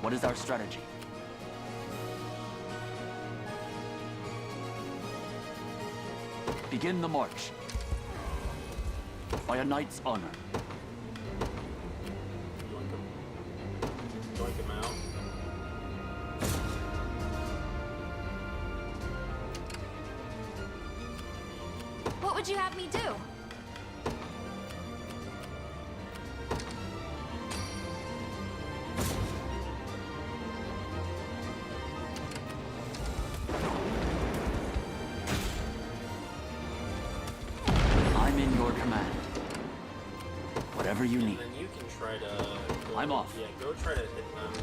What is our strategy? Begin the march. By a knight's honor. Yoink him out. What would you have me do? I'm in your command. Whatever you need. And then you can try to go, I'm off. Yeah, go try to hit them.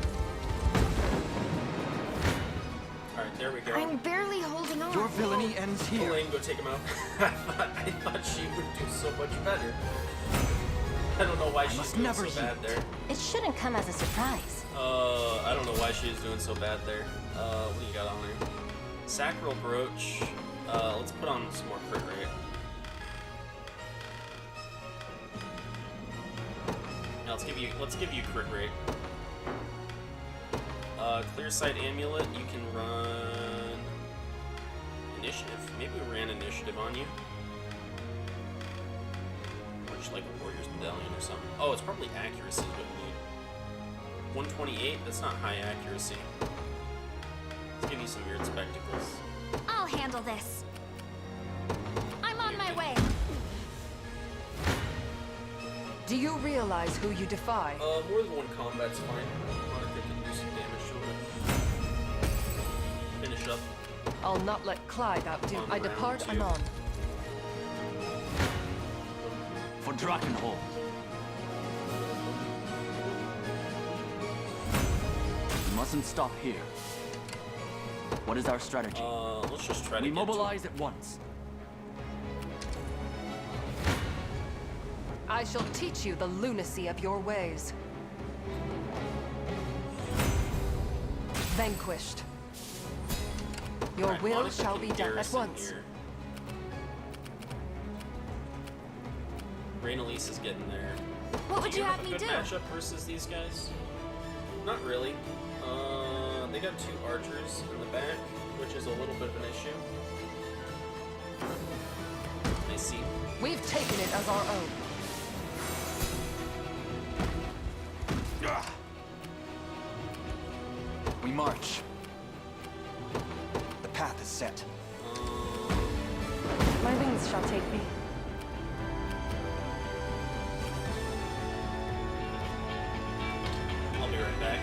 Alright, there we go. I'm barely holding on. Your villainy ends here. Elaine, go take him out. I thought she would do so much better. I don't know why she's doing so bad there. It shouldn't come as a surprise. I don't know why she is doing so bad there. What do you got on there? Sacral Brooch. Let's put on some more crit rate. Now let's give you crit rate. Clear Sight Amulet, you can run initiative. Maybe we ran initiative on you. Or just like a Warrior's Medallion or something. Oh, it's probably accuracy is what we need. 128? That's not high accuracy. Let's give you some weird spectacles. I'll handle this. I'm on my way. Do you realize who you defy? More than one combat's fine. Monica can do some damage to it. Finish up. I'll not let Clive outdo. On I round depart 2. anon. For Drakenhold. We mustn't stop here. What is our strategy? Let's just try to We get mobilize at once. I shall teach you the lunacy of your ways. Vanquished. Your Alright, will Monica shall can be done at garrison once. here. Rainelise is getting there. What would you have me a good do? matchup versus these guys? Not really. They got 2 archers in the back, which is a little bit of an issue. I see. We've taken it as our own. We march. The path is set. My wings shall take me. I'll be right back.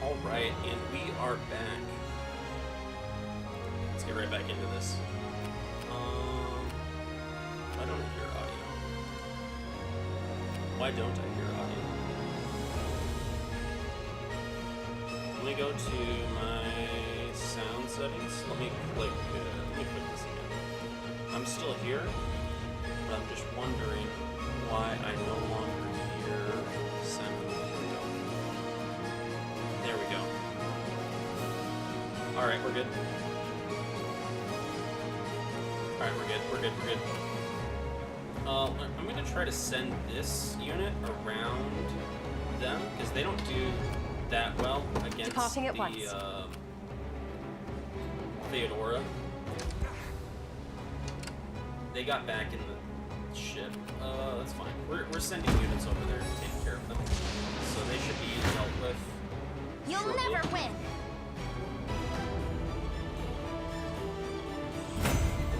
Alright, and we are back. Let's get right back into this. Why don't I hear audio? Why don't I hear audio? Let me go to my sound settings. Let me click this again. I'm still here, but I'm just wondering why I no longer hear sound. There we go. Alright, we're good. Alright, we're good. I'm gonna try to send this unit around them, because they don't do that well against Departing at once. Theodora. They got back in the ship. That's fine. We're sending units over there to take care of them. So they should be dealt with. You'll shortly. never win.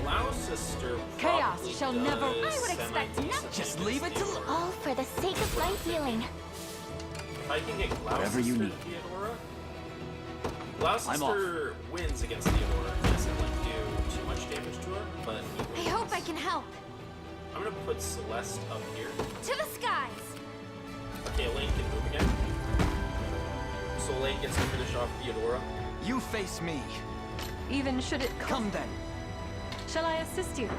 Lao sister Chaos probably shall does never- I would expect semi-decent nothing. Just leave it to All for the sake of my healing. If I can get Lao Whatever you sister need. Theodora, Lao I'm sister wins against Theodora. It doesn't like do too much damage to her, but he I hope wins. I can help. I'm gonna put Celeste up here. To the skies. Okay, Elaine can move again. So Elaine gets to finish off Theodora. You face me. Even should it Come then. Shall I assist you?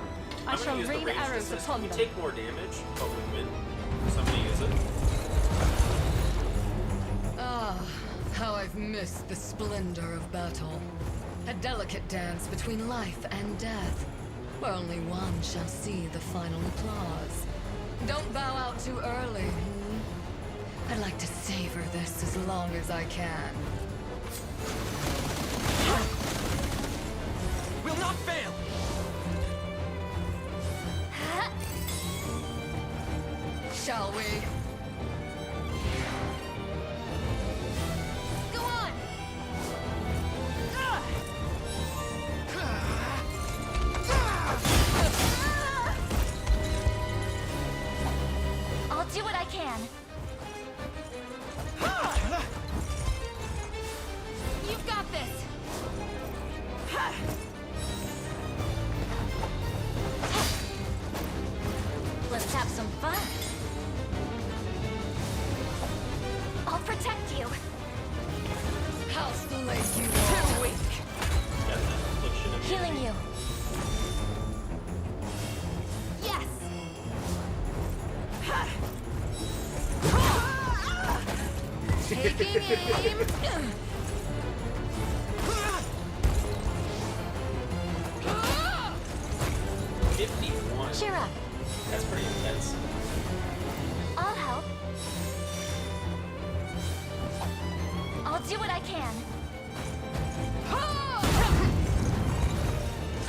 I I'm gonna shall use the rain ranged arrows assist. upon We them. take more damage, but we win. So I'm gonna use it. Ah, how I've missed the splendor of battle. A delicate dance between life and death, where only one shall see the final applause. Don't bow out too early, I'd like to savor this as long as I can. We'll not fail! Shall we? Go on. I'll do what I can. You've got this. Let's have some fun. I'll protect you. I'll slay you all. Healing you. Yes! Taking aim. 51. Cheer up. That's pretty intense. I'll help. I'll do what I can.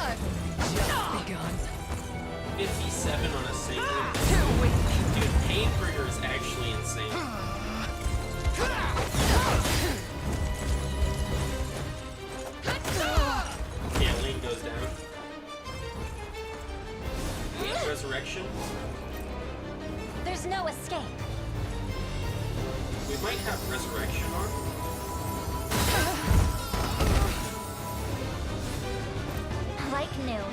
I've just begun. 57 on a single. Too weak. Dude, Pain Trigger is actually insane. Yeah, Lane goes down. Resurrection. There's no escape. We might have Resurrection on. Like new.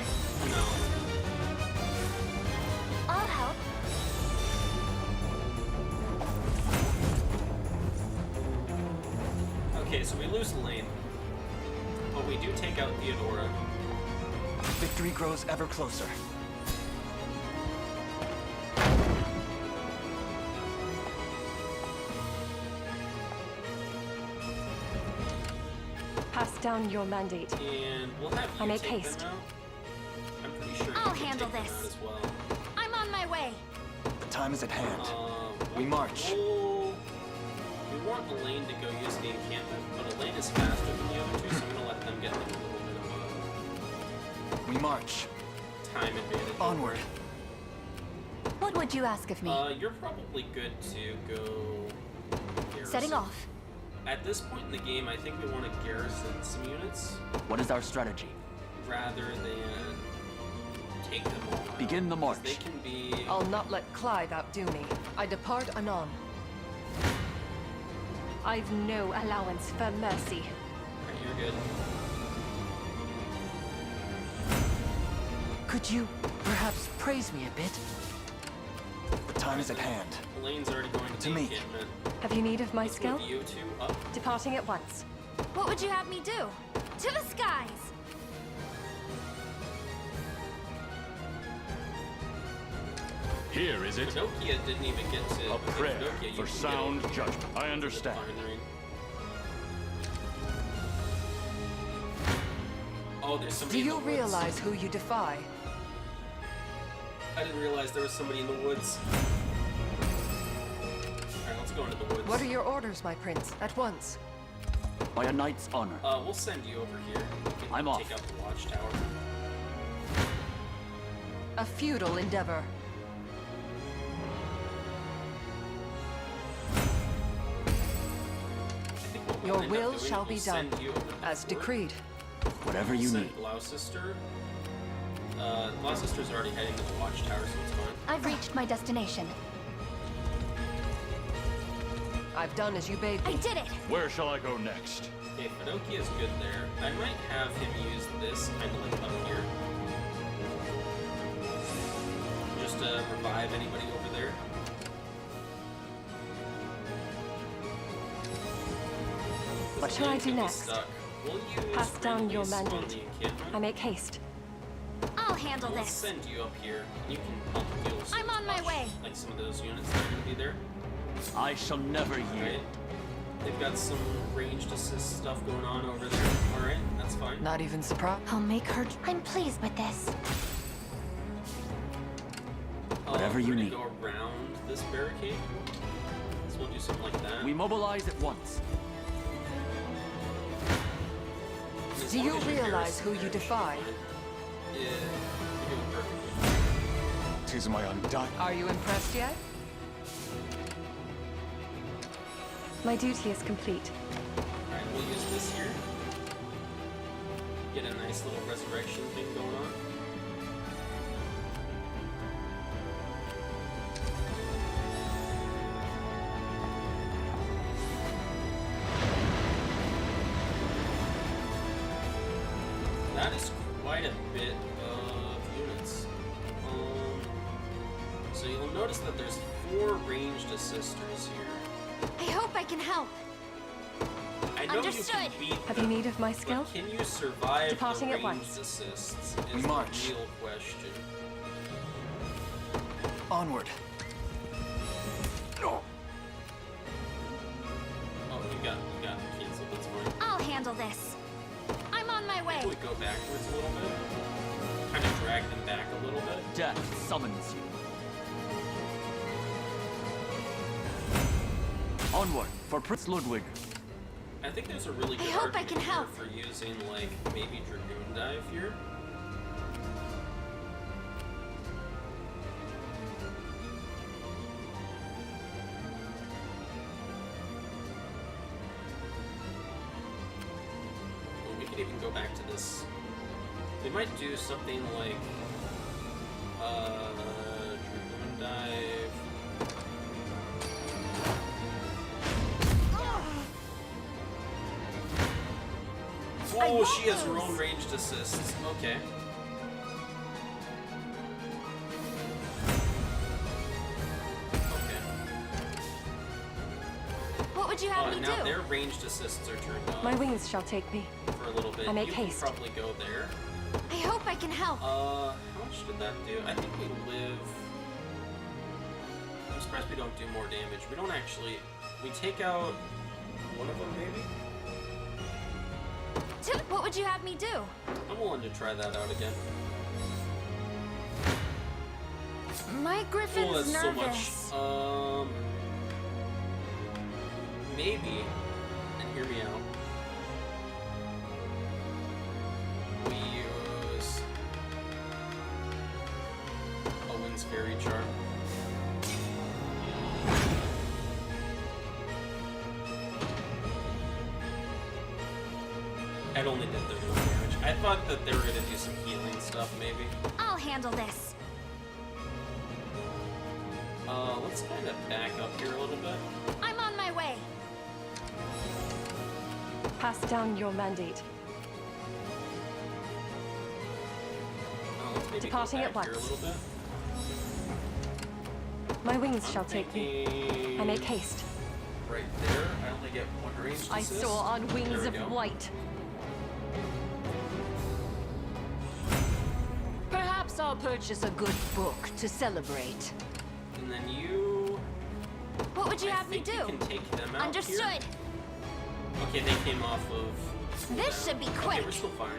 No. I'll help. Okay, so we lose Lane. But we do take out Theodora. Victory grows ever closer. Pass down your mandate. And we'll have you I make take haste. them out. I'm pretty sure I'll you can handle take them this. out as well. I'm on my way. The time is at hand. We We march. want Elaine to go use the encampment, but Elaine is faster than the other two, so I'm gonna let them get like a little bit of We march. a time advantage. Onward. What would you ask of me? You're probably good to go garrison. Setting off. At this point in the game, I think we want to garrison some units What is our strategy? rather than take them all out. Begin the march. They can be... I'll not let Clive outdo me. I depart anon. I've no allowance for mercy. Alright, you're good. Could you perhaps praise me a bit? The time is at hand. Elaine's already going to To the me. encampment. Have you need of my Let's skill? move you two up. Departing at once. What would you have me do? To the skies! Here, is it? Pinocchio didn't even get to... A prayer Pinocchio, you for can sound get over here judgment. I to the understand. Divine Ring. Oh, there's Do somebody in you the woods. realize who you defy? I didn't realize there was somebody in the woods. Alright, let's go into the woods. What are your orders, my prince? At once. By a knight's honor. We'll send you over here. You can I'm off. take out the watchtower. A futile endeavor. I think what we'll Your end up will doing, shall we'll be done, send you over to as the fort. decreed. Whatever you Send need. Gloucester. Gloucester's already heading to the watchtower, so it's fine. I've reached my destination. I've done as you bade I me. did it! Where shall I go next? Okay, Pinocchio's good there. I might have him use this kind of like up here. Just to revive anybody over there. What shall I do Could be next? stuck. We'll use Pass down your release on mandate. the encampment. I make haste. I'll handle We'll this. send you up here, and you can pump fuel. So I'm on my much, way. Like some of those units that are going to be there. I shall never yield. Right. They've got some ranged assist stuff going on over there. Alright, that's fine. Not even surprised. I'll make her... I'm pleased with this. Whatever you we're gonna need. go around this barricade. So we'll do something like that. We mobilize at once. As Do long you as you're realize who garrisoned you there, defy? you should be fine. Yeah, you're doing perfectly. 'Tis my undying. Are you impressed yet? My duty is complete. Alright, we'll use this here. Get a nice little resurrection thing going on. That is quite a bit of units. So you'll notice that there's 4 ranged assisters here. I hope I can help. I know Understood. you can beat Have them, you need of my skill? but can you survive Departing the at ranged once. assists? We Is march. the real question. Onward. Oh, you got canceled. That's fine. I'll handle this. I'm on my way. Maybe we go backwards a little bit. Kind of drag them back a little bit. Death summons you. Onward for Prince Ludwig. I think there's a really good I hope I argument can here help. for using like maybe Dragoon Dive here. Well, we could even go back to this. We might do something like Dragoon Dive. Oh, she has her own ranged assists. Okay. What would you have me now do? their ranged assists are turned on My wings shall take me. for a little bit. I make You haste. can probably go there. I hope I can help. How much did that do? I think we live... I'm surprised we don't do more damage. We don't actually... We take out one of them, maybe? What would you have me do? I'm willing to try that out again. My griffin's Oh, that's nervous. so much. Maybe, and hear me out, we use a Wings Fairy Charm. It only did 31 damage. I thought that they were going to do some healing stuff, maybe. I'll handle this. Let's kind of back up here a little bit. I'm on my way. Pass down your mandate. Let's maybe Departing go at back here a once. little bit. My wings shall take me. I make haste. Right there, I only get one ranged I assist. soar on wings There we of go. white. Perhaps I'll purchase a good book to celebrate. And then you... What would you have me think do? You can take them out Understood. here. Okay, they came off of... This should be Okay, quick. we're still fine.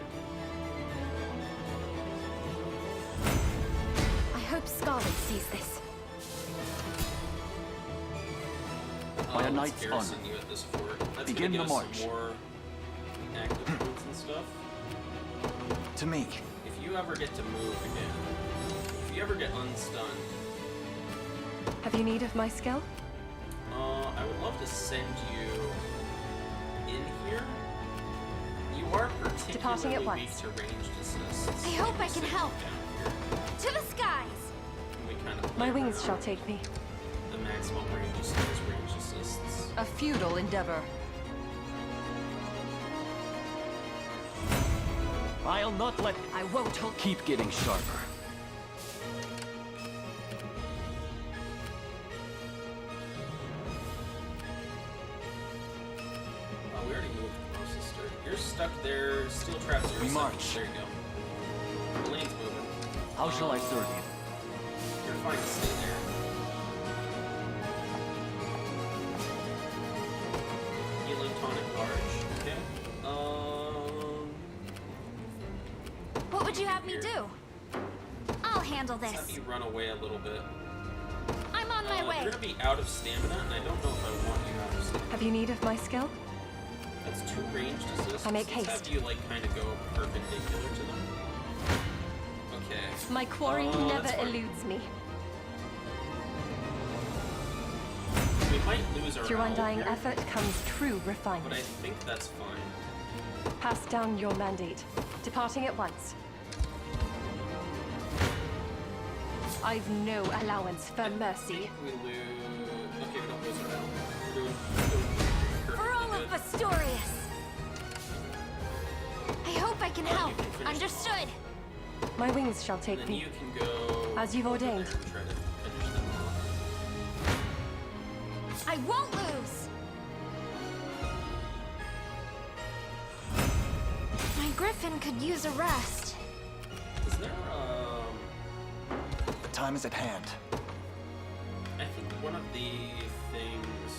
I hope Scarlet sees this. By a let's knight's garrison honor. you at this fort. That's Begin gonna the give us march. some more active points and stuff. To me. If you ever get to move again, if you ever get unstunned, Have you need of my skill? I would love to send you in here. You are Departing particularly at weak once. to ranged assists. I hope I can Send you help. down here. To the skies. And we kind of My play wings around shall take me. the maximum range is range assists. A futile endeavor. I'll not let... I won't hold... Keep getting sharper. Oh, we already moved the sister. You're stuck there. Steel traps. We march. There you go. Elaine's moving. How shall I serve you? You're fine to stay there. Healing tonic large. Okay. What would you have me do? I'll handle Let's have this. you run away a little bit. I'm on my way. You're gonna be out of stamina, and I don't know if I want you out of stamina. Have you need of my skill? That's 2 ranged assists. I make Let's haste. have you like kind of go perpendicular to them. Okay. My quarry that's never fine. eludes me. We might lose our Through owl undying here, effort comes true but I refinement. think that's fine. Pass down your mandate. Departing at once. I've no allowance for mercy. We lose. Okay, we don't lose our owl. We're doing For all of Bastorius. I hope I can help. you can finish them Understood. My wings shall And take then me. you can go As you've over there ordained. and try to finish them off. I won't lose. Griffin could use a rest. Is there, The time is at hand. I think one of the things...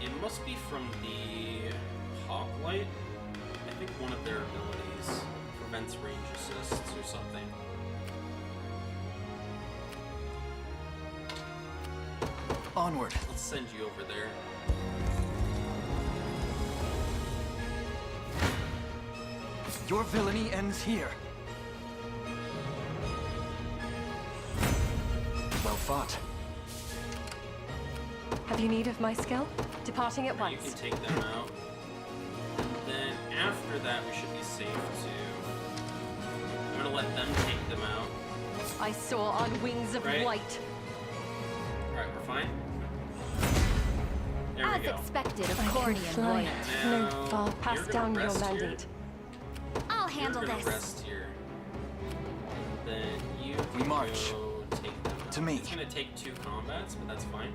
It must be from the Hoplite. I think one of their abilities prevents range assists or something. Onward. Let's send you over there. Your villainy ends here. Well fought. Have you need of my skill? Departing at You once. can take them out. And then after that, we should be safe too. I'm gonna let them take them out. I soar on wings of Right. white. Alright, we're fine. There As we go. expected of I can Cornian fly. royalty. No, Now, I'll you're pass gonna down your rest here. mandate. I'll handle You're gonna this. rest here. Then you We can march. go take them out. To me. It's gonna take 2 combats, but that's fine.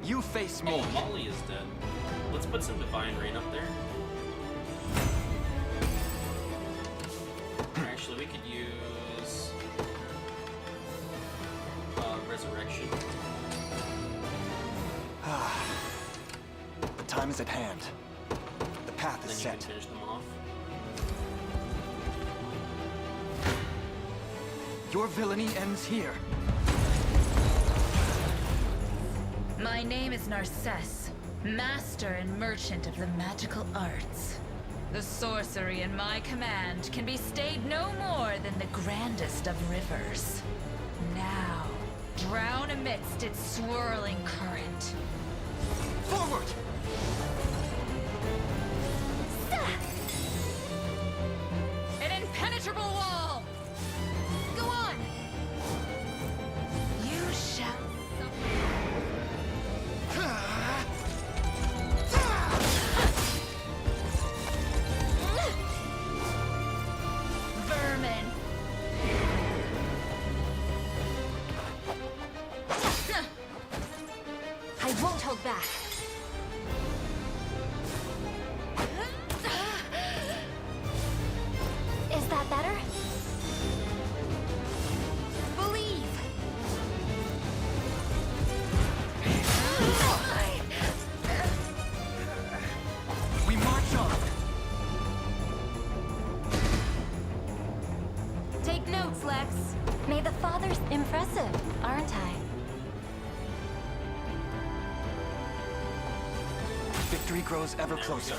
You face me. Oh, Molly is dead. Let's put some Divine Rain up there. Actually, we could use Resurrection. The time is at hand. The path is Then you set. can finish them off. Your villainy ends here. My name is Narcisse, master and merchant of the magical arts. The sorcery in my command can be stayed no more than the grandest of rivers. Now, drown amidst its swirling current. Forward! An impenetrable wall! Go on! You shall vermin! I won't hold back. Is that better? Believe! We march on. Take notes, Lex. May the fathers... Impressive, aren't I? Victory grows ever closer.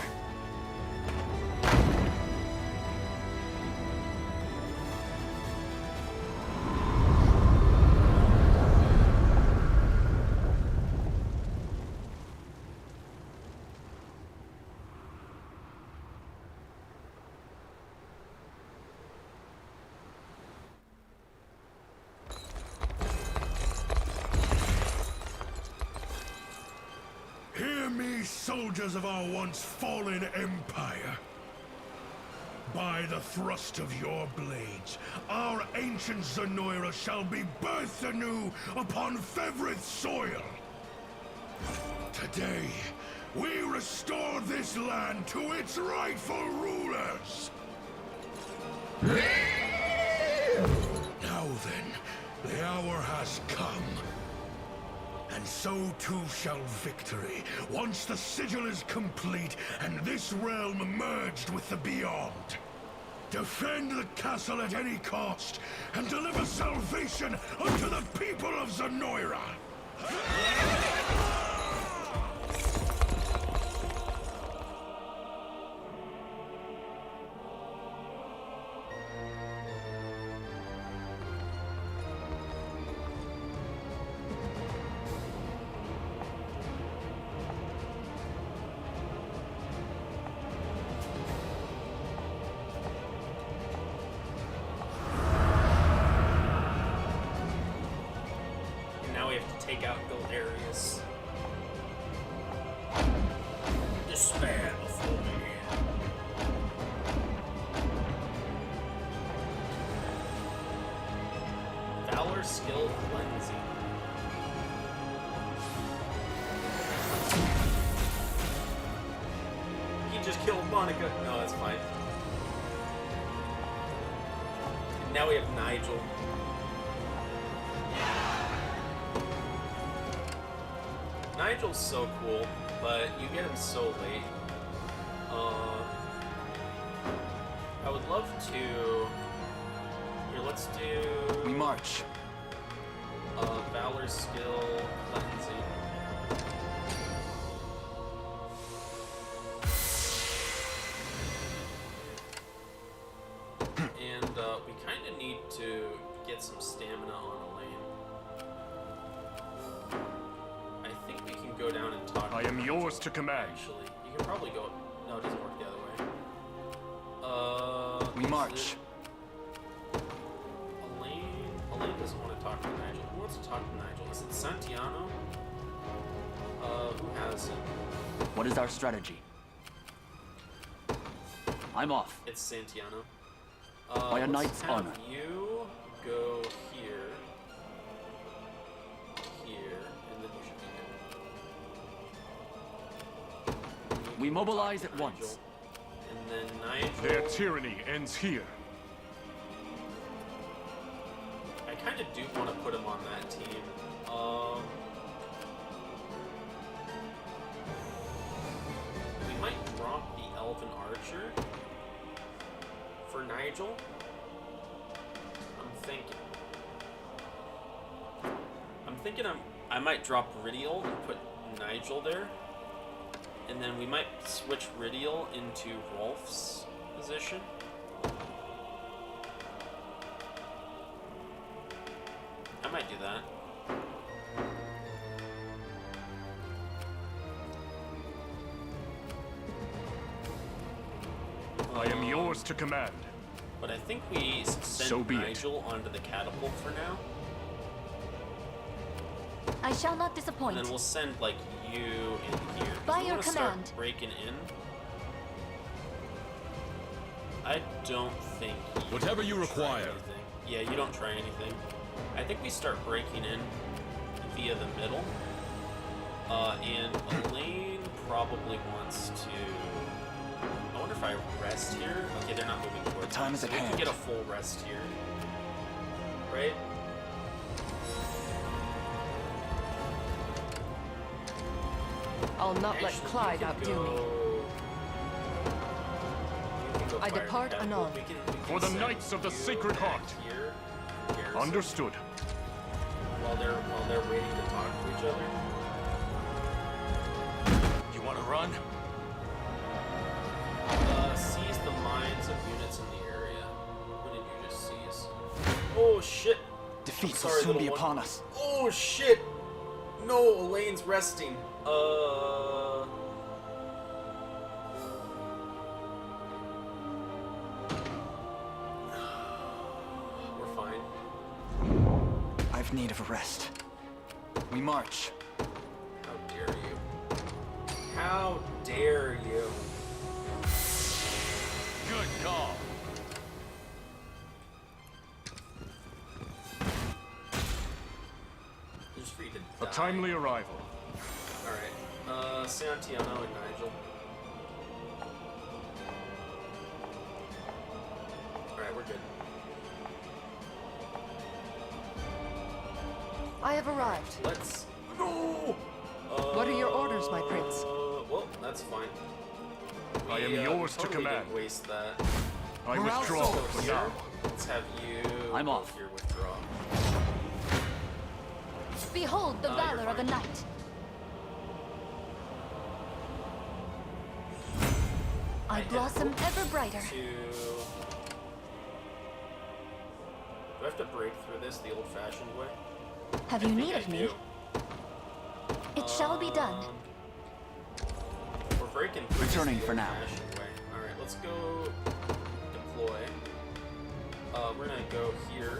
Hear me, soldiers of our once fallen empire. By the thrust of your blades, our ancient Zenoiran shall be birthed anew upon Fevrith soil. Today, we restore this land to its rightful rulers. Now then, the hour has come. And so too shall victory, once the sigil is complete and this realm merged with the beyond. Defend the castle at any cost, and deliver salvation unto the people of Zenoiran! Now we have to take out Gildarius. Despair before me. Valor, skill, cleansing. just killed Monica. No, that's fine. And now we have Nigel. Nigel's so cool, but you get him so late. I would love to... Here, let's do... We march. Valor skill, cleansing. And we kind of need to get some stamina on Elaine. I think we can go down and talk. I am yours to command. Actually, you can probably go. No, it doesn't work the other way. We march. Elaine doesn't want to talk to Nigel. Who wants to talk to Nigel? Is it Santiano? Who has him? What is our strategy? I'm off. It's Santiano. By a knight's have honor. You go here, and then you should be good. We mobilize at once. And then Nigel. Their tyranny ends here. I kind of do want to put him on that team. We might drop the Elven Archer for Nigel. I'm thinking I might drop Ridial and put Nigel there. And then we might switch Ridial into Rolf's position. I might do that. I am yours to command. But I think we send So be it. Nigel onto the catapult for now. I shall not disappoint. And then we'll send, like, you in here. By We your wanna command. Start breaking in. I don't think Whatever you try require. anything. Yeah, you don't try anything. I think we start breaking in via the middle. And Elaine probably wants to... I wonder if I rest here? Okay, they're not moving towards The time me, is so at we can hand. get a full rest here. Right? I'll not let Actually, Clyde you can outdo me. go- you can go I fire depart the catapult. anon. We can For the send Knights of the you Sacred back Heart. here, garrison, Understood. While they're waiting to talk to each other. You want to run? Seize the minds of units in the area. What did you just seize? Oh shit! Defeat I'm will sorry, soon be little one. upon us. Oh shit! No, Elaine's resting. We're fine. I've need of a rest. We march. How dare you? How dare you? Good call. Just for you to A die. timely arrival. Alright. Santiano and Nigel. Alright, we're good. I have arrived. Let's... No! What are your orders, my prince? Well, that's fine. I am We, yours to totally command. didn't waste that. I withdraw So for here, now. let's have you... I'm go off. Here, withdraw. Behold the You're valor of a fine. knight. I blossom ever brighter. Do I have to break through this the old-fashioned way? Have I you think need I of me? do. It shall be done. We're breaking through Returning this the for now. old-fashioned way. Alright, let's go deploy. We're gonna go here.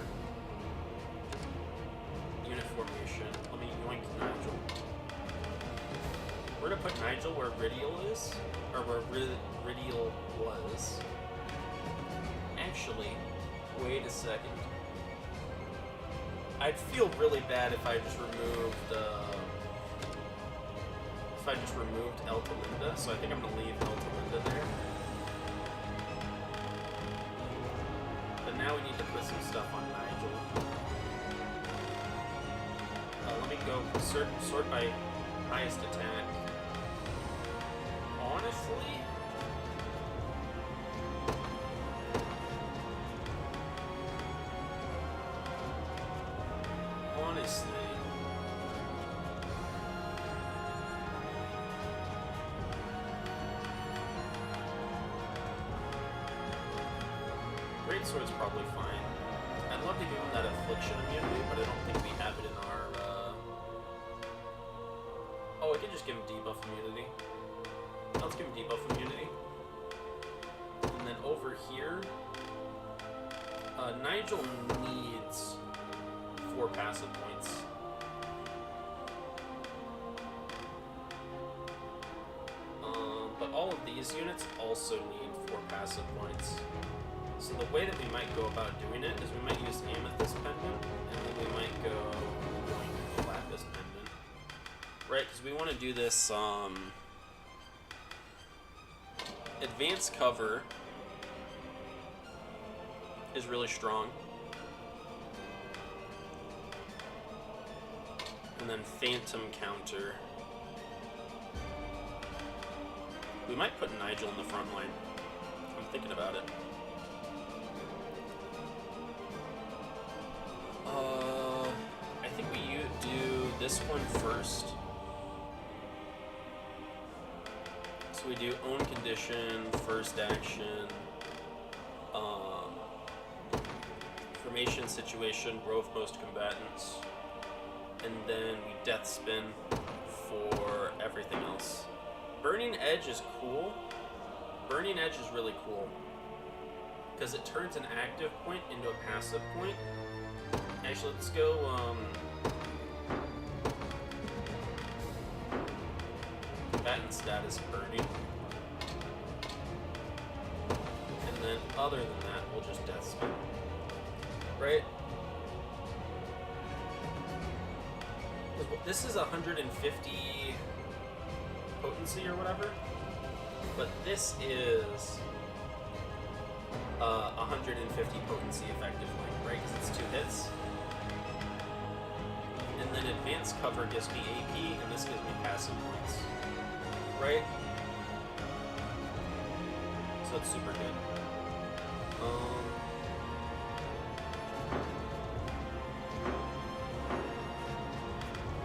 Unit formation. Let me yoink Nigel. We're gonna put Nigel where Ridial is, or where Ridial was. Actually, wait a second. I'd feel really bad if I just removed just removed Elta Linda, so I think I'm gonna leave Elta Linda there. But now we need to put some stuff on Nigel. Let me go sort by highest attack. Honestly, Great Sword's probably fine. I'd love to give him that Affliction immunity, but I don't think we have it in our, Oh, I can just give him debuff immunity. Let's give him debuff immunity. And then over here, Nigel needs 4 passive points. But all of these units also need 4 passive points. So the way that we might go about doing it is we might use Amethyst Pendant, and then we might go going Lapis Pendant. Right, because we want to do this, Advanced Cover is really strong. And then Phantom Counter. We might put Nigel in the front line. I'm thinking about it. I think we do this one first. So we do Own Condition, First Action, Formation Situation, Grove Most Combatants, and then we Death Spin for everything else. Burning Edge is cool. Burning Edge is really cool because it turns an active point into a passive point. Actually, let's go, combatant status burning. And then other than that, we'll just Death Spin. Right? This is 150 potency or whatever, but this is 150 potency effectively, right? Because it's 2 hits. And then Advanced Cover gives me AP, and this gives me passive points. Right? So it's super good.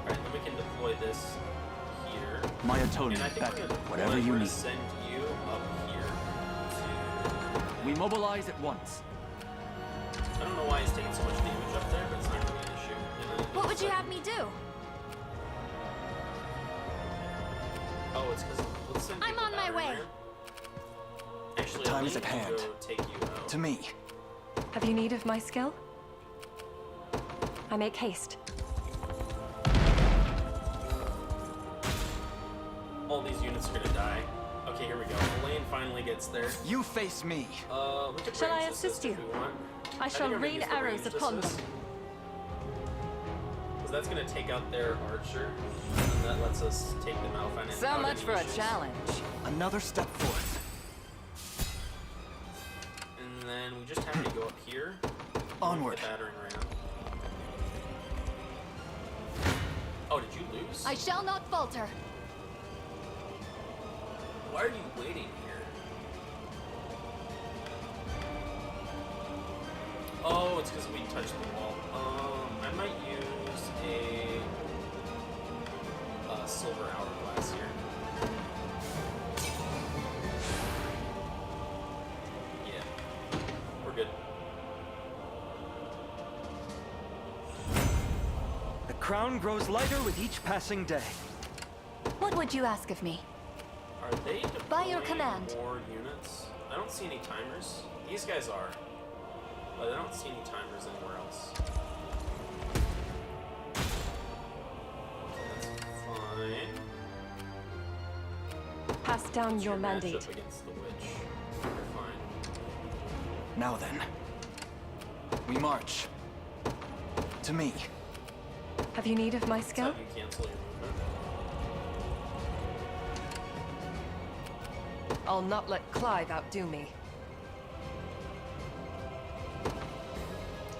Alright, then we can deploy this here. My atonement, Beckett, whatever you need. Send you up here to... We mobilize at once. I don't know why he's taking so much damage up there, but it's not really an issue. What would you have me do? Oh, it's because let's send you I'm on my way. Actually, Time is at hand. Take you out. To me. Have you need of my skill? I make haste. All these units are gonna die. Okay, here we go. Elaine finally gets there. You face me. We could Shall I range assist you? if we want. I shall think I'm gonna rain use the arrows ranged upon them. assist. Because that's gonna take out their archer, and that lets us take them out. So much for a challenge. Another step forth. And then we just have to go up here. Onward. The battering ram. Oh, did you lose? I shall not falter. Why are you waiting here? Oh, it's because we touched the wall. I might use a silver hourglass here. Yeah, we're good. The crown grows lighter with each passing day. What would you ask of me? Are they By your deploying command. more units? I don't see any timers. These guys are, but I don't see any timers anywhere else. That's fine. Pass down What's your matchup mandate. against the witch? You're fine. Now then. We march. To me. Have you need of my That's skill? how you cancel your movement. I'll not let Clive outdo me.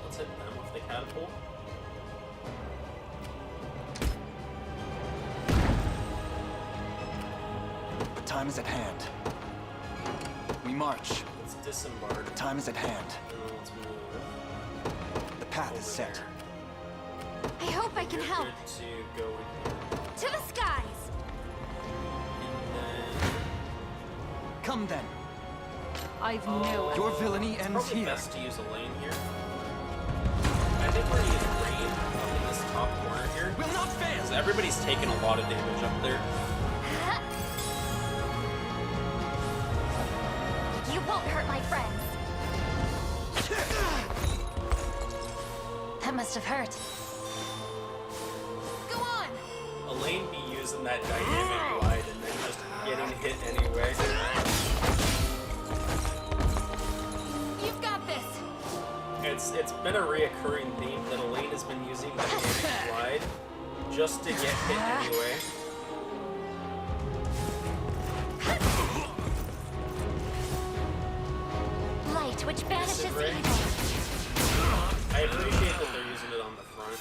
Let's hit them with the catapult. The time is at hand. We march. Let's disembark. The time is at hand. And then let's move The path over is set. there. I hope I can You're help. good to go in here. To the skies! And then... Come then. I've no... Your villainy It's ends probably here. best to use a lane here. I think we're gonna use rain up in this top corner here. Will not fail! Because everybody's taking a lot of damage up there. You won't hurt my friends. That must have hurt. Go on! Elaine be using that dynamic glide and then just getting hit anyway. You've got this. It's been a reoccurring theme that Elaine has been using dynamic glide just to get hit anyway. Light, which banishes Disintegrate. evil. I appreciate that they're using it on the front.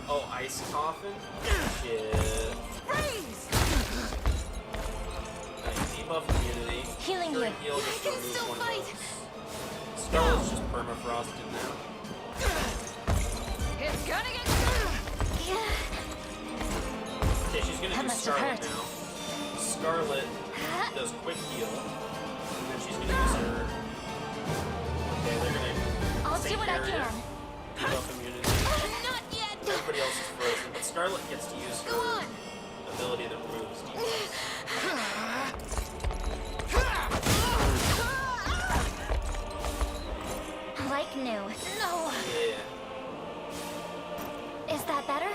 Oh, ice coffin? Shit. Freeze! Debuff immunity. Healing During you. heal, just I can remove still one of fight. those. Scarlet's just permafrosted now. It's gonna get... Okay, she's gonna That do must have Scarlet hurt. now. Scarlet does quick heal. And then she's gonna use her... Okay, they're gonna... I'll say do what I barrier, can. Debuff immunity. Not yet! Everybody else is frozen, but Scarlet gets to use Go her on! ability that removes debuffs. Like new. No! Yeah. Is that better?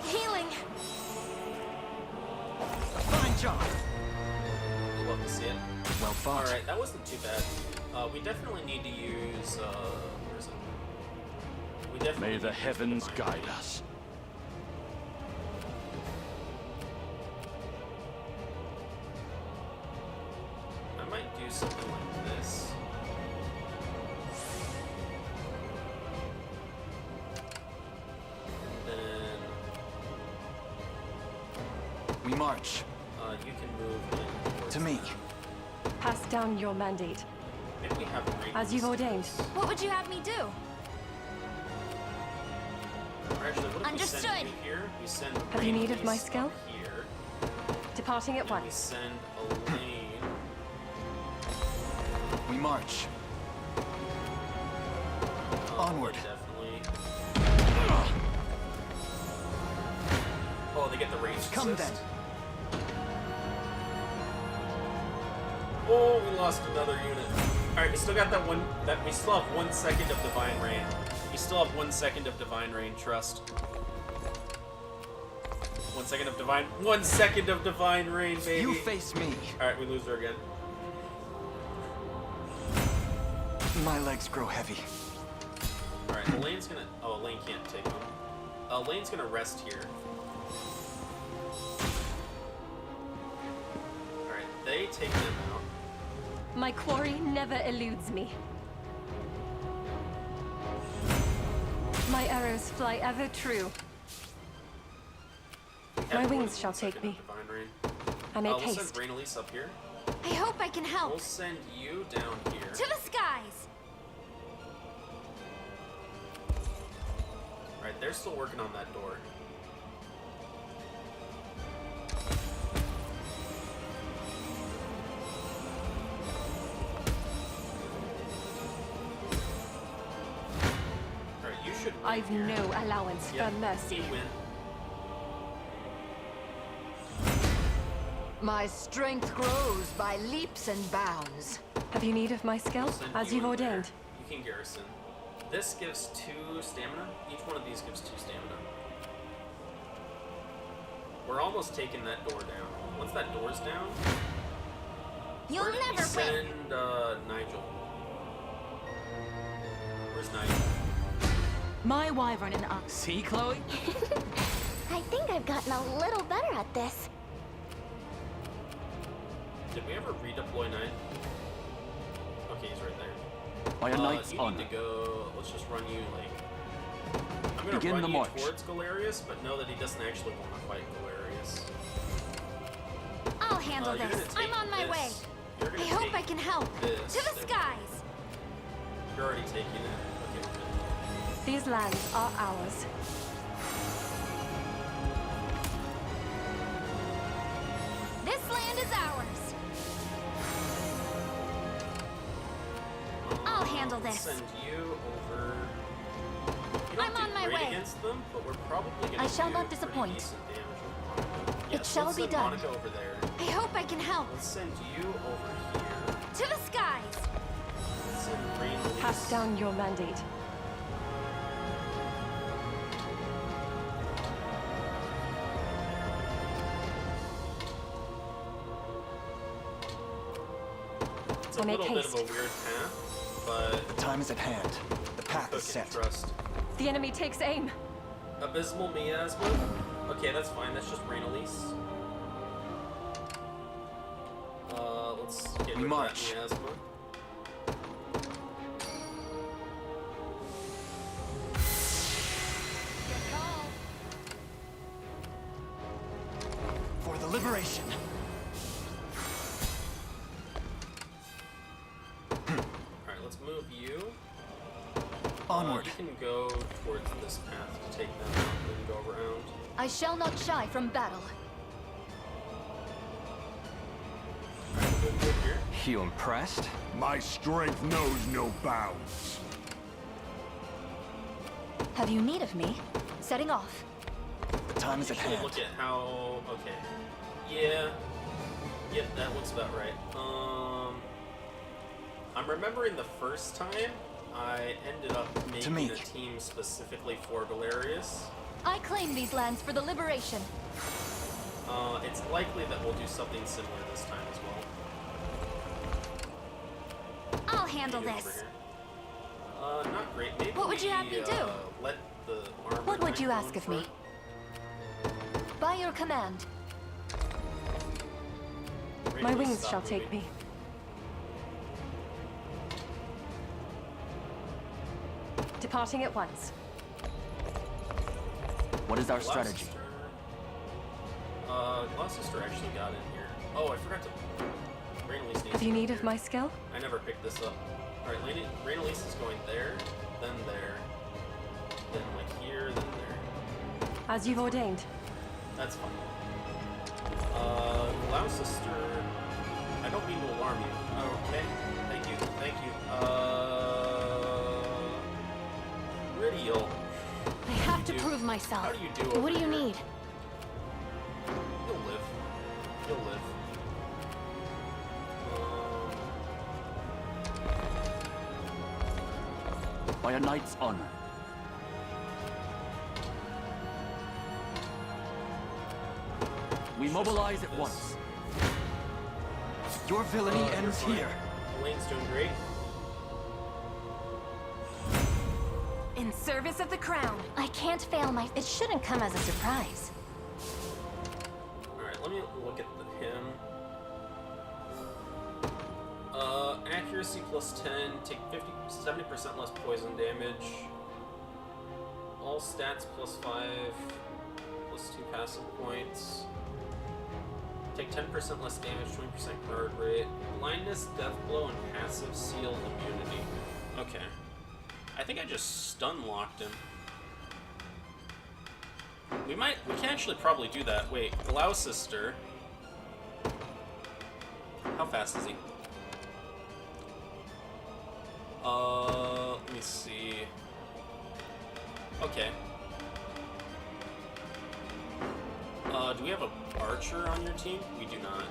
Healing! Fine job. Love to see it. Well fought. Alright, that wasn't too bad. We definitely need to use, where is it? We definitely May need the to use heavens Divine guide Rain. us. I might do something like this. Then, We march. you can move in towards To me. them. Pass down your mandate. Maybe we have rain As you've ordained. What would you have me do? Or actually, what if we Understood. send you here? We send Have you need of my Rain skill? up here. Departing at And we once. send Elaine. We march. Onward. Definitely. Oh, they get the range Come assist. then. Oh, we lost another unit. Alright, we still got that one. We still have 1 second of Divine Rain. We still have 1 second of Divine Rain, trust. 1 second of Divine. 1 second of Divine Rain, baby. You face me. Alright, we lose her again. My legs grow heavy. Alright, Elaine's gonna. Oh, Elaine can't take them. Elaine's gonna rest here. Alright, they take them out. My quarry never eludes me. My arrows fly ever true. My wings shall take me. Divine Rain. I make We'll haste. send Rain Elise up here. I hope I can help. We'll send you down here. To the skies! Alright, they're still working on that door. Alright, you should win I've here. no allowance Yep, for mercy. you win. My strength grows by leaps and bounds. Have you need of my skill? We'll send As you you've in there. ordained. You can garrison. This gives 2 stamina. Each one of these gives 2 stamina. We're almost taking that door down. Once that door's down, You'll where did we never win! send Nigel? Where's Nigel? My wyvern and I. See, Chloe? I think I've gotten a little better at this. Did we ever redeploy 9? Okay, he's right there. By a knight's you honor. need to go. Let's just run you like. I'm gonna Begin run the you march. towards Galerius, but know that he doesn't actually want to fight Galerius. I'll handle you're this. gonna I'm on my take way. this. You're gonna I hope take I can help. this. To the skies. You're already taking it. Okay. These lands are ours. This land is ours. I'll handle Let's this. send you over. You don't I'm do on my great way. against them, but we're probably gonna I shall do not pretty disappoint. decent damage with Monica. It Yes, shall let's be send done. Monica over there. I hope I can help. Let's send you over here. To the skies. Let's send Rain Elise. Pass down your mandate. It's a I make little bit of haste. a weird path, but The time is at hand. The path is Cook and set. trust. The enemy takes aim. Abysmal Miasma? Okay, that's fine. That's just Rain Elise. Let's get We rid march. of that Miasma. For the liberation. Alright, let's move you. Onward. You can go towards this path to take them out, then go around. I shall not shy from battle. Good here. You impressed? My strength knows no bounds. Have you need of me? Setting off. The time is at Actually, hand. look at how. Okay. Yeah. Yep, that looks about right. I'm remembering the first time I ended up making me. a team specifically for Galerius. I claim these lands for the liberation. It's likely that we'll do something similar this time as well. I'll handle Get you this. over here. Not great. Maybe What would you have me do? Let the armor What would you knight ask go of me? front. By your command. My Really wings stop shall take moving. me. Departing at once. What is our strategy? Gloucester actually got in here. Oh, I forgot to. Rain Elise needs Have to you go need of here. my skill? I never picked this up. Alright, Rain Elise is going there, then like here, then there. As you've ordained. That's fine. Gloucester. I don't mean to alarm you. Okay. Thank you. Thank you. Ridial. I have to prove myself. How do you do over What do you here? need? You'll live. You'll live. By a knight's honor. We mobilize at once. Your villainy you're ends fine. here. Elaine's doing great. In service of the crown. I can't fail my... It shouldn't come as a surprise. Alright, let me look at him. Accuracy plus 10, take 70% less poison damage. All stats plus 5, plus 2 passive points. Take 10% less damage, 20% guard rate. Blindness, death blow, and passive seal immunity. Okay. I think I just stun locked him. We can actually probably do that. Wait, Gloucester. How fast is he? Let me see. Okay. Do we have an archer on your team? We do not.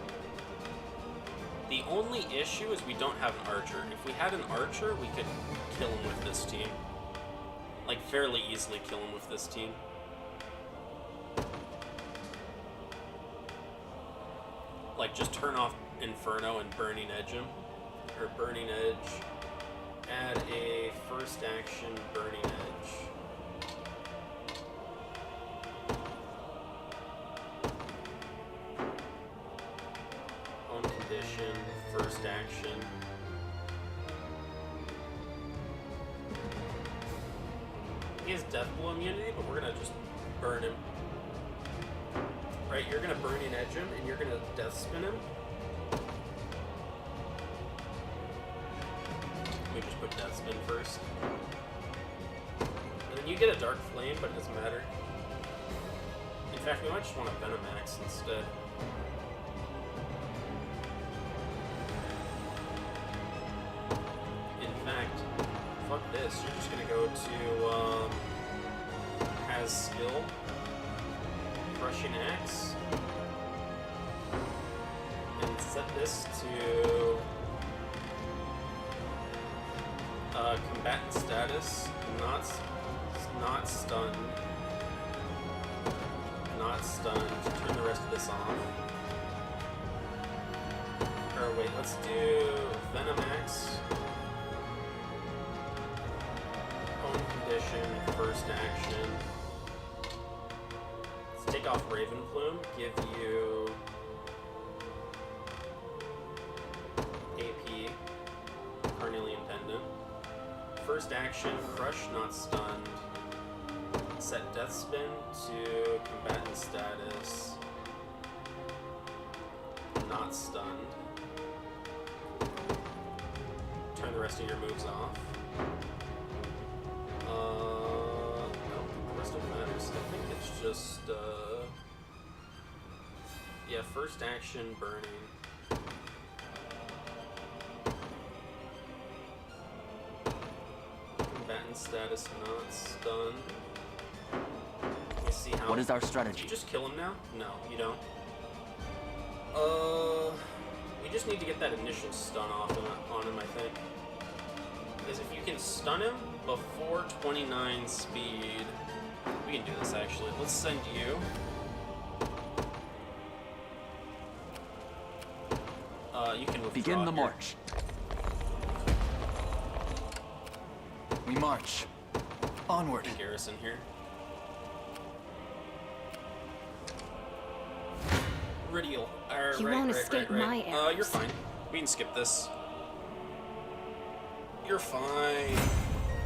The only issue is we don't have an archer. If we had an archer, we could kill him with this team. Like, fairly easily kill him with this team. Like, just turn off Inferno and Burning Edge him. Or Burning Edge. Add a first action Burning Edge. Own condition. first action. He has death blow immunity, but we're gonna just burn him. Right, you're gonna burning edge him, and you're gonna death spin him. We just put death spin first. And then you get a dark flame, but it doesn't matter. In fact, we might just want a Venom Axe instead. In fact, fuck this. You're just gonna go to has skill, crushing axe, and set this to combatant status, not stunned. Not stunned. Turn the rest of this off. Or wait, let's do Venom Axe. Home condition, first action. Let's take off Raven Plume, give you AP, Carnelian Pendant. First action, crush, not stunned. Set Death Spin to combatant status, not stunned. Turn the rest of your moves off. I don't think the rest of it matters. I think it's just, yeah, first action, burning. Combatant status, not stunned. See how what is our strategy? Do you just kill him now? No, you don't. We just need to get that initial stun off on him, I think. Because if you can stun him before 29 speed, we can do this actually. Let's send you. You can withdraw. Begin the here. march. We march. Onward. Garrison here. Ridial. You won't escape my arrows. You're fine. We can skip this. You're fine.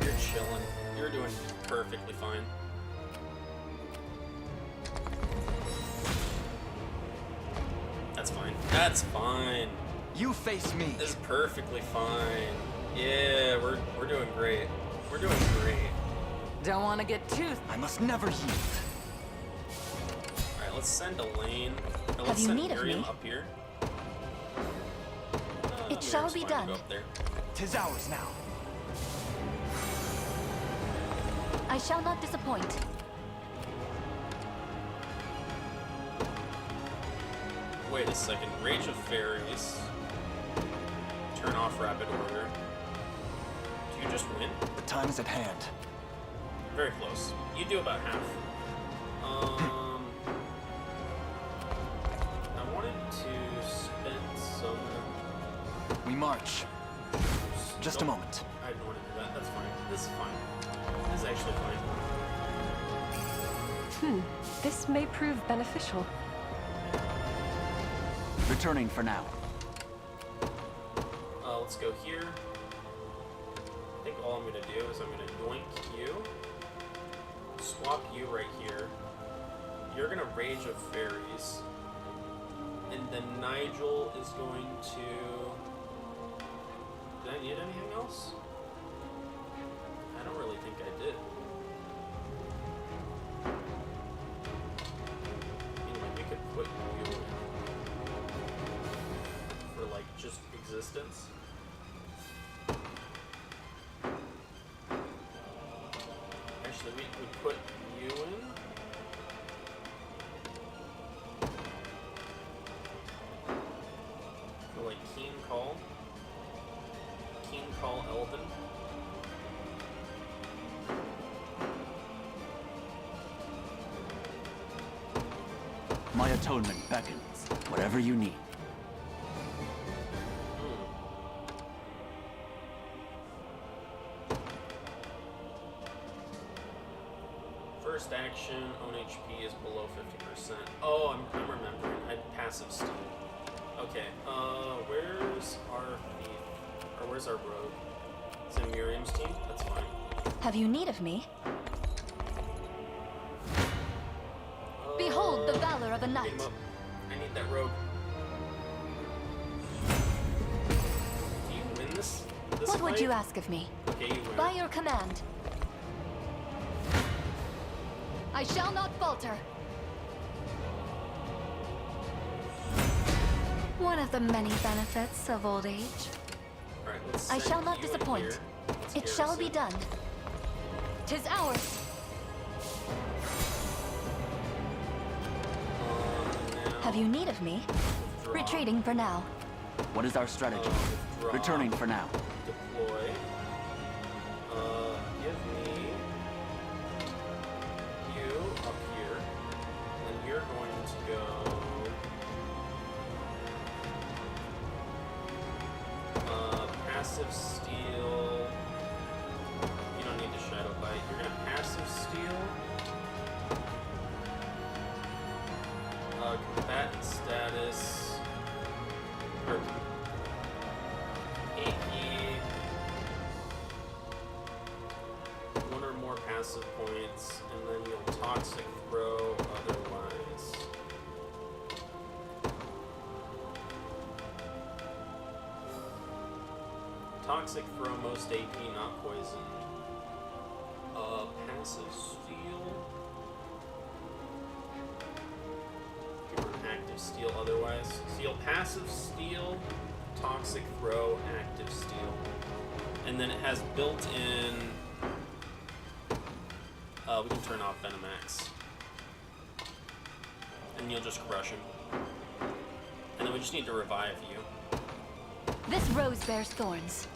You're chilling. You're doing perfectly fine. That's fine. That's fine. You face me. This is perfectly fine. Yeah, we're doing great. We're doing great. Don't want to get too... I must never yield. Alright, let's send Elaine. Or Have let's you send need of Miriam me? up here. It shall Miriam's be fine to done. go up there. 'Tis ours now. I shall not disappoint. Wait a second. Rage of Fairies. Turn off Rapid Order. Do you just win? The time is at hand. Very close. You do about half. I wanted to spend some... We march. Just a moment. I didn't want to do that. That's fine. This is fine. This is actually fine. This may prove beneficial. Returning for now. Let's go here. I think all I'm going to do is I'm going to doink you. Swap you right here. You're going to Rage of Fairies. And then Nigel is going to... Did I need anything else? I don't really think I did. I mean, like, we could put you in for, like, just existence. Actually, we put you in. For, like, Keen Call. Keen Call Elven. My atonement beckons. Whatever you need. First action, own HP is below 50%. Oh, I'm remembering. I had passive steal. Okay, where's our thief? Or where's our rogue? Is it Miriam's team? That's fine. Have you need of me? Behold the valor of a Beat knight. him up. I need that rogue. Do you win this What would fight? you ask of me? Okay, you win. By your command. I shall not falter. One of the many benefits of old age. Alright, let's I send shall not you in disappoint. here. Let's It shall be garrison. done. 'Tis ours. Have you need of me? Withdraw. Retreating for now. What is our strategy? Withdraw. Returning for now. Deploy. Give me you up here, and you're going to go. Passive steal. You don't need the shadow bite. You're gonna passive steal. Combatant status. Or AP. One or more passive points, and then you'll toxic throw otherwise. Toxic throw most AP, not poisoned. Passive steal. Or active steal otherwise. Steal passive steal, toxic throw, active steal. And then it has built-in... we can turn off Venomax. And you'll just crush him. And then we just need to revive you. This rose bears thorns.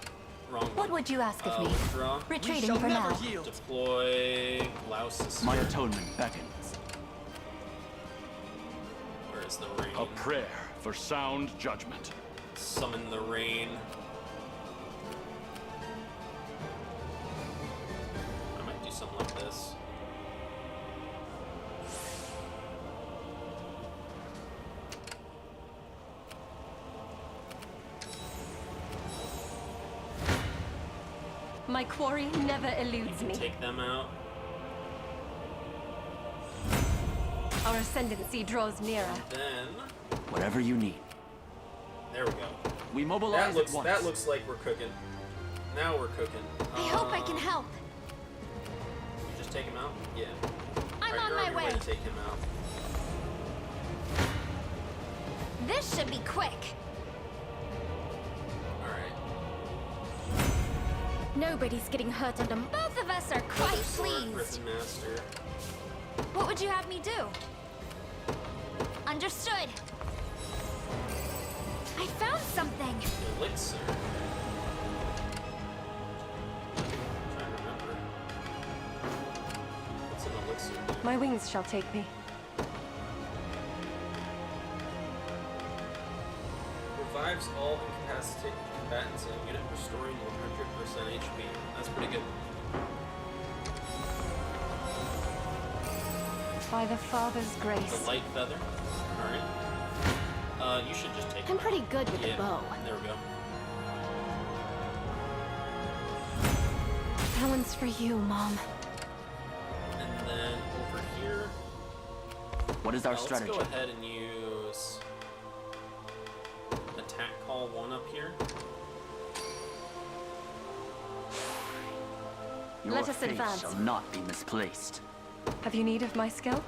Wrong one. What would you ask of me? Withdraw. Retreating for now. Deploy Glaucus. My atonement beckons. Where is the rain? A prayer for sound judgment. Summon the rain. I might do something like this. My quarry never eludes me. Take them out. Our ascendancy draws nearer. Then Whatever you need. there we go. We mobilize That looks, at once. that looks like we're cooking. Now we're cooking. I hope I can help. You just take him out? Yeah. I'm Alright, on you're my your way. to take him out. This should be quick. Alright. Nobody's getting hurt, and both of us are quite Another sword, pleased. Griffin Master. What would you have me do? Understood. I found something. Elixir. I'm trying to remember. What's an elixir do? My wings shall take me. Revives all incapacitated combatants in a unit, restoring 100% HP. That's pretty good. By the Father's The grace. light feather. Alright. You should just take I'm it. pretty good with Yeah, the bow. there we go. That one's for you, Mom. And then over here. What is our let's strategy? go ahead and use attack call 1 up here. Your Let us faith advance. shall not be misplaced. Have you need of my skill?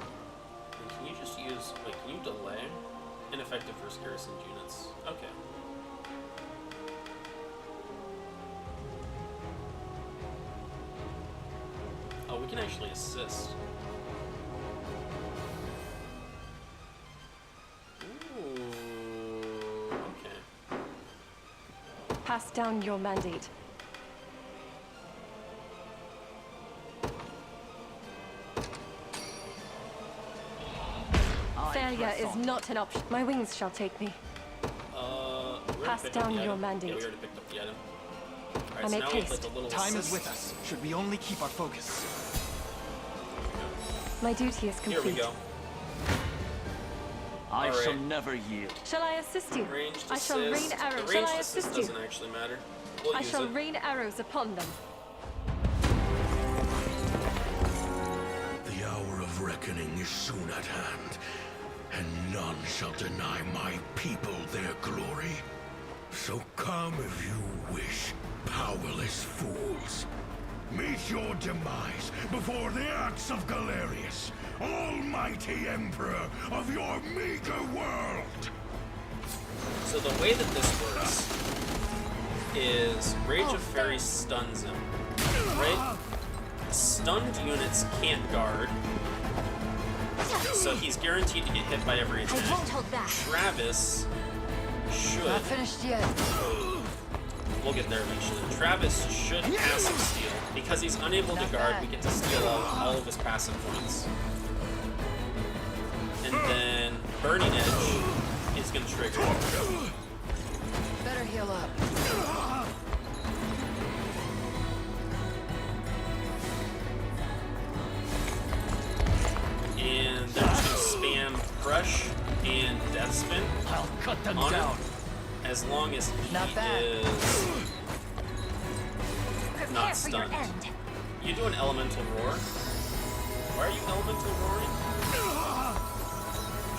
And can you just use, wait, can you delay? Ineffective first garrison units. Okay. Oh, we can actually assist. Ooh, okay. Pass down your mandate. Failure is not an option. My wings shall take me. We already Pass picked up down the your item. mandate. Yeah, we already picked up the item. Alright, I so make now we have, haste. like, a little Time is assist. with us. Should we only keep our focus? My duty is Here complete. we go. I All shall right. never yield. Shall I assist you? Ranged I shall rain assist. arrows. The Shall ranged I assist assist you? doesn't actually matter. We'll I use shall it. rain arrows upon them. The hour of reckoning is soon at hand, and none shall deny my people their glory. So come if you wish, powerless fools. Meet your demise before the axe of Galerius, almighty emperor of your meager world! So the way that this works is Rage of Fairy stuns him, right? Stunned units can't guard, so he's guaranteed to get hit by every attack. I won't hold back. Travis should... Not finished yet. We'll get there eventually. Travis should passive steal. Because he's unable to guard, we get to steal out all of his passive points. And then Burning Edge is going to trigger. Better heal up. And they're just going to spam Crush and Death Spin. I'll cut them on down. him, as long as he Not bad. is Prepare not for your stunned. end. You do an Elemental Roar. Why are you Elemental Roaring?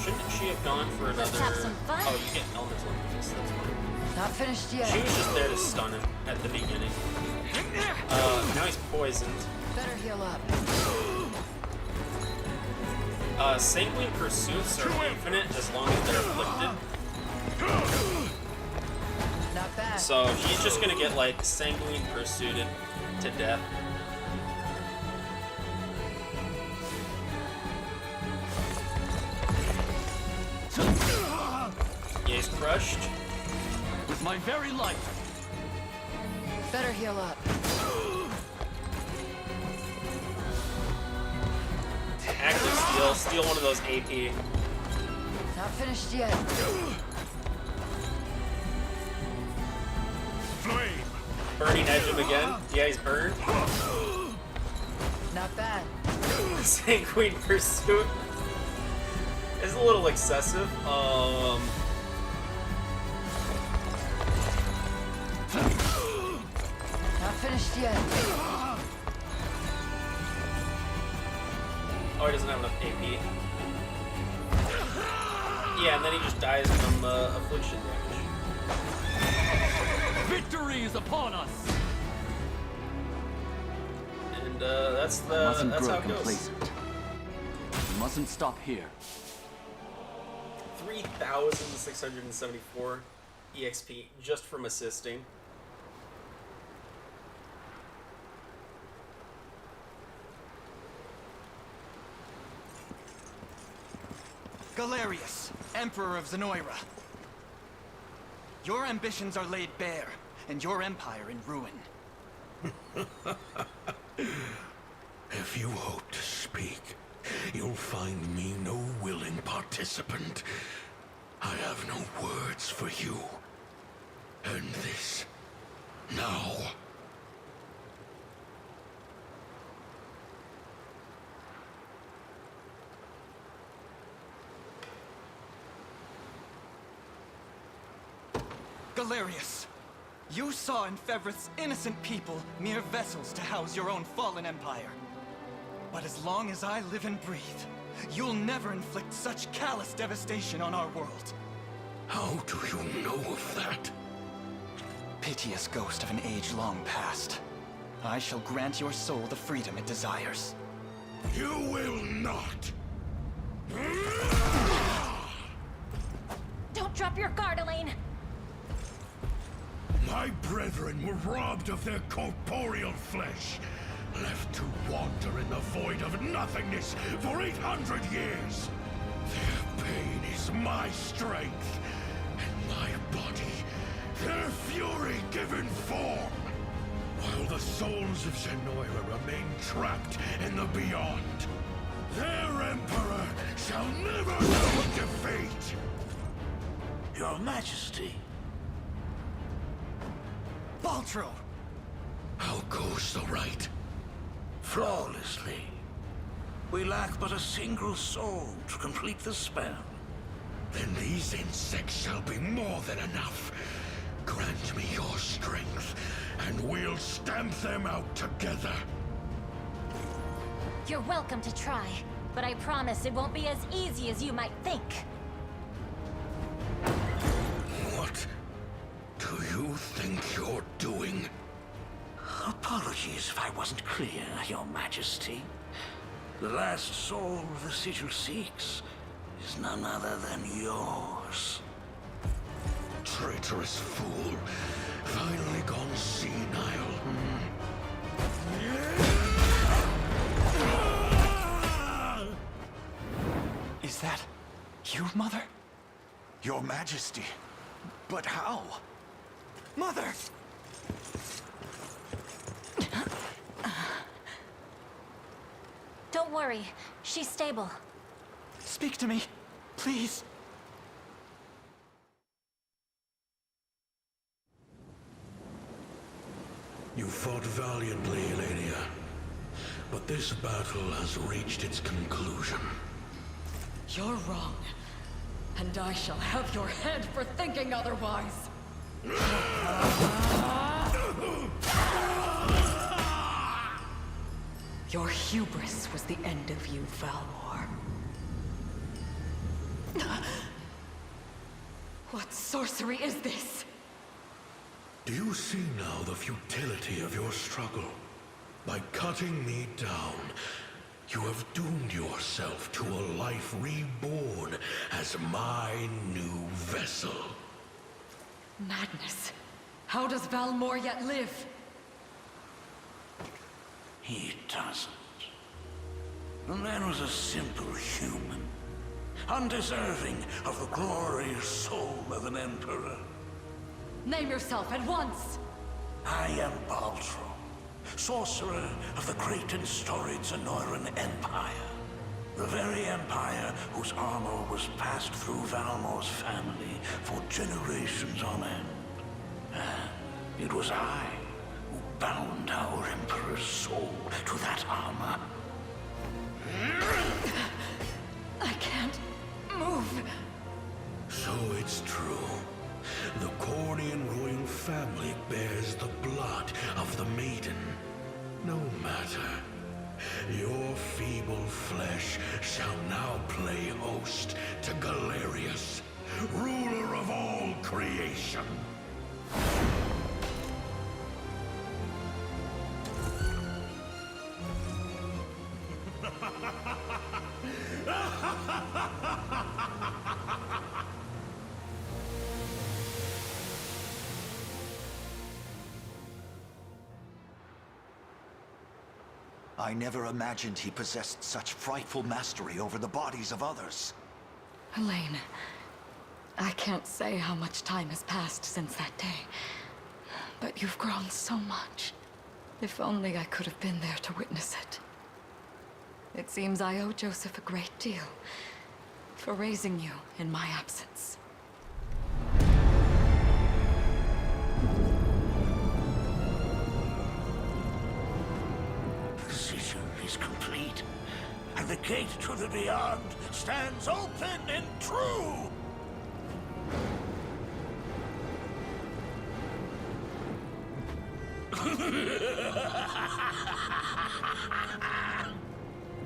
Shouldn't she have gone for another... Let's have some fun. Oh, you get Elemental Impetus, that's fine. Not finished yet. She was just there to stun him at the beginning. Now he's poisoned. Better heal up. Sanguine Pursuits are infinite as long as they're afflicted. Not bad. So he's just gonna get, like, Sanguine Pursuited to death. Yeah, he's crushed. With my very life. Better heal up. Active steal. Steal one of those AP. Not finished yet. Flame! Burning Edge him again. Yeah, he's burned. Not bad. Sanguine Pursuit is a little excessive. Not finished yet. Oh, he doesn't have enough AP. Yeah, and then he just dies from affliction damage. Victory is upon us. And that's I mustn't that's grow how it goes. complacent. We mustn't stop here. 3,674 EXP just from assisting. Galerius, Emperor of Zenoira. Your ambitions are laid bare, and your empire in ruin. If you hope to speak, you'll find me no willing participant. I have no words for you. And this, now. Galerius, you saw in Fevris innocent people mere vessels to house your own fallen empire. But as long as I live and breathe, you'll never inflict such callous devastation on our world. How do you know of that? Piteous ghost of an age long past. I shall grant your soul the freedom it desires. You will not! Don't drop your guard, Elaine. My brethren were robbed of their corporeal flesh, left to wander in the void of nothingness for 800 years. Their pain is my strength, and my body, their fury given form. While the souls of Zenoira remain trapped in the beyond, their emperor shall never know defeat. Your Majesty. Baltro! How goes the rite? Flawlessly. We lack but a single soul to complete the spell. Then these insects shall be more than enough. Grant me your strength, and we'll stamp them out together. You're welcome to try, but I promise it won't be as easy as you might think. What do you think you're doing? Apologies if I wasn't clear, Your Majesty. The last soul the sigil seeks is none other than yours. Traitorous fool. Finally gone senile. Is that you, Mother? Your Majesty. But how? Mother! Don't worry, she's stable. Speak to me, please. You fought valiantly, Elenia. But this battle has reached its conclusion. You're wrong. And I shall have your head for thinking otherwise. Your hubris was the end of you, Valmor. What sorcery is this? Do you see now the futility of your struggle? By cutting me down, you have doomed yourself to a life reborn as my new vessel. Madness. How does Valmor yet live? He doesn't. The man was a simple human, undeserving of the glorious soul of an emperor. Name yourself at once! I am Baltro, sorcerer of the great and storied Zenoiran Empire. The very empire whose armor was passed through Valmor's family for generations on end. And it was I who bound our emperor's soul to that armor. I can't move. So it's true. The Cornian royal family bears the blood of the maiden. No matter. Your feeble flesh shall now play host to Galerius, ruler of all creation. I never imagined he possessed such frightful mastery over the bodies of others. Elaine, I can't say how much time has passed since that day, but you've grown so much. If only I could have been there to witness it. It seems I owe Joseph a great deal for raising you in my absence. The decision is complete, and the gate to the beyond stands open and true!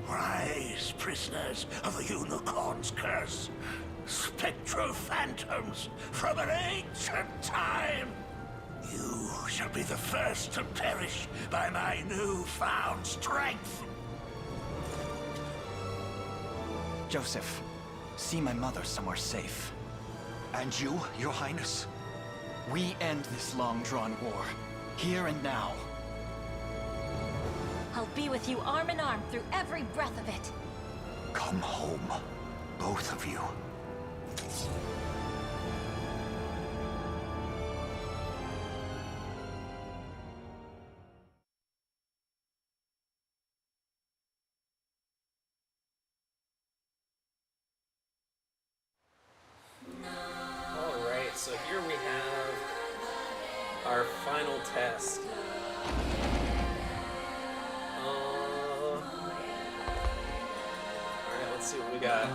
Rise, prisoners of the Unicorn's curse, spectral phantoms from an ancient time! You shall be the first to perish by my newfound strength! Joseph, see my mother somewhere safe. And you, Your Highness? We end this long-drawn war, here and now. I'll be with you arm in arm through every breath of it. Come home, both of you. Alright, so here we have our final test. Alright, let's see what we got.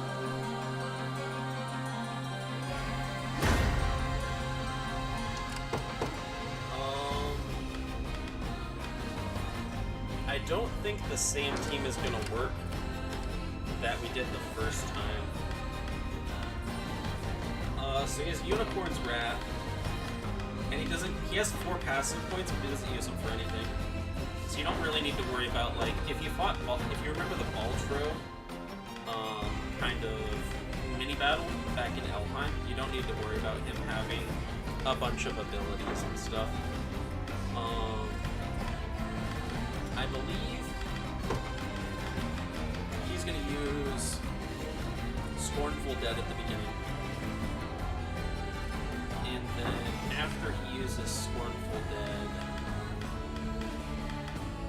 don't think the same team is gonna work that we did the first time. So he has Unicorn's Wrath, and he has 4 passive points, but he doesn't use them for anything. So you don't really need to worry about, like, if you remember the Baltro, kind of mini battle back in Elheim, you don't need to worry about him having a bunch of abilities and stuff. I believe he's gonna use Scornful Dead at the beginning. And then after he uses Scornful Dead,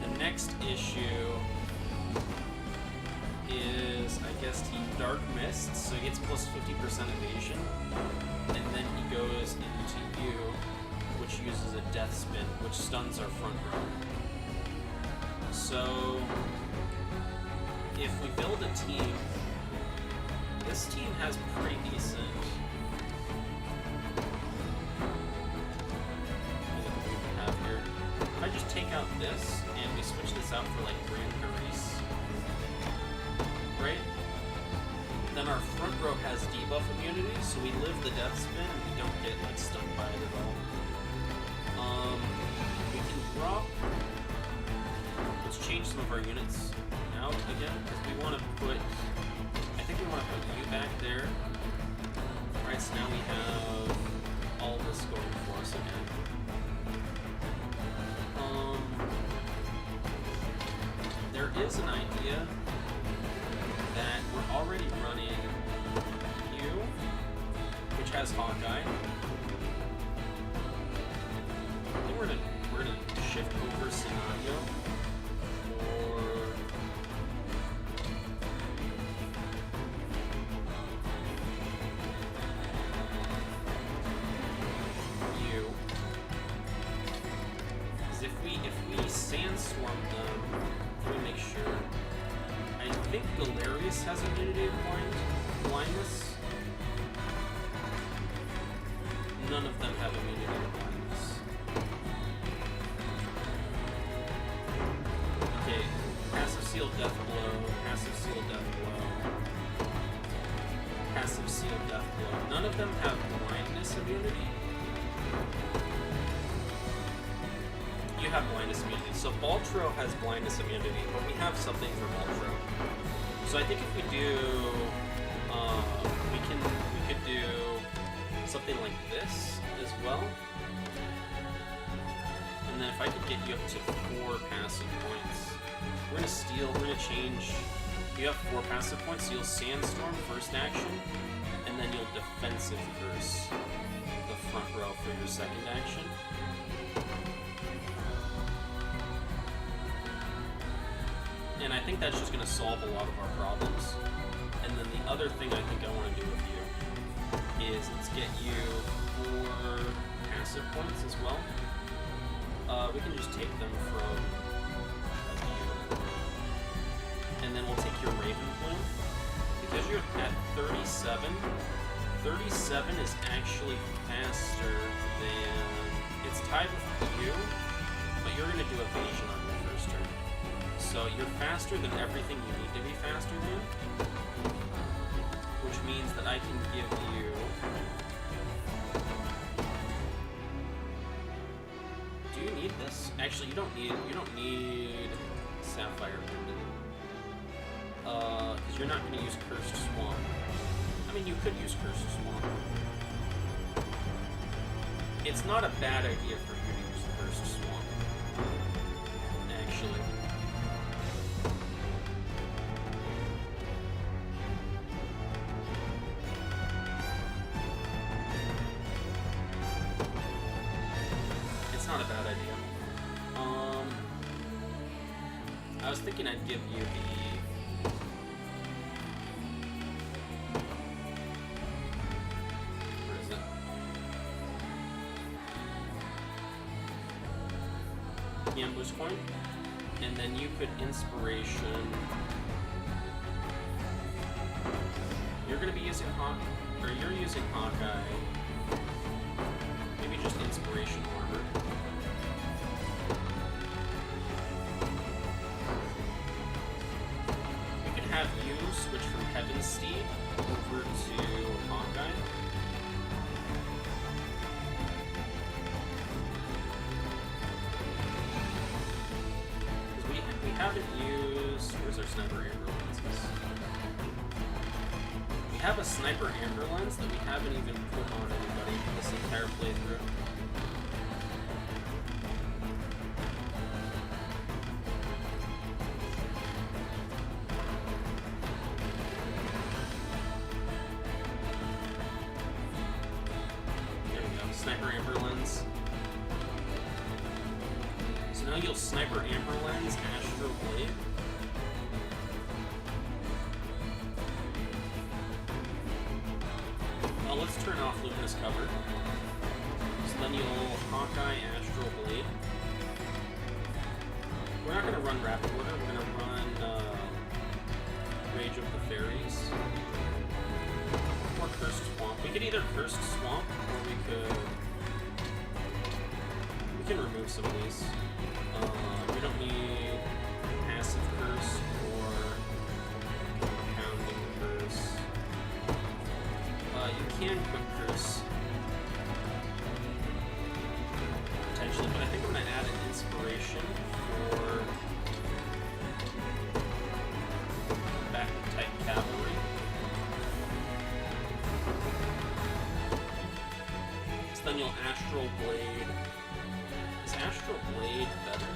the next issue is, I guess, he Dark Mist, so he gets plus 50% evasion. And then he goes into you, which uses a Death Spin, which stuns our front row. So, if we build a team, this team has pretty decent. Look what we have here. If I just take out this and we switch this out for like Grand Carice, right? Then our front row has debuff immunity, so we live the Death Spin and we don't get like stunned by it at all. We can drop. Let's change some of our units out again, because we want to put, I think we want to put you back there. Alright, so now we have all this going for us again. There is an idea that we're already running you, which has Hawkeye. I think we're gonna shift over Scenario. If we sandstorm them, let me make sure. I think Galerius has immunity to blindness. None of them have immunity to blindness. Okay, passive seal, death blow, passive seal, death blow, passive seal, death blow. None of them have blindness immunity. You have blindness immunity. So Baltro has blindness immunity, but we have something for Baltro. So I think if we do, we could do something like this as well. And then if I could get you up to 4 passive points, we're gonna change. You have 4 passive points, so you'll Sandstorm first action, and then you'll defensive curse the front row for your second action. And I think that's just going to solve a lot of our problems. And then the other thing I think I want to do with you is let's get you 4 passive points as well. We can just take them from you. And then we'll take your Raven Plume. Because you're at 37, 37 is actually faster than... It's tied with you, but you're going to do evasion on your first turn. So you're faster than everything you need to be faster than, which means that I can give you... Do you need this? Actually, you don't need Sapphire Pendant. Because you're not going to use Cursed Swamp. I mean, you could use Cursed Swamp. It's not a bad idea for you to use Cursed Swamp, actually. Not a bad idea. I was thinking I'd give you the... Where is it? The Ambush Coin. And then you could Inspiration... You're going to be using you're using Hawkeye. Maybe just Inspiration Armor. over to Hawkeye. Because we haven't used... Where's our sniper amber lenses? We have a sniper amber lens that we haven't even put on anybody this entire playthrough. Sniper Amber Lens. So now you'll Sniper Amber Lens, Astral Blade. Let's turn off Luminous Cover. So then you'll Hawkeye, Astral Blade. We're not going to run Rapid Order, we're going to run Rage of the Fairies. Or Cursed Swamp. We could either Cursed Swamp, or we can remove some of these. We don't need Passive Curse or Pounding Curse. You can Quick Curse. Potentially, but I think I'm going to add an Inspiration for Back-type Cavalry. Then you'll Astral Blade. Is Astral Blade better?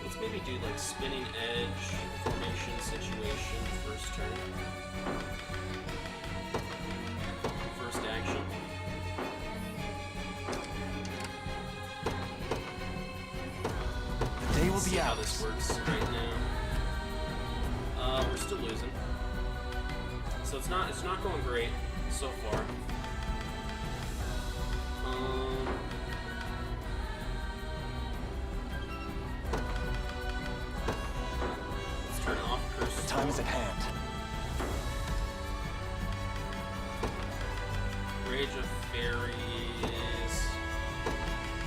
Let's maybe do like Spinning Edge, Formation, Situation, first turn. First action. The day will Let's see be how out. this works right now. We're still losing. So it's not going great so far. Let's turn off Curse. The time is at hand. Rage of Fairies.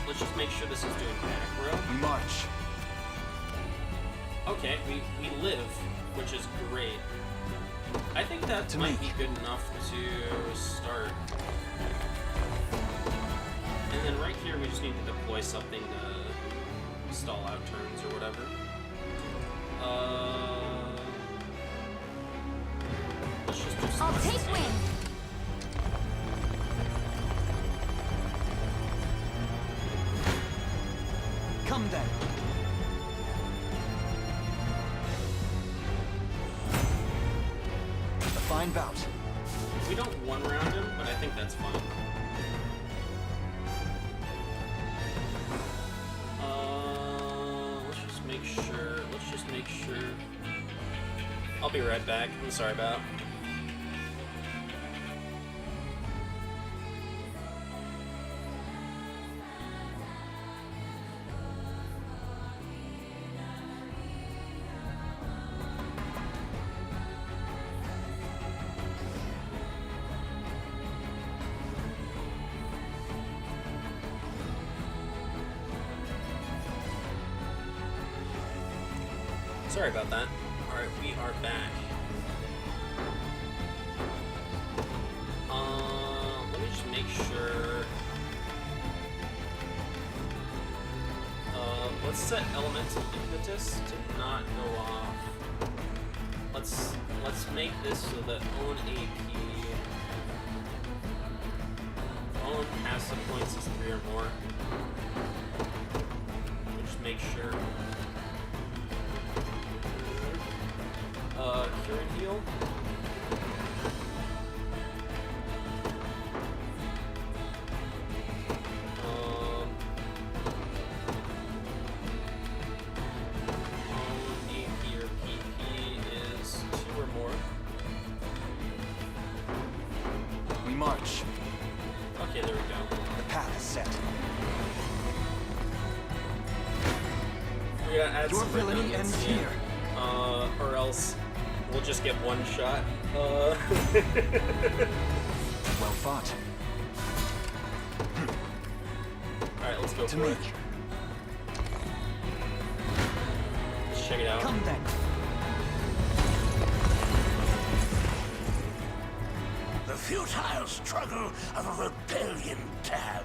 Let's just make sure this is doing back row. We march. Okay, we live, which is great. I think that might be good enough to start. And then right here, we just need to deploy something to stall out turns or whatever. Let's just do some. I'll take wing. Come then. A fine bout. We don't one round him, but I think that's fine. Let's just make sure. I'll be right back. I'm sorry about. Sorry about that. Alright, we are back. Let me just make sure. Let's set Elemental Impetus to not go off. Let's make this so that own AP, own passive points is 3 or more. Just make sure. Cure and Heal. AP or PP is 2 or more. We march. Okay, there we go. The path is set. We're gonna add Your some villainy ends redundancy, here. or else we'll just get one shot. Well fought. Alright, let's go To for me. it. Let's check it out. Come then. futile struggle of a rebellion damned.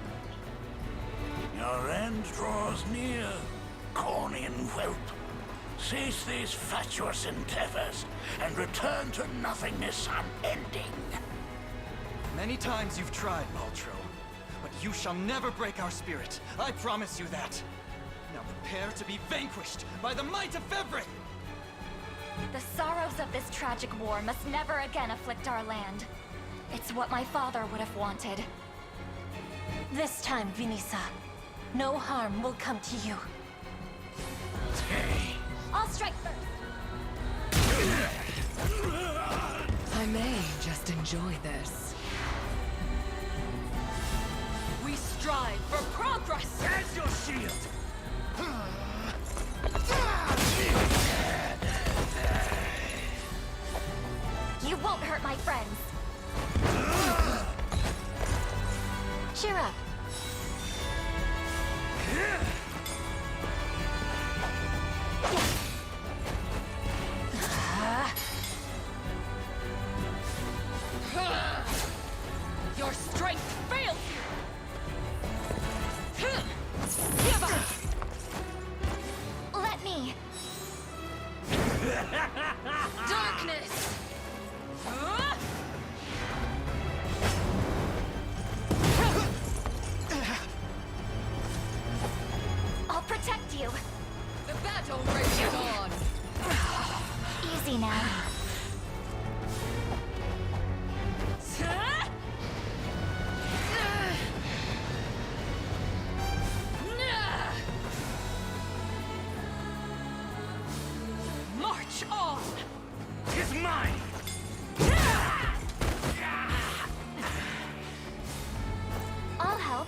Your end draws near, Cornian whelp. Cease these fatuous endeavors and return to nothingness unending. Many times you've tried, Baltro, but you shall never break our spirit. I promise you that. Now prepare to be vanquished by the might of Fevrith! The sorrows of this tragic war must never again afflict our land. It's what my father would have wanted. This time, Vinisa, no harm will come to you. I'll strike first. I may just enjoy this. We strive for progress! As your shield! You won't hurt my friends. Cheer up. Your strength fails you! Give up! Let me. Darkness! I'll protect you. The battle rages on! Easy now. March on! It's mine! I'll help.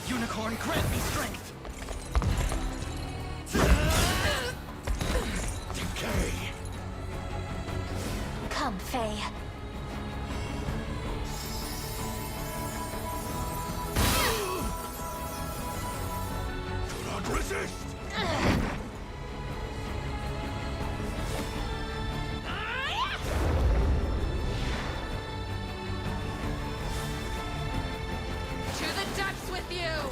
Unicorn, grant me strength! Decay! Come, Faye. Do not resist! To the depths with you!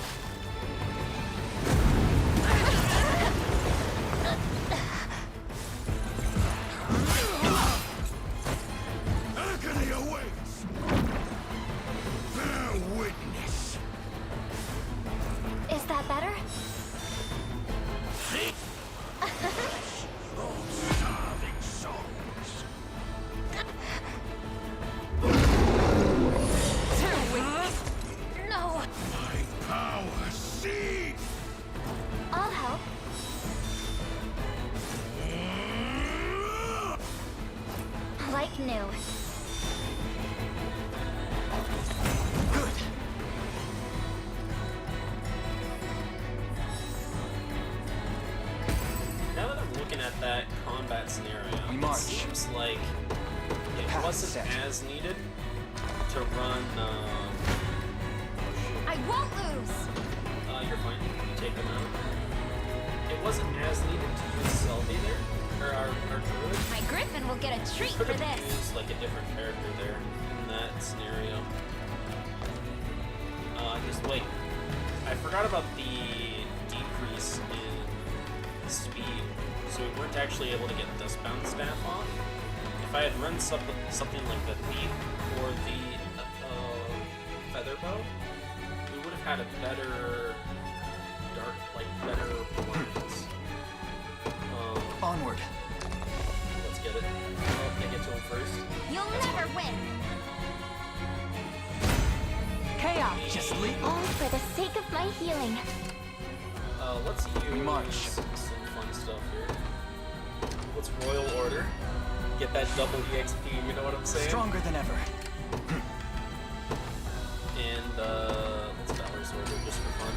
Agony awaits! Bear witness! Is that better? See? Oh, starving souls! No! My power seeds! I'll help. Like new. Now that I'm looking at that combat scenario, We it march. seems like it path wasn't set. as needed to run. I won't lose! You're fine. You take them out. It wasn't as needed to use Selby there, or our druid. My griffin will get a treat Could for have this. used like a different character there in that scenario. Just wait. I forgot about the decrease in speed, so we weren't actually able to get Dustbound staff off. If I had run something like the Thief or the Feather Bow, we would have had a better better performance. Onward. Let's get it. Oh, can I get to him first? You'll never win! Chaos! Just leave. All for the sake of my healing. Let's use We march. some fun stuff here. What's Royal Order? Get that double EXP, you know what I'm saying? Stronger than ever. And let's Valor's Order just for fun.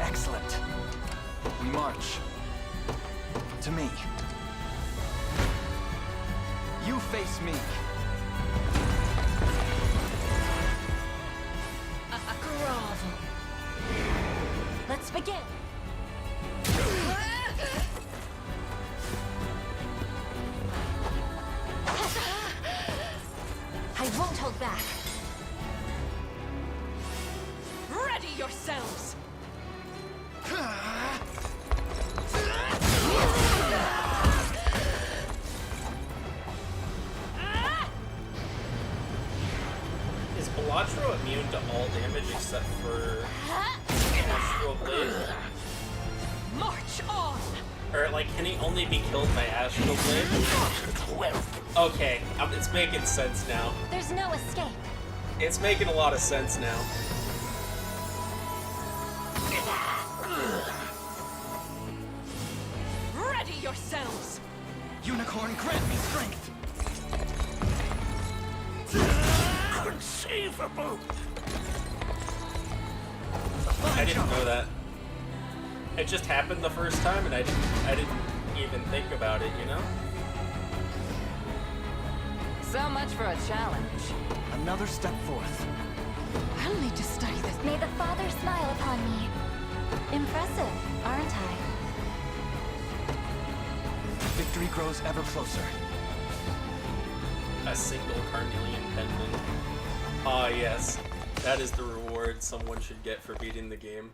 Excellent. We march. To me. You face me. Grovel. Let's begin. back. Ready yourselves! Is Bellatro immune to all damage except for Astral Blade? March on! Or, like, can he only be killed by Astral Blade? Okay, it's making sense now. There's no escape. It's making a lot of sense now. Ready yourselves! Unicorn, grant me strength! Conceivable! I didn't know that. It just happened the first time, and I didn't even think about it, you know? So much for a challenge. Another step forth. I'll need to study this. May the Father smile upon me. Impressive, aren't I? Victory grows ever closer. A single carnelian pendant. Ah, yes. That is the reward someone should get for beating the game.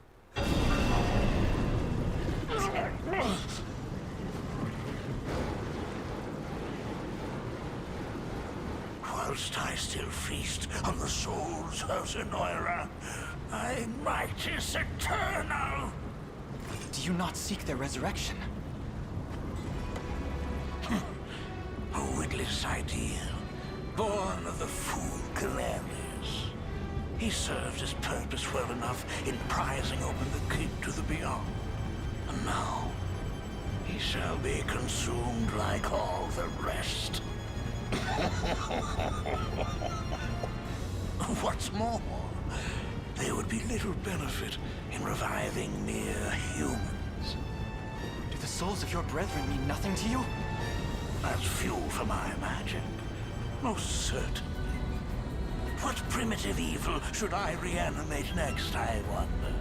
Whilst I still feast on the souls of Zenoiran, thy might is eternal! Do you not seek their resurrection? A witless ideal, born of the fool Galerius. He served his purpose well enough in prizing open the gate to the beyond. And now, he shall be consumed like all the rest. What's more, there would be little benefit in reviving mere humans. Do the souls of your brethren mean nothing to you? As fuel for my magic, most certainly. What primitive evil should I reanimate next, I wonder?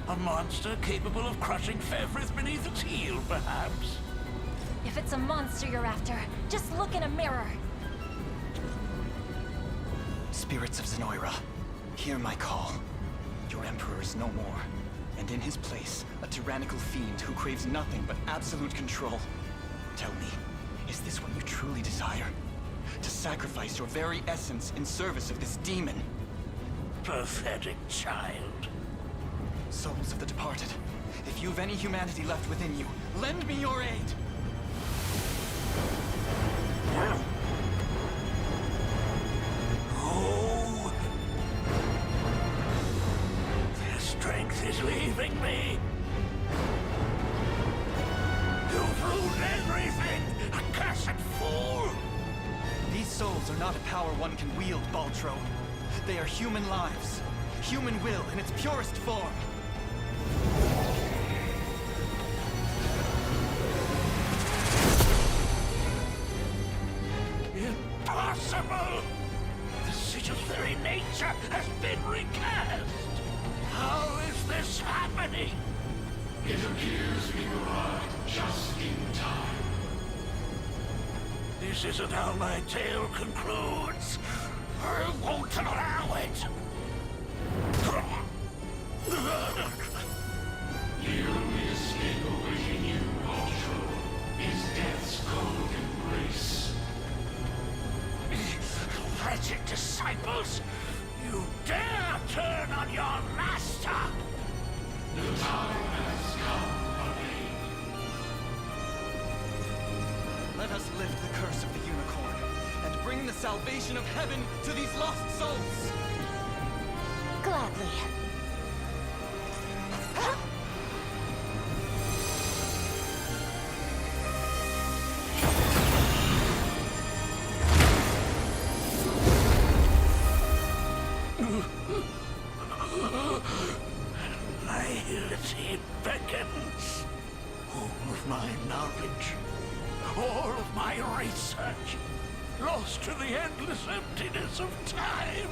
A monster capable of crushing Fevrith beneath its heel, perhaps? If it's a monster you're after, just look in a mirror. Spirits of Zenoira, hear my call. Your Emperor is no more, and in his place, a tyrannical fiend who craves nothing but absolute control. Tell me, is this what you truly desire? To sacrifice your very essence in service of this demon? Pathetic child. Souls of the departed, if you've any humanity left within you, lend me your aid! Oh! Their strength is leaving me! You've ruined everything! Accursed fool! These souls are not a power one can wield, Baltro. They are human lives. Human will in its purest form. Impossible! The sigil's very nature has been recast! How is this happening? It appears we arrived just in time. This isn't how my tale concludes. I won't allow it. The only escape awaiting you, Ultro, is death's cold embrace. Wretched disciples! You dare turn on your master! The time has come again. Let us lift the curse of the unicorn, and bring the salvation of heaven to these lost souls! Gladly. Nihility beckons. All of my knowledge, all of my research, lost to the endless emptiness of time.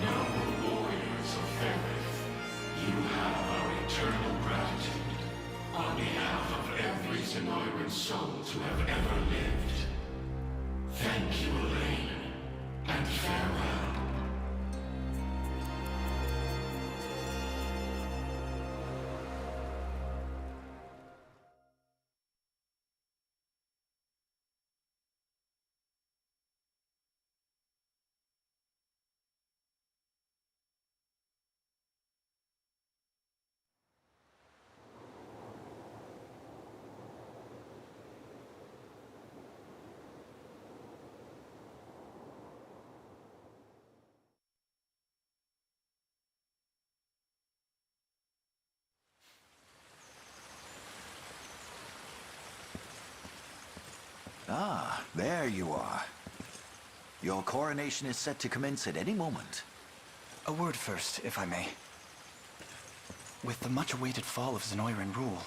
Noble warriors souls who have ever lived. Thank you, Elaine, and farewell. Ah, there you are. Your coronation is set to commence at any moment. A word first, if I may. With the much-awaited fall of Zenoiran rule,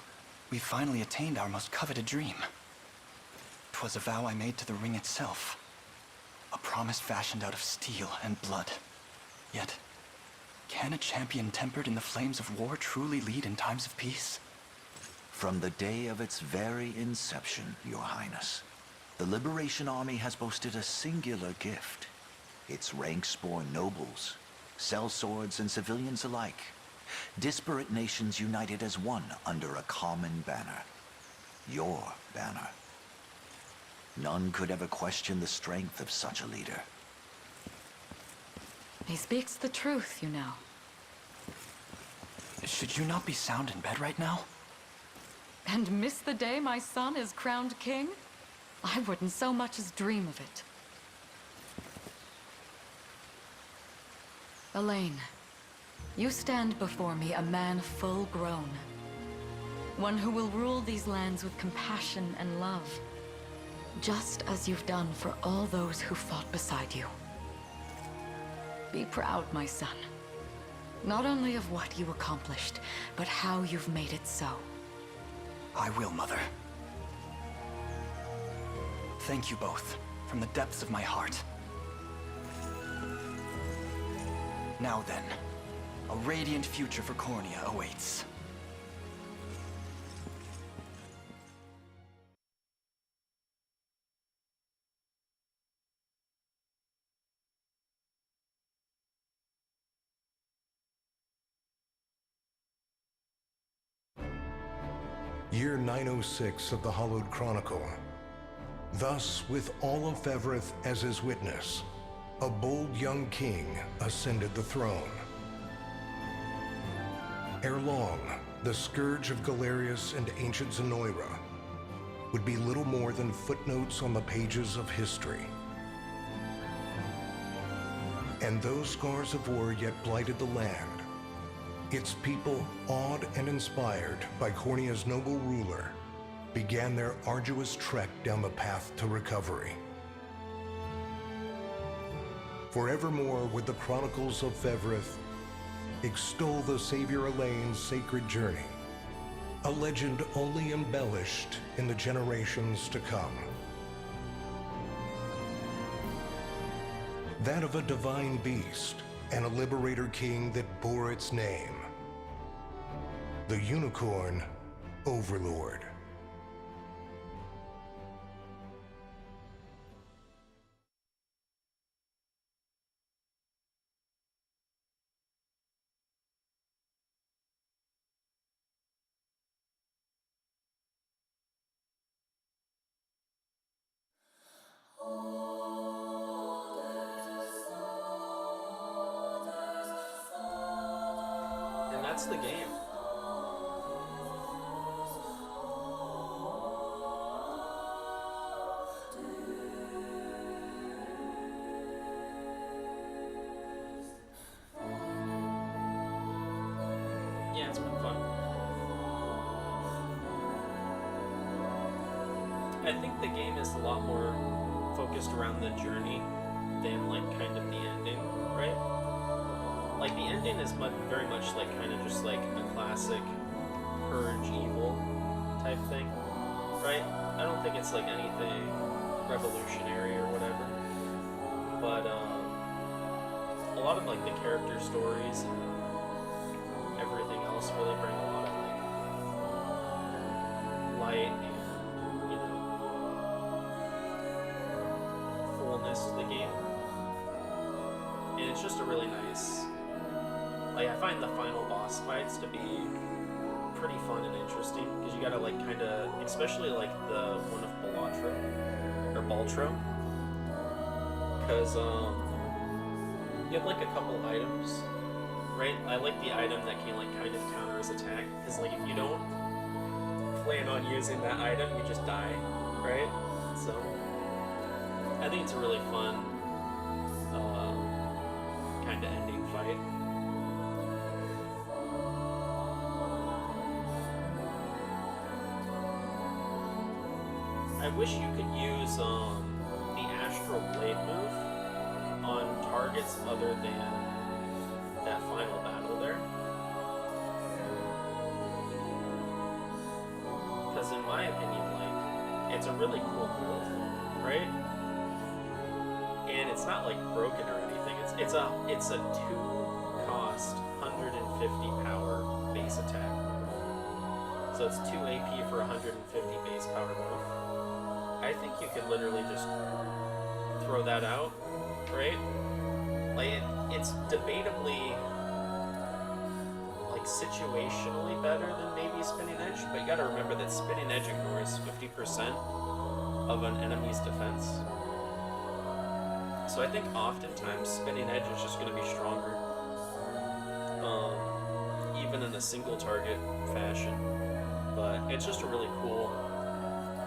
we've finally attained our most coveted dream. 'Twas a vow I made to the ring itself. A promise fashioned out of steel and blood. Yet, can a champion tempered in the flames of war truly lead in times of peace? From the day of its very inception, Your Highness, the Liberation Army has boasted a singular gift. Its ranks bore nobles, sellswords, and civilians alike. Disparate nations united as one under a common banner. Your banner. None could ever question the strength of such a leader. He speaks the truth, you know. Should you not be sound in bed right now? And miss the day my son is crowned king? I wouldn't so much as dream of it. Elaine, you stand before me a man full grown. One who will rule these lands with compassion and love. Just as you've done for all those who fought beside you. Be proud, my son. Not only of what you accomplished, but how you've made it so. I will, Mother. Thank you both, from the depths of my heart. Now then, a radiant future for Cornea awaits. Year 906 of the Hallowed Chronicle. Thus, with all of Fevrith as his witness, a bold young king ascended the throne. Ere long, the scourge of Galerius and ancient Zenoira would be little more than footnotes on the pages of history. And those scars of war yet blighted the land. Its people, awed and inspired by Cornea's noble ruler, began their arduous trek down the path to recovery. Forevermore would the Chronicles of Fevrith extol the Savior Elaine's sacred journey, a legend only embellished in the generations to come. That of a divine beast and a liberator king that bore its name, the unicorn Overlord. And that's the game. Yeah, it's been fun. I think the game is a lot more focused around the journey than like kind of the ending, right? Like the ending is very much like kind of just like a classic purge evil type thing, right? I don't think it's like anything revolutionary or whatever, but a lot of like the character stories and everything else really bring a lot of like light and, you know, the game. And it's just a really nice... Like, I find the final boss fights to be pretty fun and interesting, because you gotta, like, kinda... Especially, like, the one of Baltro. Because, you have, like, a couple items, right? I like the item that can, like, kind of counter his attack, because, like, if you don't plan on using that item, you just die, right? So, I think it's a really fun, kind of ending fight. I wish you could use, the Astral Blade move on targets other than that final battle there. Because in my opinion, like, it's a really cool move, right? And it's not like broken or anything. It's a 2-cost 150 power base attack. So it's 2 AP for 150 base power move. I think you could literally just throw that out, right? Like, it's debatably, like, situationally better than maybe Spinning Edge, but you gotta remember that Spinning Edge ignores 50% of an enemy's defense. So I think oftentimes Spinning Edge is just gonna be stronger, even in a single target fashion. But it's just a really cool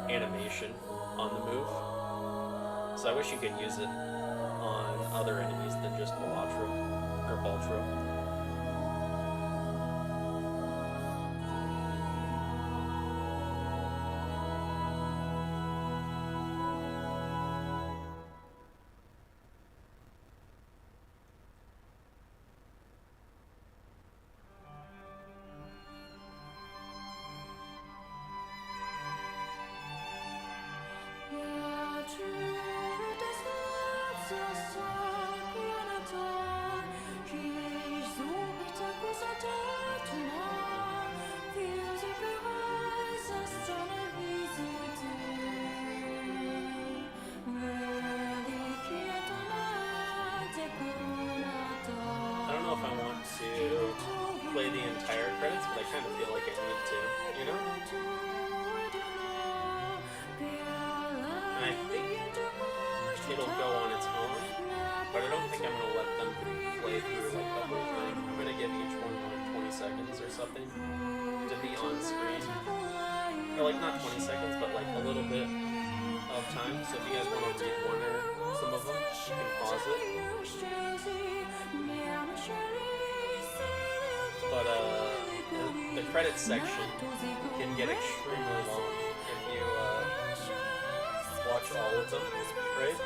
animation on the move. So I wish you could use it on other enemies than just Baltro. If I want to play the entire credits, but I kind of feel like I need to, you know? And I think it'll go on its own, but I don't think I'm going to let them play through like the whole thing. I'm going to give each one like 20 seconds or something to be on screen. Or like not 20 seconds, but like a little bit of time. So if you guys want to read one or some of them, you can pause it. But the credits section can get extremely long if you watch all of them, right?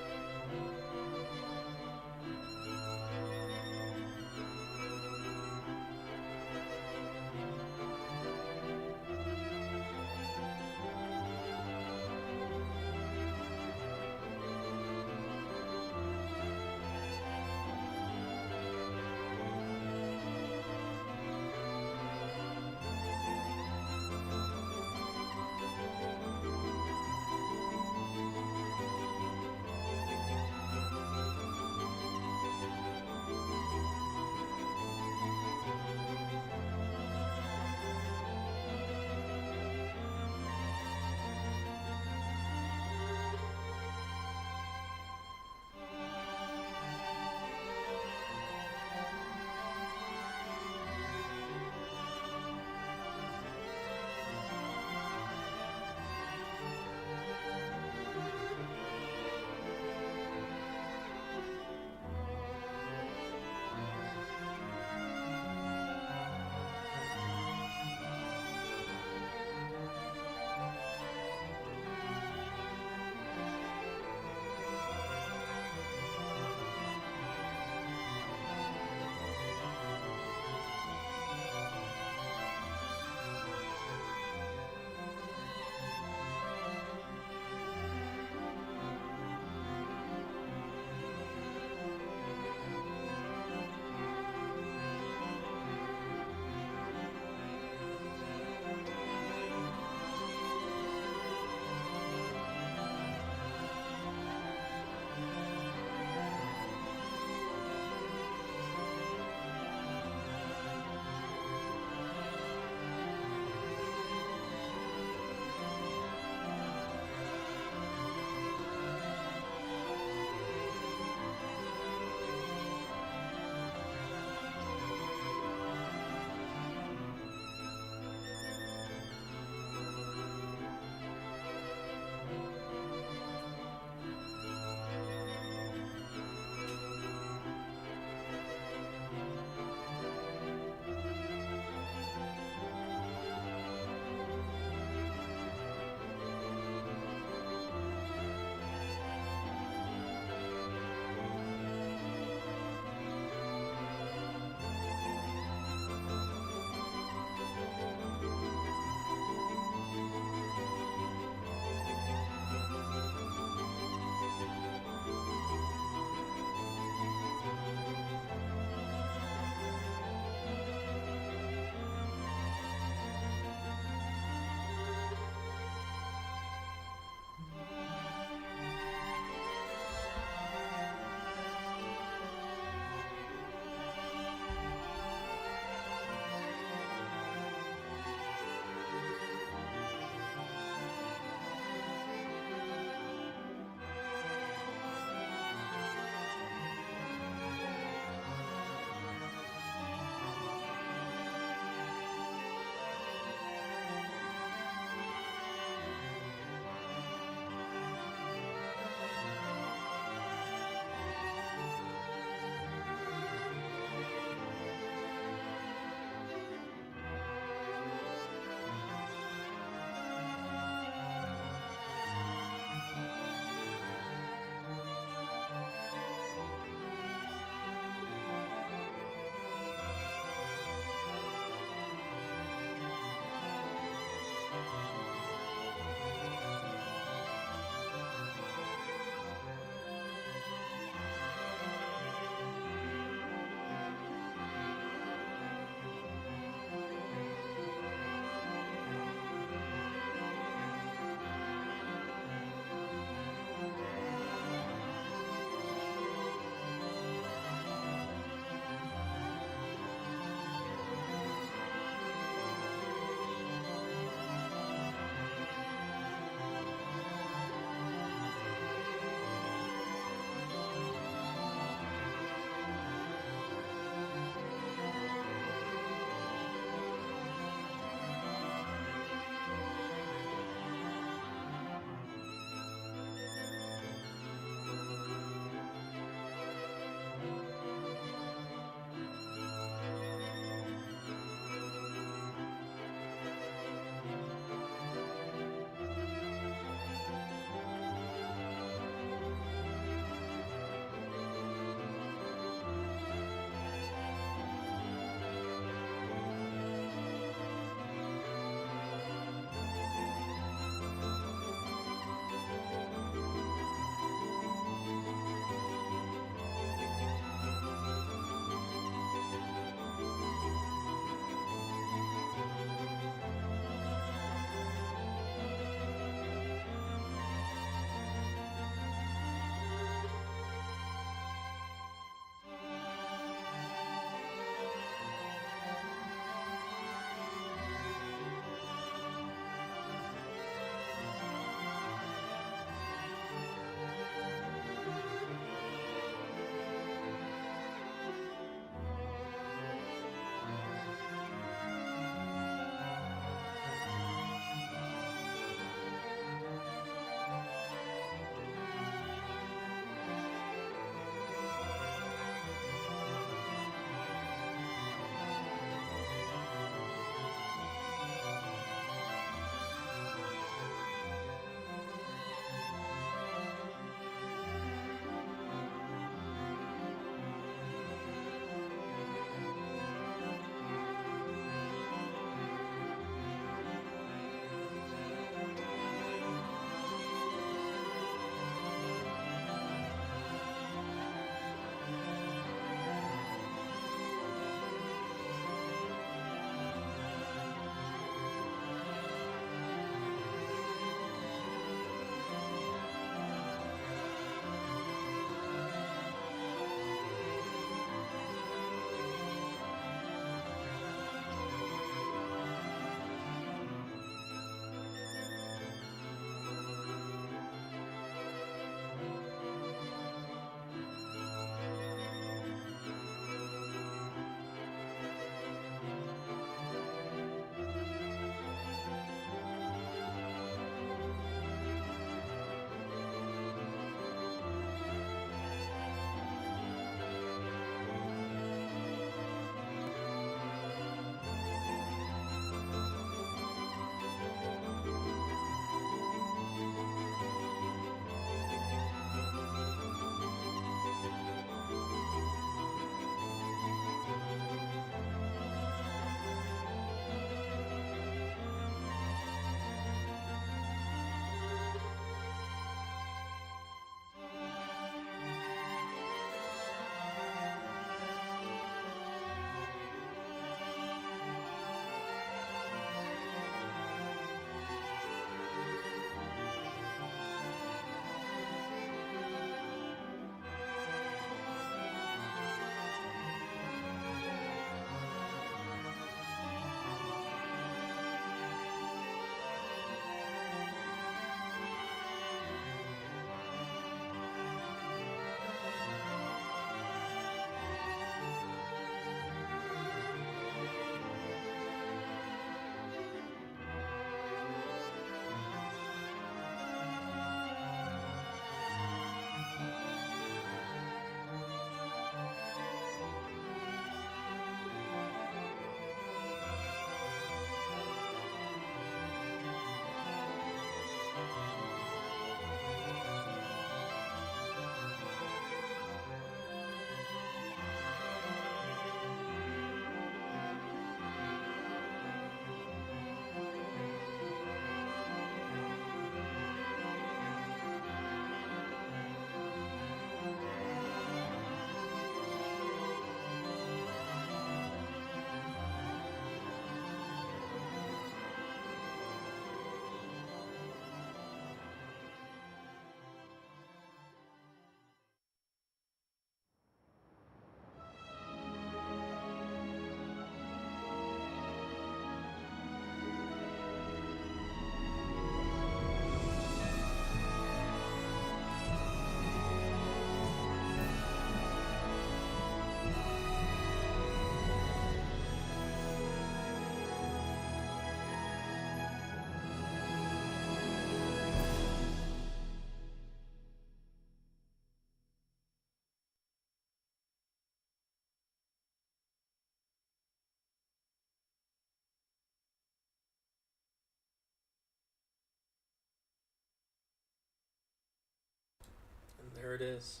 There it is.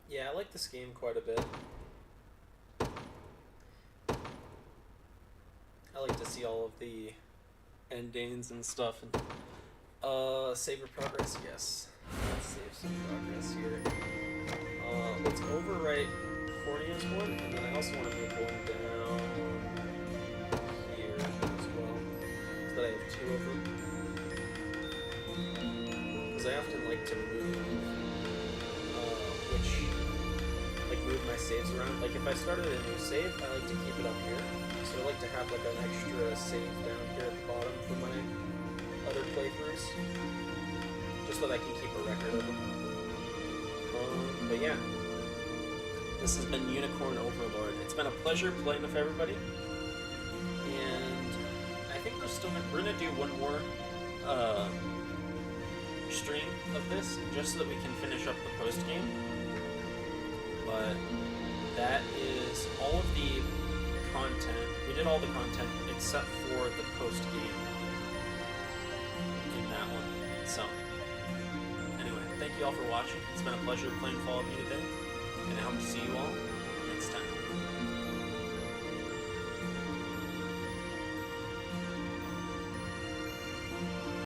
Yeah, I like this game quite a bit. I like to see all of the endings and stuff. And save your progress, yes. Let's save some progress here. Let's overwrite Cornea's one, and then I also want to move one down here as well, so that I have two of them. Because I often like to move, move my saves around. Like if I started a new save, I like to keep it up here. So I like to have like an extra save down here at the bottom for my other playthroughs, just so that I can keep a record of them. But yeah, this has been Unicorn Overlord. It's been a pleasure playing with everybody, and I think we're gonna do one more stream of this, just so that we can finish up the post game. But that is all of the content. We did all the content except for the post game in that one. So, anyway, thank you all for watching. It's been a pleasure playing Fall of You today, and I hope to see you all next time.